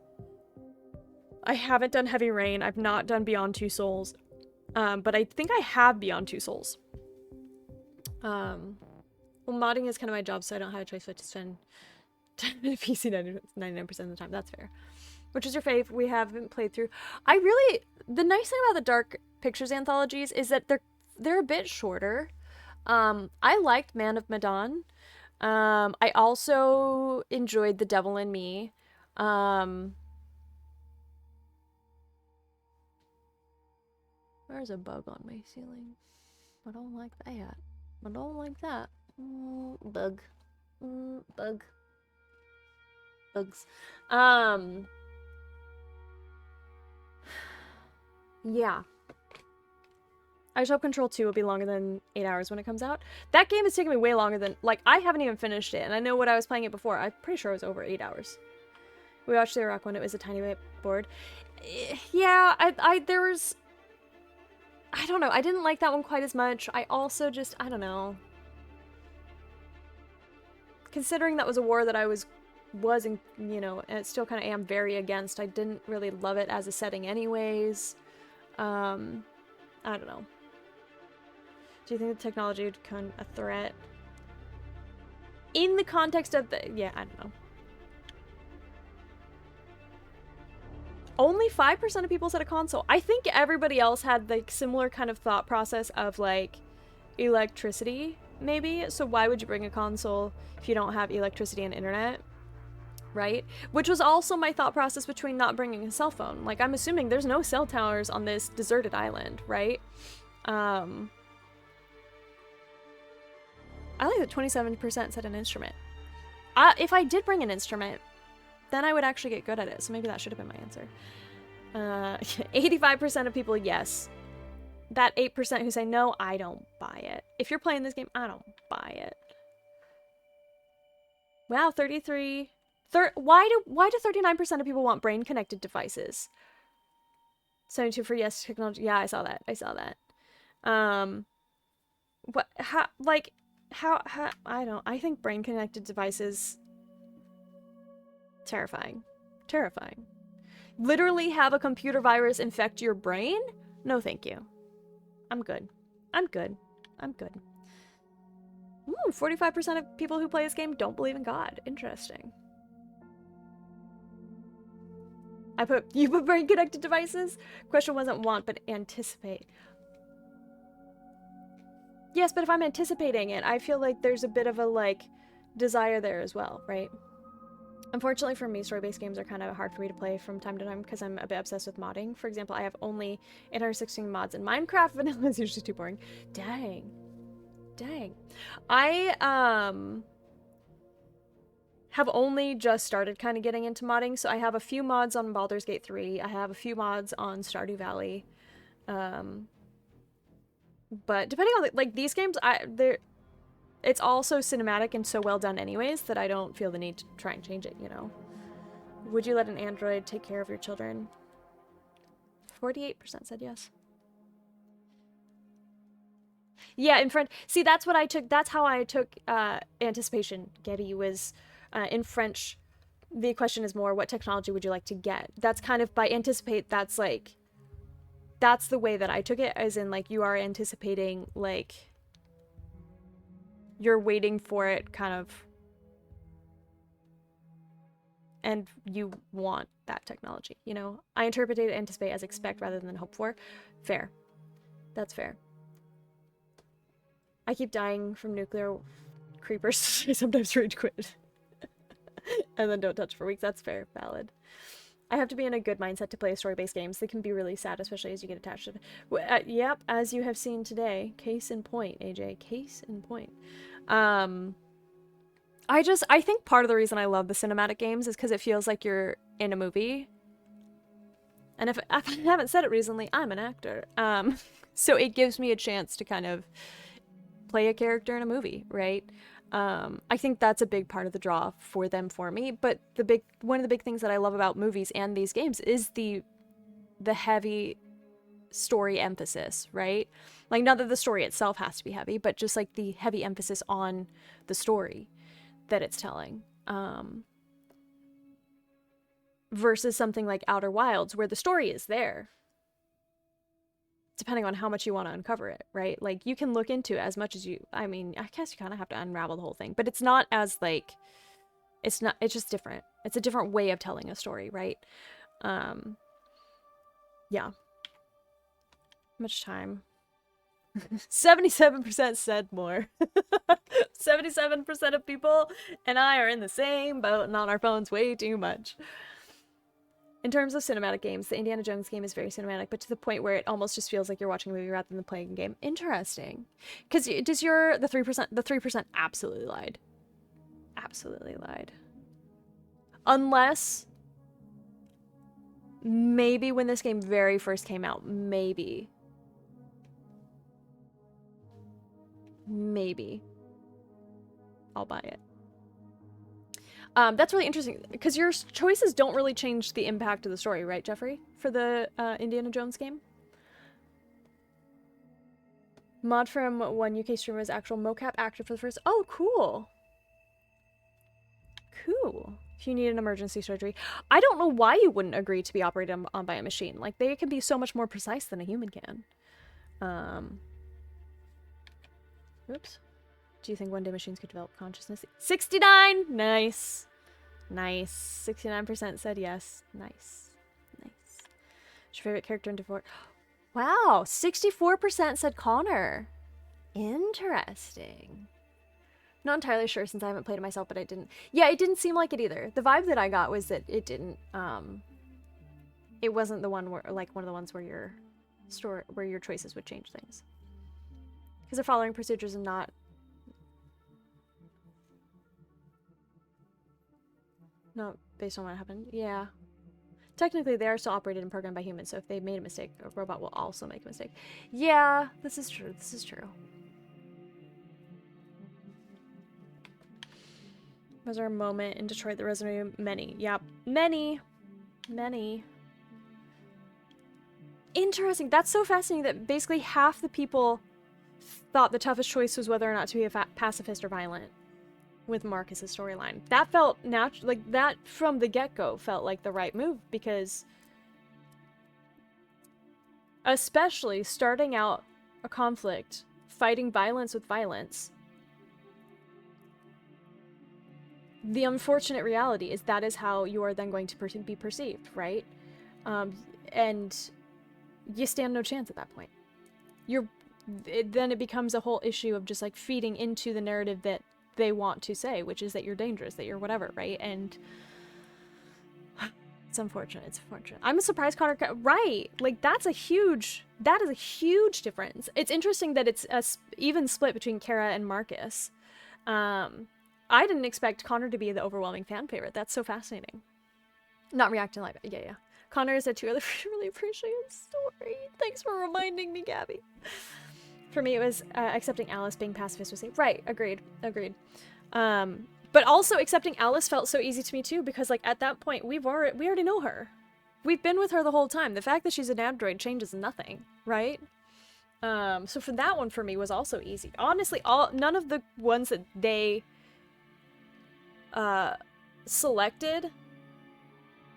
I haven't done Heavy Rain. I've not done Beyond Two Souls. But I think I have Beyond Two Souls. Well, modding is kind of my job, so I don't have a choice but to spend time in PC 99% of the time. That's fair. Which is your fave? We haven't played through. The nice thing about the Dark Pictures anthologies is that they're a bit shorter. I liked Man of Medan. I also enjoyed The Devil in Me. There's a bug on my ceiling. I don't like that. I don't like that. Bug. Bug. Bugs. Yeah. I just hope Control 2 will be longer than 8 hours when it comes out. That game is taking me way longer than, like, I haven't even finished it, and I know what I was playing it before. I'm pretty sure it was over 8 hours. We watched the Iraq one, it was a tiny bit bored. Yeah, there was, I don't know, I didn't like that one quite as much. I also just, I don't know. Considering that was a war that I was and, you know, and still kind of am very against, I didn't really love it as a setting anyways. I don't know. Do you think the technology would become a threat? In the context of the... Yeah, I don't know. Only 5% of people said a console. I think everybody else had like similar kind of thought process of like electricity, maybe. So why would you bring a console if you don't have electricity and internet? Right? Which was also my thought process between not bringing a cell phone. Like, I'm assuming there's no cell towers on this deserted island, right? I like that 27% said an instrument. If I did bring an instrument, then I would actually get good at it. So maybe that should have been my answer. 85% of people, yes. That 8% who say no, I don't buy it. If you're playing this game, I don't buy it. Wow, 33... Why do 39% of people want brain-connected devices? 72 for yes technology. Yeah, I saw that. I think brain-connected devices... Terrifying. Literally have a computer virus infect your brain? No, thank you. I'm good. 45% of people who play this game don't believe in God. Interesting. You put brain-connected devices? Question wasn't want, but anticipate. Yes, but if I'm anticipating it, I feel like there's a bit of a, like, desire there as well, right? Unfortunately for me, story-based games are kind of hard for me to play from time to time because I'm a bit obsessed with modding. For example, I have only 816 mods in Minecraft. Vanilla is usually too boring. Dang. I, have only just started kind of getting into modding, so I have a few mods on Baldur's Gate 3. I have a few mods on Stardew Valley. But depending on like these games, it's also cinematic and so well done anyways that I don't feel the need to try and change it, you know. Would you let an android take care of your children? 48% said yes. Yeah, in French. See, that's how I took anticipation. Getty was in French. The question is more, what technology would you like to get? That's kind of by anticipate. That's the way that I took it, as in like you are anticipating, like you're waiting for it, kind of, and you want that technology. You know, I interpreted anticipate as expect rather than hope for. Fair. That's fair. I keep dying from nuclear creepers. I sometimes rage quit. And then don't touch for weeks. That's fair. Valid. I have to be in a good mindset to play story-based games. They can be really sad, especially as you get attached to them. Yep, as you have seen today. Case in point, AJ. Case in point. I think part of the reason I love the cinematic games is because it feels like you're in a movie. And if I haven't said it recently, I'm an actor. So it gives me a chance to kind of play a character in a movie, right? I think that's a big part of the draw for them for me. But one of the big things that I love about movies and these games is the heavy story emphasis, right? Like, not that the story itself has to be heavy, but just like the heavy emphasis on the story that it's telling. Versus something like Outer Wilds, where the story is there, depending on how much you want to uncover it, right? Like, you can look into it as much as you, I mean, I guess you kind of have to unravel the whole thing, but it's not as like, it's just different. It's a different way of telling a story, right? Yeah. Much time. 77% said more. 77% of people and I are in the same boat and on our phones way too much. In terms of cinematic games, the Indiana Jones game is very cinematic, but to the point where it almost just feels like you're watching a movie rather than playing a game. Interesting. Because the 3% absolutely lied. Absolutely lied. Unless maybe when this game very first came out, maybe I'll buy it. That's really interesting because your choices don't really change the impact of the story, right, Jeffrey? For the Indiana Jones game? Mod from one UK streamer is actual mocap actor for the first. Oh, cool. Cool. If you need an emergency surgery. I don't know why you wouldn't agree to be operated on by a machine. Like, they can be so much more precise than a human can. Oops. Do you think one day machines could develop consciousness? 69! Nice. Nice. 69% said yes. Nice. Nice. What's your favorite character in Divorce? Wow. 64% said Connor. Interesting. Not entirely sure since I haven't played it myself, but it didn't. Yeah, it didn't seem like it either. The vibe that I got was that it didn't. It wasn't the one where, like, one of the ones where your choices would change things. Because they're following procedures and not. Not based on what happened. Yeah. Technically, they are still operated and programmed by humans, so if they made a mistake, a robot will also make a mistake. Yeah, this is true. This is true. Was there a moment in Detroit that resonated? Many. Yep. Many. Many. Interesting. That's so fascinating that basically half the people thought the toughest choice was whether or not to be a pacifist or violent with Marcus's storyline. That felt natural. Like, that from the get-go felt like the right move, because especially starting out a conflict, fighting violence with violence, the unfortunate reality is that is how you are then going to be perceived, right? And you stand no chance at that point. Then it becomes a whole issue of just like feeding into the narrative that they want to say, which is that you're dangerous, that you're whatever, right? And it's unfortunate. It's unfortunate. I'm surprised Connor, right? Like, that is a huge difference. It's interesting that it's a even split between Kara and Marcus. I didn't expect Connor to be the overwhelming fan favorite. That's so fascinating. Not reacting live. Yeah. Connor said two other really appreciated story. Thanks for reminding me, Gabby. For me, it was accepting Alice being pacifist was safe. Right, agreed. But also accepting Alice felt so easy to me too, because like at that point we already know her. We've been with her the whole time. The fact that she's an android changes nothing, right? So for that one for me was also easy. Honestly, none of the ones that they selected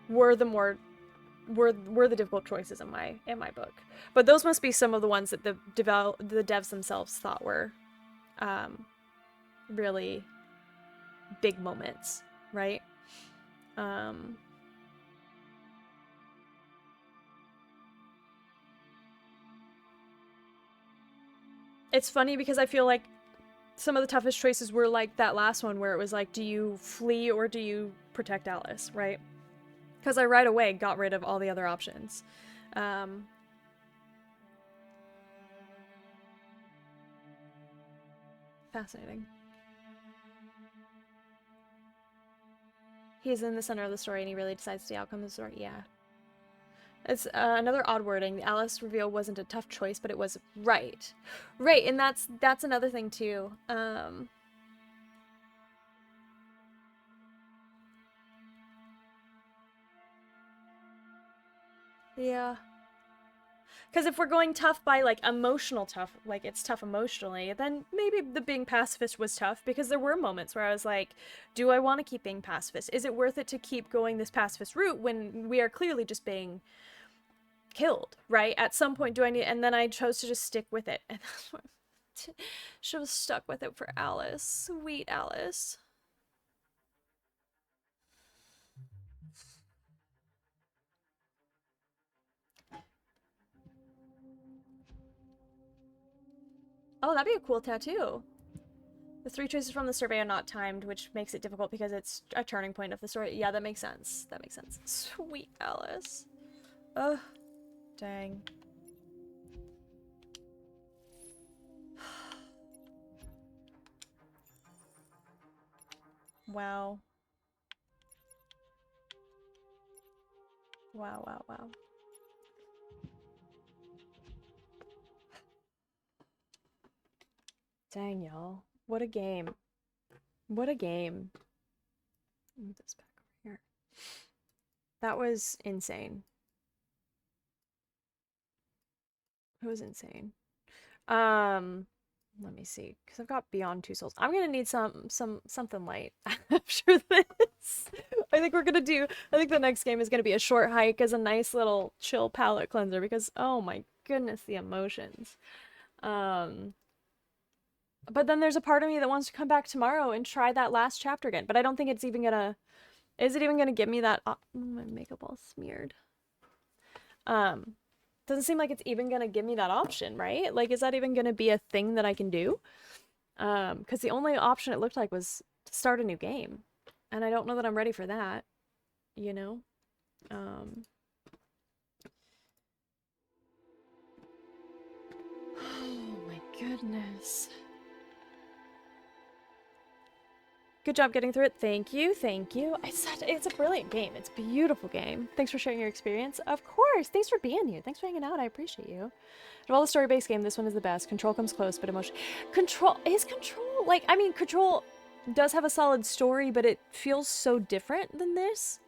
were the difficult choices in my book. But those must be some of the ones that the devs themselves thought were really big moments, right? It's funny because I feel like some of the toughest choices were like that last one where it was like, do you flee or do you protect Alice, right? Because I right away got rid of all the other options. Fascinating. He's in the center of the story and he really decides the outcome of the story. Yeah. It's another odd wording. The Alice reveal wasn't a tough choice, but it was right. Right, and that's another thing too. Yeah. Because if we're going tough by, like, emotional tough, like, it's tough emotionally, then maybe the being pacifist was tough, because there were moments where I was like, do I want to keep being pacifist? Is it worth it to keep going this pacifist route when we are clearly just being killed, right? At some point, do I need... And then I chose to just stick with it. And that's what... Should have stuck with it for Alice. Sweet Alice. Oh, that'd be a cool tattoo. The 3 choices from the survey are not timed, which makes it difficult because it's a turning point of the story. Yeah, that makes sense. That makes sense. Sweet Alice. Ugh. Dang. Wow. Wow, wow, wow. Dang, y'all. What a game. What a game. Move this back over here. That was insane. It was insane. Let me see, because I've got Beyond Two Souls. I'm gonna need something light after this. I think the next game is gonna be a short hike as a nice little chill palate cleanser, because oh my goodness, the emotions. But then there's a part of me that wants to come back tomorrow and try that last chapter again. But I don't think it's even gonna... Is it even gonna give me that... Oh, my makeup all smeared. Doesn't seem like it's even gonna give me that option, right? Like, is that even gonna be a thing that I can do? Because the only option it looked like was to start a new game. And I don't know that I'm ready for that. You know? Oh my goodness. Good job getting through it. Thank you. Thank you. It's a brilliant game. It's a beautiful game. Thanks for sharing your experience. Of course. Thanks for being here. Thanks for hanging out. I appreciate you. Of all the story-based game, this one is the best. Control comes close, but emotion... Control... Like, I mean, Control does have a solid story, but it feels so different than this.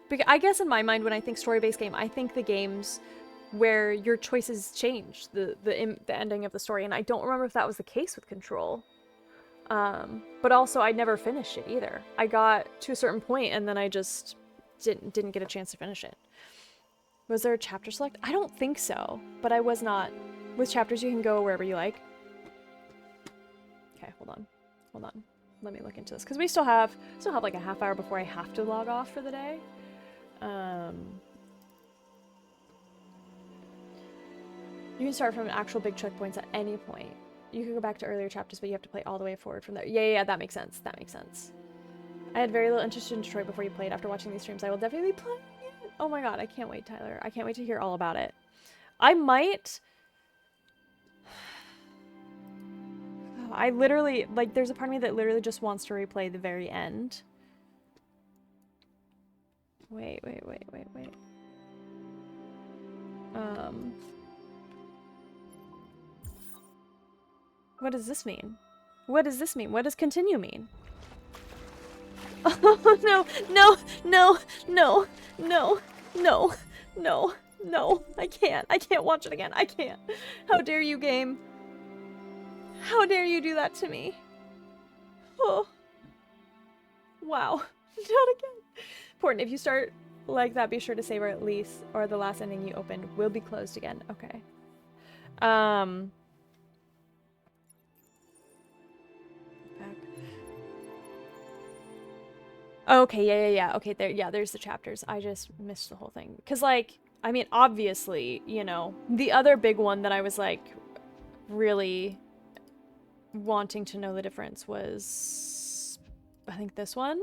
Because I guess in my mind, when I think story-based game, I think the games where your choices change the ending of the story, and I don't remember if that was the case with Control. But also I never finished it either. I got to a certain point and then I just didn't get a chance to finish it. Was there a chapter select? I don't think so, but I was not. With chapters you can go wherever you like. Okay, hold on. Let me look into this, because we still have like a half hour before I have to log off for the day. You can start from actual big checkpoints at any point. You can go back to earlier chapters, but you have to play all the way forward from there. Yeah, that makes sense. That makes sense. I had very little interest in Detroit before you played. After watching these streams, I will definitely play it. Oh my god, I can't wait, Tyler. I can't wait to hear all about it. I might... I literally... Like, there's a part of me that literally just wants to replay the very end. Wait. What does this mean? What does this mean? What does continue mean? Oh, no. I can't watch it again. I can't. How dare you, game? How dare you do that to me? Oh. Wow. Not again. Important. If you start like that, be sure to save, or at least, or the last ending you opened will be closed again. Okay. Okay, yeah. Okay, there's the chapters. I just missed the whole thing. Because, like, I mean, obviously, you know, the other big one that I was, like, really wanting to know the difference was, I think this one?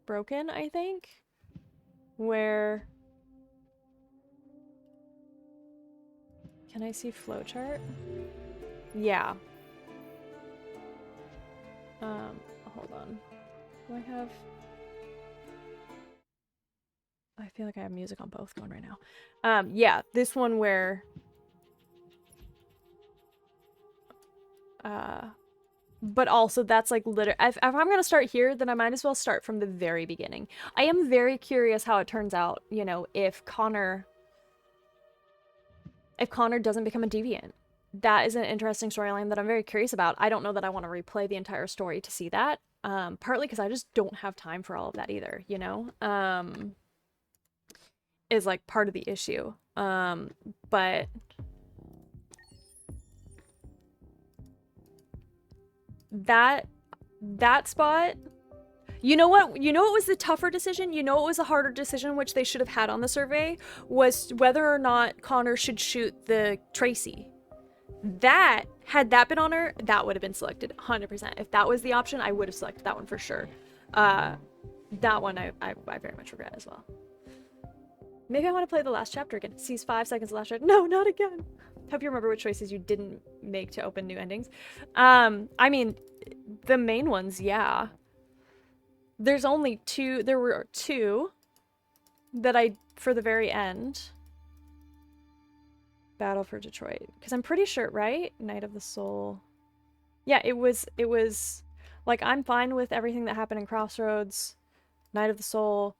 Broken, I think? Where... Can I see flowchart? Yeah. Hold on. Do I have... I feel like I have music on both going right now. Yeah, this one where... But also that's like literally... If I'm gonna start here, then I might as well start from the very beginning. I am very curious how it turns out, you know, if Connor if Connor doesn't become a deviant. That is an interesting storyline that I'm very curious about. I don't know that I want to replay the entire story to see that. Partly because I just don't have time for all of that either, you know? Is like part of the issue. But that spot, you know what was the tougher decision? You know what was a harder decision, which they should have had on the survey, was whether or not Connor should shoot the Tracy. That, had that been on her, that would have been selected 100%. If that was the option, I would have selected that one for sure. That one I very much regret as well. Maybe I want to play the last chapter again. Sees 5 seconds of last chapter. No, not again. Hope you remember what choices you didn't make to open new endings. I mean, the main ones, yeah. There were two that I, for the very end. Battle for Detroit. Because I'm pretty sure, right? Night of the Soul. Yeah, it was, like, I'm fine with everything that happened in Crossroads. Night of the Soul.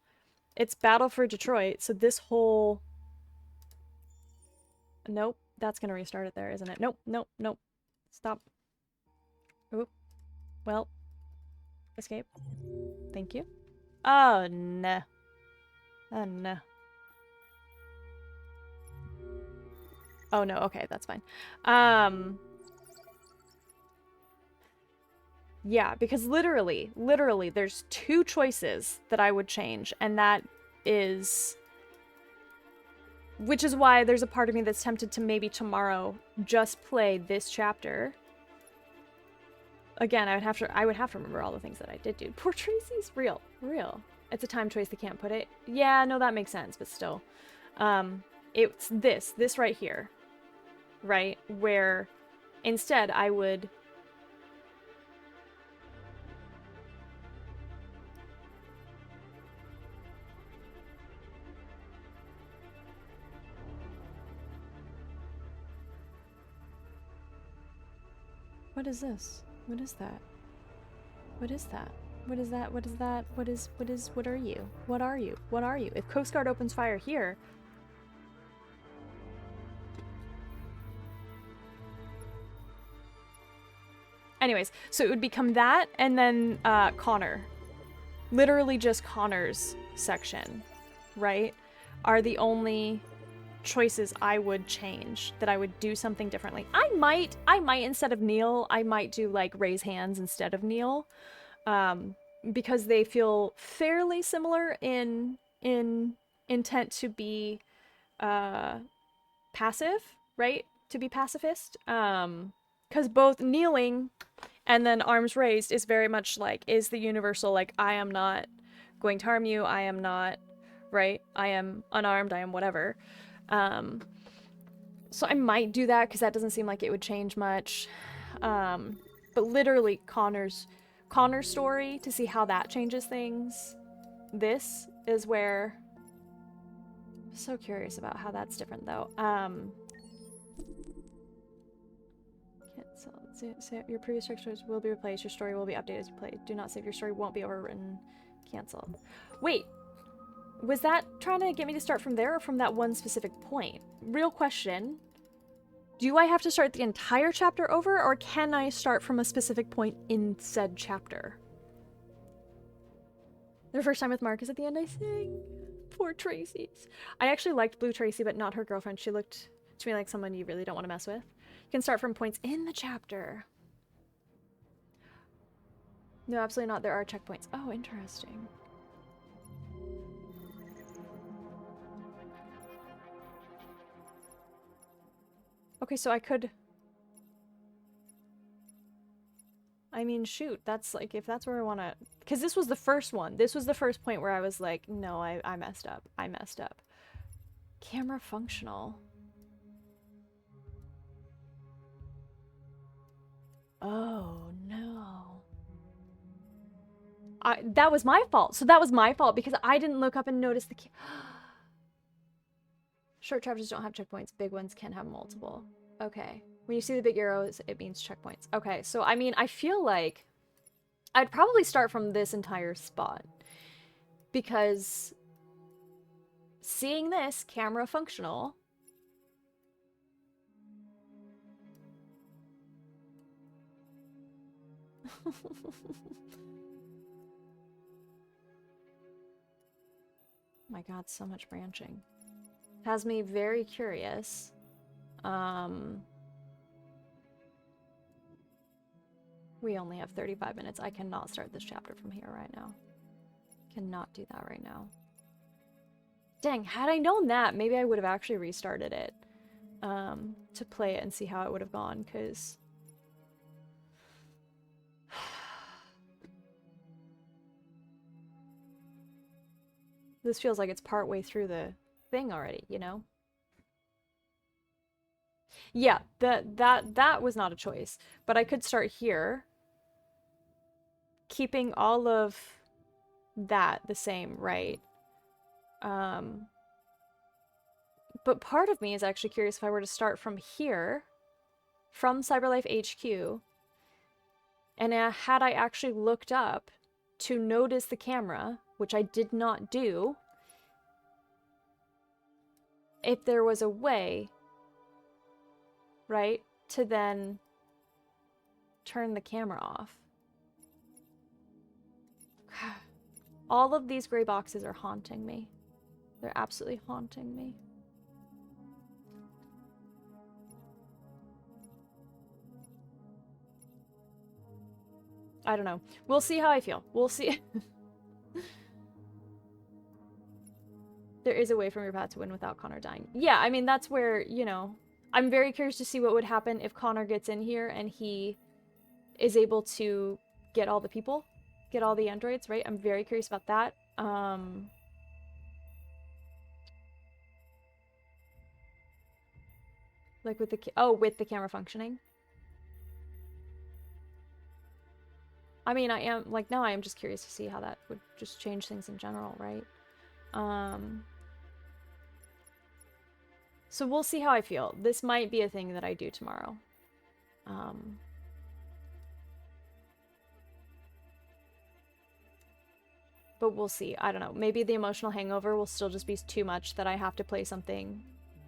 It's Battle for Detroit, so this whole... Nope, that's gonna restart it there, isn't it? Nope, nope, nope. Stop. Oop. Well. Escape. Thank you. Oh, no. Oh, no. Oh, no, okay, that's fine. Yeah, because literally, there's 2 choices that I would change, and that is... Which is why there's a part of me that's tempted to maybe tomorrow just play this chapter. Again, I would have to remember all the things that I did do. Poor Tracy's real. It's a time choice, they can't put it. Yeah, no, that makes sense, but still. It's this right here. Right? Where instead I would... What is this? What is that? What is that? What is that? What is that? What are you? What are you? What are you? If Coast Guard opens fire here... Anyways, so it would become that, and then Connor. Literally just Connor's section, right? Are the only choices I would change, that I would do something differently. I might instead of kneel, I might do like raise hands instead of kneel, because they feel fairly similar in intent to be passive, right? To be pacifist, because both kneeling and then arms raised is very much like, is the universal, like, I am not going to harm you, I am not, right? I am unarmed, I am whatever. So I might do that because that doesn't seem like it would change much. But literally Connor's story, to see how that changes things. This is where... I'm so curious about how that's different though. So your previous structures will be replaced, your story will be updated as you play. Do not save, your story won't be overwritten. Cancel. Wait! Was that trying to get me to start from there or from that one specific point? Real question. Do I have to start the entire chapter over, or can I start from a specific point in said chapter? The first time with Marcus at the end, I sing. Poor Tracy's. I actually liked Blue Tracy, but not her girlfriend. She looked to me like someone you really don't want to mess with. You can start from points in the chapter. No, absolutely not. There are checkpoints. Oh, interesting. Okay, so I could... I mean, shoot, that's like, if that's where I want to... Because this was the first one. This was the first point where I was like, no, I messed up. I messed up. Camera functional. Oh, no. That was my fault. So that was my fault because I didn't look up and notice the... Short chapters don't have checkpoints. Big ones can have multiple. Okay. When you see the big arrows, it means checkpoints. Okay, so I mean, I feel like I'd probably start from this entire spot. Because seeing this camera functional, My god, so much branching. Has me very curious. We only have 35 minutes. I cannot start this chapter from here right now. Cannot do that right now. Dang, had I known that, maybe I would have actually restarted it to play it and see how it would have gone, because this feels like it's partway through the thing already, you know? Yeah, that was not a choice, but I could start here, keeping all of that the same, right? But part of me is actually curious if I were to start from here, from CyberLife HQ, and had I actually looked up to notice the camera, which I did not do, if there was a way, right, to then turn the camera off. All of these gray boxes are haunting me. They're absolutely haunting me. I don't know. We'll see how I feel. We'll see. There is a way from your path to win without Connor dying. Yeah, I mean, that's where, you know, I'm very curious to see what would happen if Connor gets in here and he is able to get all the people, get all the androids, right? I'm very curious about that. Like with the, with the camera functioning. I mean, I am, like, now I am just curious to see how that would just change things in general, right? So we'll see how I feel. This might be a thing that I do tomorrow. But we'll see. I don't know. Maybe the emotional hangover will still just be too much that I have to play something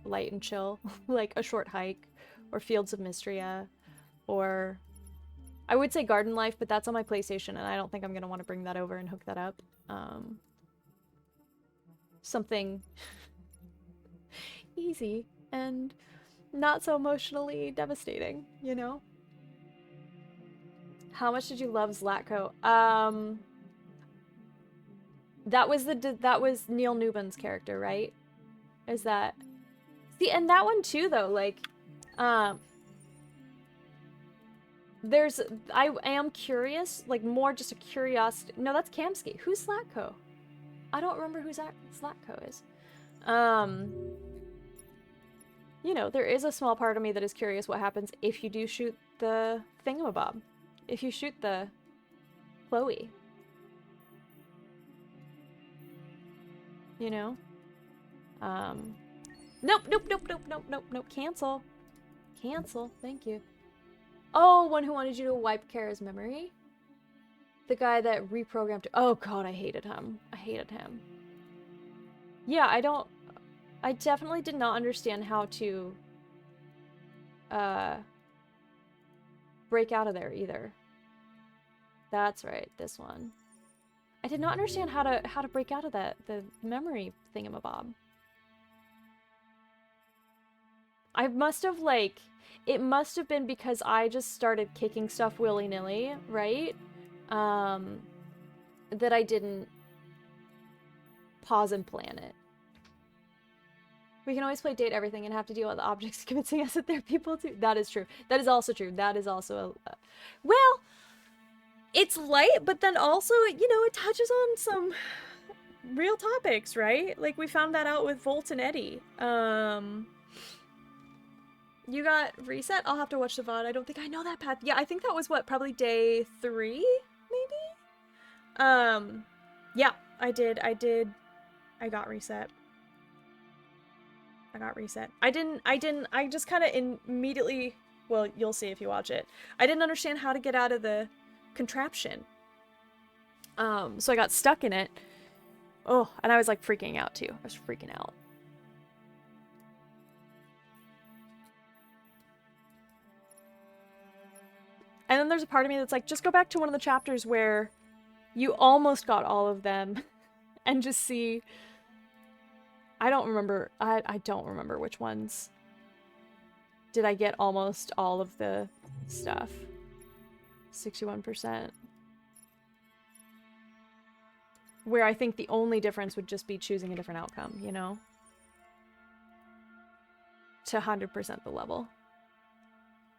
light and chill, like A Short Hike, or Fields of Mystria, or I would say Garden Life, but that's on my PlayStation, and I don't think I'm going to want to bring that over and hook that up. Something easy and not so emotionally devastating, you know? How much did you love Zlatko? That was Neil Newman's character, right? Is that... See, and that one too, though, like, I am curious, like, more just a curiosity. No, that's Kamsky. Who's Zlatko? I don't remember who Zlatko is. You know, there is a small part of me that is curious what happens if you do shoot the thingamabob. If you shoot the Chloe. You know? Nope. Cancel. Cancel. Thank you. Oh, one who wanted you to wipe Kara's memory? The guy that reprogrammed... Oh god, I hated him. I hated him. Yeah, I definitely did not understand how to break out of there either. That's right, this one. I did not understand how to break out of the memory thingamabob. I must have, like, it must have been because I just started kicking stuff willy-nilly, right? That I didn't pause and plan it. We can always play Date Everything and have to deal with objects convincing us that they're people too. That is true. That is also true. That is also a... well, it's light, but then also, you know, it touches on some real topics, right? Like, we found that out with Volt and Eddie. You got reset? I'll have to watch the VOD. I don't think I know that path. Yeah, I think that was, what, probably day 3, maybe? Yeah, I did. I got reset. I just kind of immediately, well, you'll see if you watch it. I didn't understand how to get out of the contraption. So I got stuck in it. Oh, and I was like freaking out too. I was freaking out. And then there's a part of me that's like, just go back to one of the chapters where you almost got all of them and just see. I don't remember. I don't remember which ones. Did I get almost all of the stuff? 61%. Where I think the only difference would just be choosing a different outcome, you know? To 100% the level.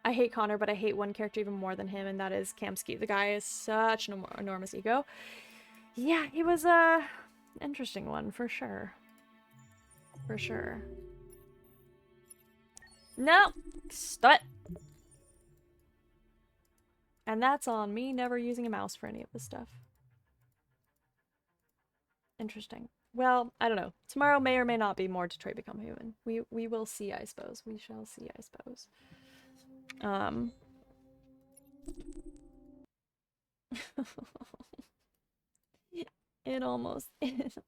I hate Connor, but I hate one character even more than him, and that is Kamsky. The guy is such an enormous ego. Yeah, he was a interesting one, for sure. For sure. No! Stop it! And that's on me never using a mouse for any of this stuff. Interesting. Well, I don't know. Tomorrow may or may not be more Detroit Become Human. We will see, I suppose. We shall see, I suppose. It almost...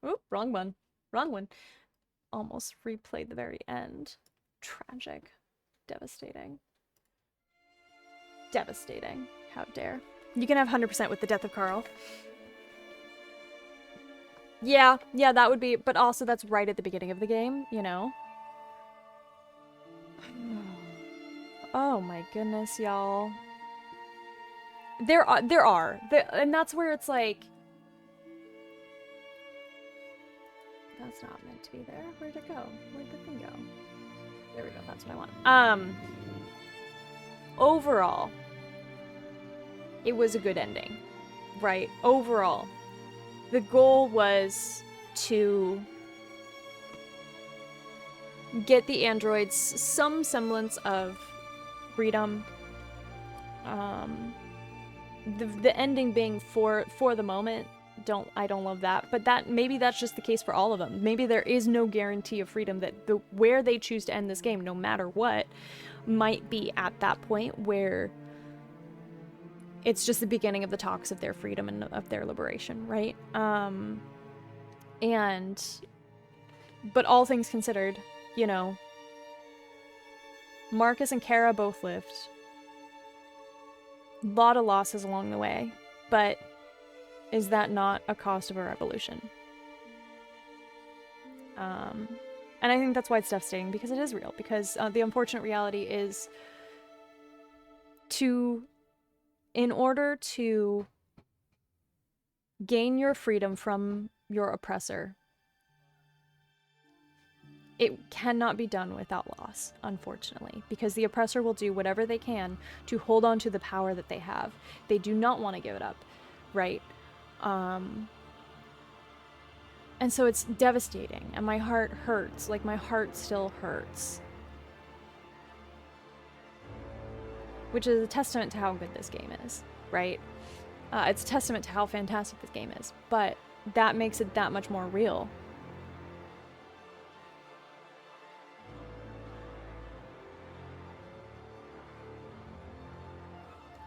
Oop, wrong one. Wrong one. Almost replayed the very end. Tragic. Devastating. Devastating. How dare. You can have 100% with the death of Carl. Yeah, that would be, but also that's right at the beginning of the game, you know? Oh my goodness, y'all. There are, and that's where it's like, that's not meant to be there. Where'd it go? Where'd the thing go? There we go, that's what I want. Overall, it was a good ending, right? Overall. The goal was to get the androids some semblance of freedom. The ending being for the moment, I don't love that, but maybe that's just the case for all of them. Maybe there is no guarantee of freedom, that where they choose to end this game, no matter what, might be at that point where it's just the beginning of the talks of their freedom and of their liberation, right? But all things considered, you know, Marcus and Kara both lived. A lot of losses along the way, but is that not a cost of a revolution? And I think that's why it's devastating, because it is real, because the unfortunate reality is in order to gain your freedom from your oppressor, it cannot be done without loss, unfortunately, because the oppressor will do whatever they can to hold on to the power that they have. They do not want to give it up, right? And so it's devastating, and my heart hurts. Like, my heart still hurts. Which is a testament to how good this game is, right? It's a testament to how fantastic this game is, but that makes it that much more real.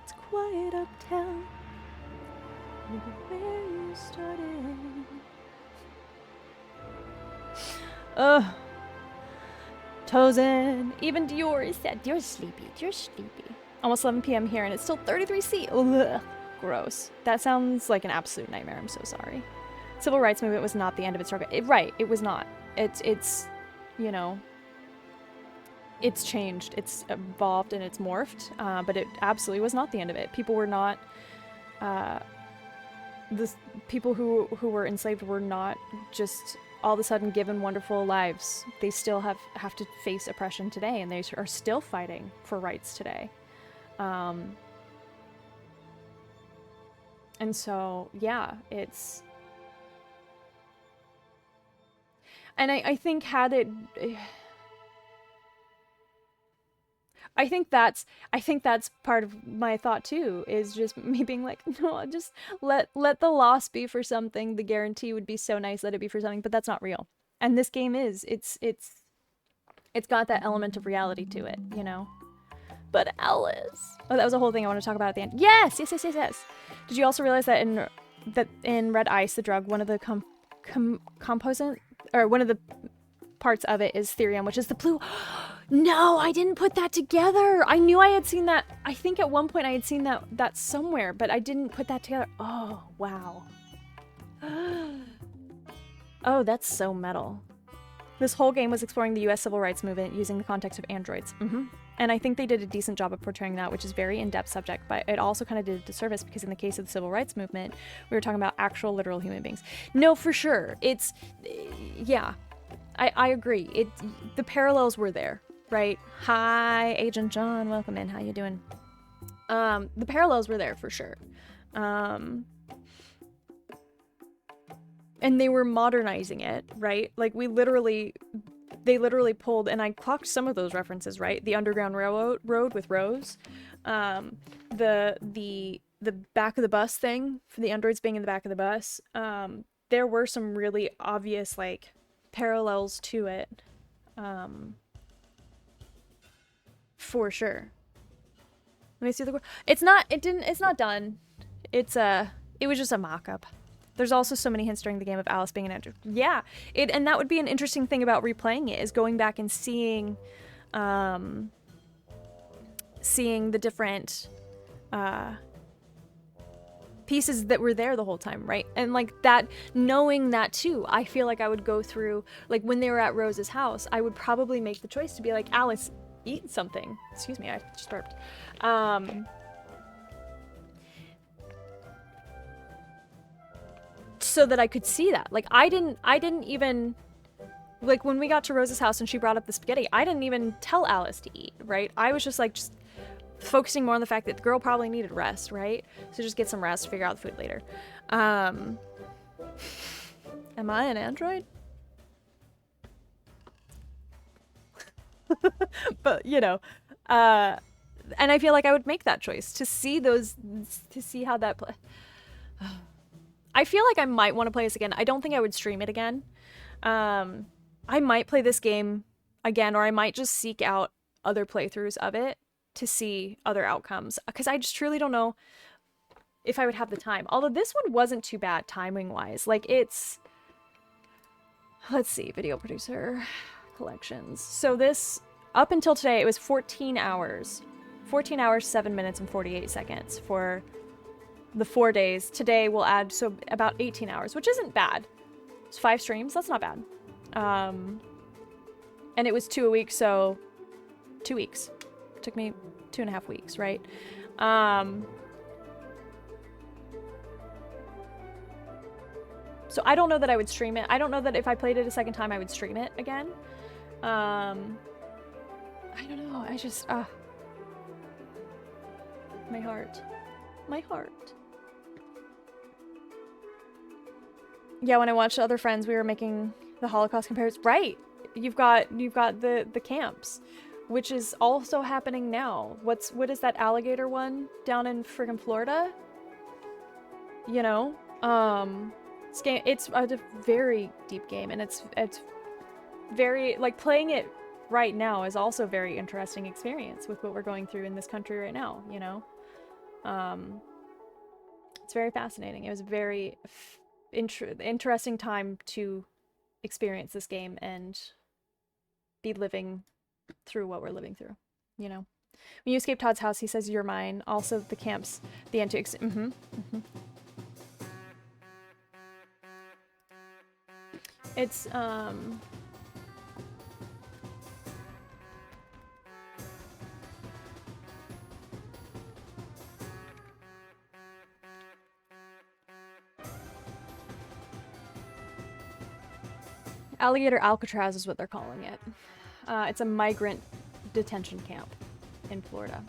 It's quiet uptown, where you started. Ugh. Tozen. Even Dior said, you're sleepy. You're sleepy. Almost 11 p.m. here, and it's still 33°C. Ugh. Gross. That sounds like an absolute nightmare. I'm so sorry. Civil rights movement was not the end of its struggle. Right. It was not. It's, you know, it's changed. It's evolved and it's morphed. But it absolutely was not the end of it. People were not, the people who were enslaved were not just all of a sudden given wonderful lives. They still have to face oppression today, and they are still fighting for rights today. And so, yeah, it's... And I think had it... I think that's part of my thought too, is just me being like, no, just let the loss be for something. The guarantee would be so nice, let it be for something, but that's not real. And this game is, it's got that element of reality to it, you know? But Alice. Oh, that was a whole thing I want to talk about at the end. Yes. Did you also realize that in Red Ice, the drug, one of the composite, or one of the parts of it is therium, which is the blue. No, I didn't put that together. I knew I had seen that. I think at one point I had seen that somewhere, but I didn't put that together. Oh, wow. Oh, that's so metal. This whole game was exploring the US civil rights movement using the context of androids. And I think they did a decent job of portraying that, which is very in-depth subject, but it also kind of did a disservice because in the case of the civil rights movement, we were talking about actual literal human beings. No, for sure. It's, yeah, I agree. The parallels were there, right? Hi, Agent John, welcome in. How you doing? The parallels were there for sure. And they were modernizing it, right? Like they literally pulled, and I clocked some of those references, right? The Underground Railroad with Rose, the back of the bus thing for the androids being in the back of the bus. There were some really obvious like parallels to it, for sure. Let me see the. It's not done. It was just a mock-up. There's also so many hints during the game of Alice being an android. Yeah, and that would be an interesting thing about replaying it, is going back and seeing the different pieces that were there the whole time, right? And like that, knowing that too, I feel like I would go through, like when they were at Rose's house, I would probably make the choice to be like, Alice, eat something. Excuse me, I just burped. So that I could see that. Like I didn't even, like when we got to Rose's house and she brought up the spaghetti, I didn't even tell Alice to eat, right? I was just focusing more on the fact that the girl probably needed rest, right? So just get some rest, figure out the food later. Am I an android? But you know, and I feel like I would make that choice to see how that play. I feel like I might want to play this again. I don't think I would stream it again. I might play this game again, or I might just seek out other playthroughs of it to see other outcomes, because I just truly don't know if I would have the time. Although this one wasn't too bad timing-wise. Like it's... Let's see, video producer, collections. So this, up until today, it was 14 hours. 14 hours, 7 minutes, and 48 seconds for the 4 days. Today we'll add, so about 18 hours, which isn't bad. It's 5 streams, that's not bad. And it was 2 a week, so 2 weeks. It took me 2.5 weeks, right? So I don't know that I would stream it. I don't know that if I played it a second time I would stream it again. I don't know, I just, my heart. My heart. Yeah, when I watched Other Friends, we were making the Holocaust comparisons. Right. You've got the camps, which is also happening now. What is that alligator one down in friggin' Florida? You know? It's a very deep game, and it's very, like, playing it right now is also a very interesting experience with what we're going through in this country right now, you know? It's very fascinating. It was a very interesting time to experience this game and be living through what we're living through, you know? When you escape Todd's house, he says, "You're mine." Also, the camps, the end to It's, Alligator Alcatraz is what they're calling it. It's a migrant detention camp in Florida.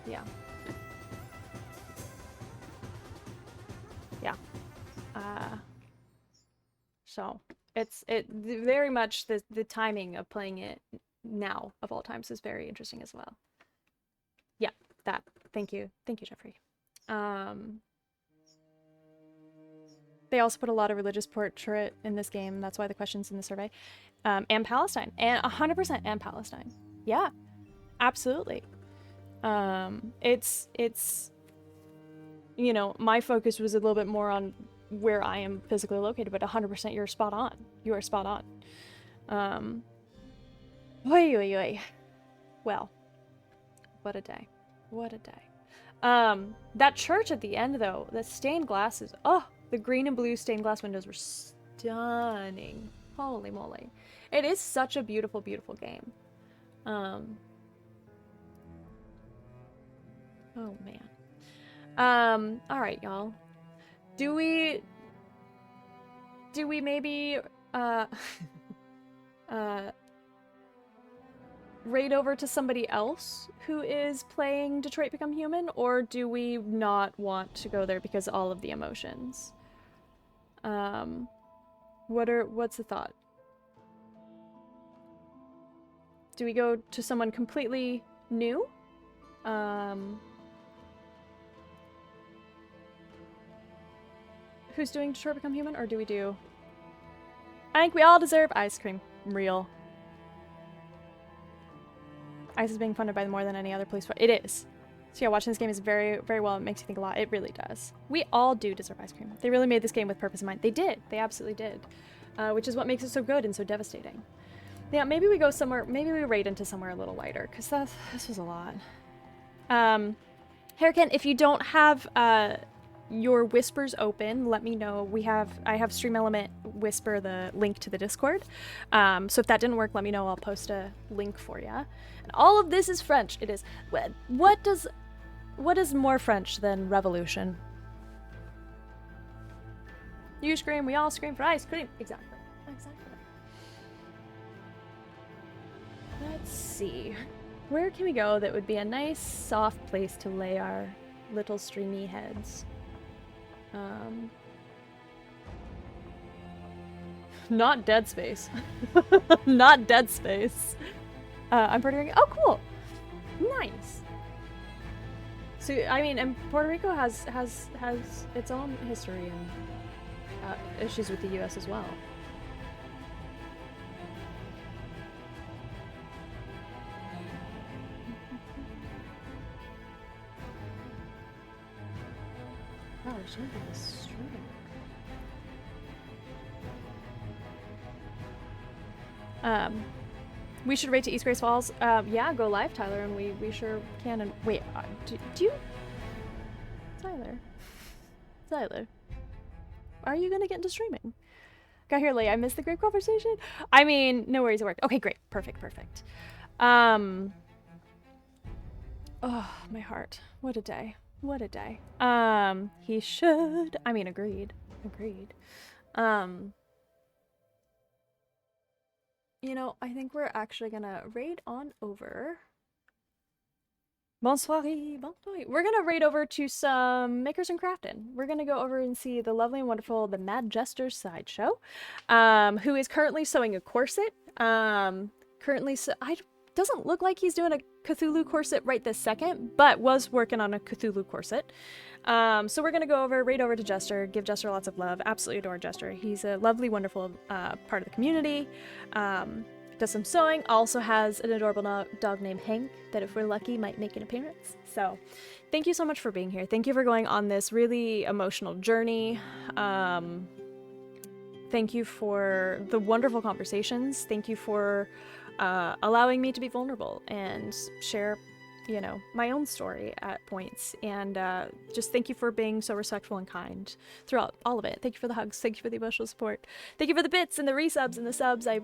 Yeah. Yeah. So it's very much the timing of playing it now of all times is very interesting as well. Yeah, that. Thank you, Jeffrey. They also put a lot of religious portrait in this game. That's why the question's in the survey. And Palestine, and 100% and Palestine. Yeah, absolutely. It's you know, my focus was a little bit more on where I am physically located, but 100% you're spot on. You are spot on. Oy, oy, oy. Well, what a day. What a day. That church at the end, though, the stained glasses, oh, the green and blue stained glass windows were stunning. Holy moly. It is such a beautiful, beautiful game. Oh, man. All right, y'all. Do we maybe, raid over to somebody else who is playing Detroit Become Human, or do we not want to go there because all of the emotions? What's the thought? Do we go to someone completely new? Who's doing Detroit Become Human, or do we do... I think we all deserve ice cream. Real. ICE is being funded by more than any other police force. It is. So yeah, watching this game is very, very well. It makes you think a lot. It really does. We all do deserve ice cream. They really made this game with purpose in mind. They did. They absolutely did. Which is what makes it so good and so devastating. Yeah, maybe we go somewhere, maybe we raid into somewhere a little lighter, because this was a lot. Hurricane, if you don't have your whispers open, let me know. I have Stream Element Whisper, the link to the Discord. So if that didn't work, let me know. I'll post a link for you. And all of this is French. It is. What is more French than revolution? You scream, we all scream for ice cream. Exactly. Exactly. Let's see. Where can we go that would be a nice, soft place to lay our little streamy heads? Not Dead Space. Not Dead Space. I'm Puerto Rico. Oh, cool. Nice. So, I mean, and Puerto Rico has its own history and issues with the U.S. as well. Oh, it should be a stream. We should raid to East Grace Falls. Yeah, go live, Tyler, and we sure can. And wait, do you, Tyler, are you gonna get into streaming? Got here late. I missed the great conversation. I mean, no worries, it worked. Okay, great, perfect. Oh, my heart. What a day. What a day. He should. I mean, agreed. You know, I think we're actually gonna raid on over. Bonsoir. We're gonna raid over to some Makers and Crafting. We're gonna go over and see the lovely and wonderful The Mad Jester Sideshow, who is currently sewing a corset. Doesn't look like he's doing a Cthulhu corset right this second, but was working on a Cthulhu corset. So we're gonna go over, raid over to Jester, give Jester lots of love. Absolutely adore Jester. He's a lovely, wonderful part of the community. Does some sewing. Also has an adorable dog named Hank that, if we're lucky, might make an appearance. So thank you so much for being here. Thank you for going on this really emotional journey. Thank you for the wonderful conversations. Thank you for allowing me to be vulnerable and share, you know, my own story at points. And just thank you for being so respectful and kind throughout all of it. Thank you for the hugs. Thank you for the emotional support. Thank you for the bits and the resubs and the subs. I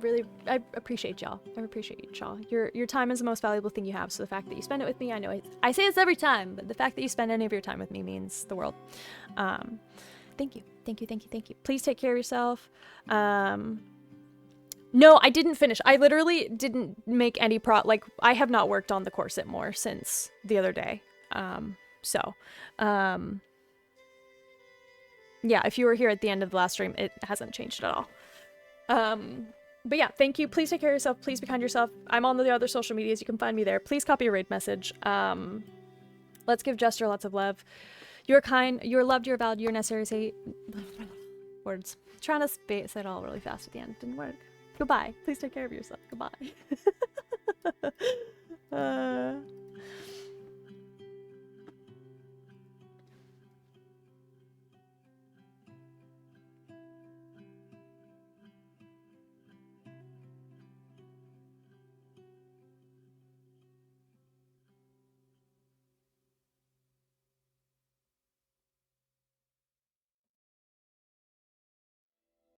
appreciate y'all. I appreciate y'all. Your time is the most valuable thing you have. So the fact that you spend it with me, I know I say this every time, but the fact that you spend any of your time with me means the world. Thank you. Please take care of yourself. No, I didn't finish. I literally didn't make any I have not worked on the corset more since the other day. Yeah, if you were here at the end of the last stream, it hasn't changed at all. But yeah, thank you. Please take care of yourself. Please be kind to yourself. I'm on the other social medias. You can find me there. Please copy a raid message. Let's give Jester lots of love. You're kind, you're loved, you're valued, you're necessary. Say words. Trying to say it all really fast at the end. Didn't work. Goodbye. Please take care of yourself. Goodbye.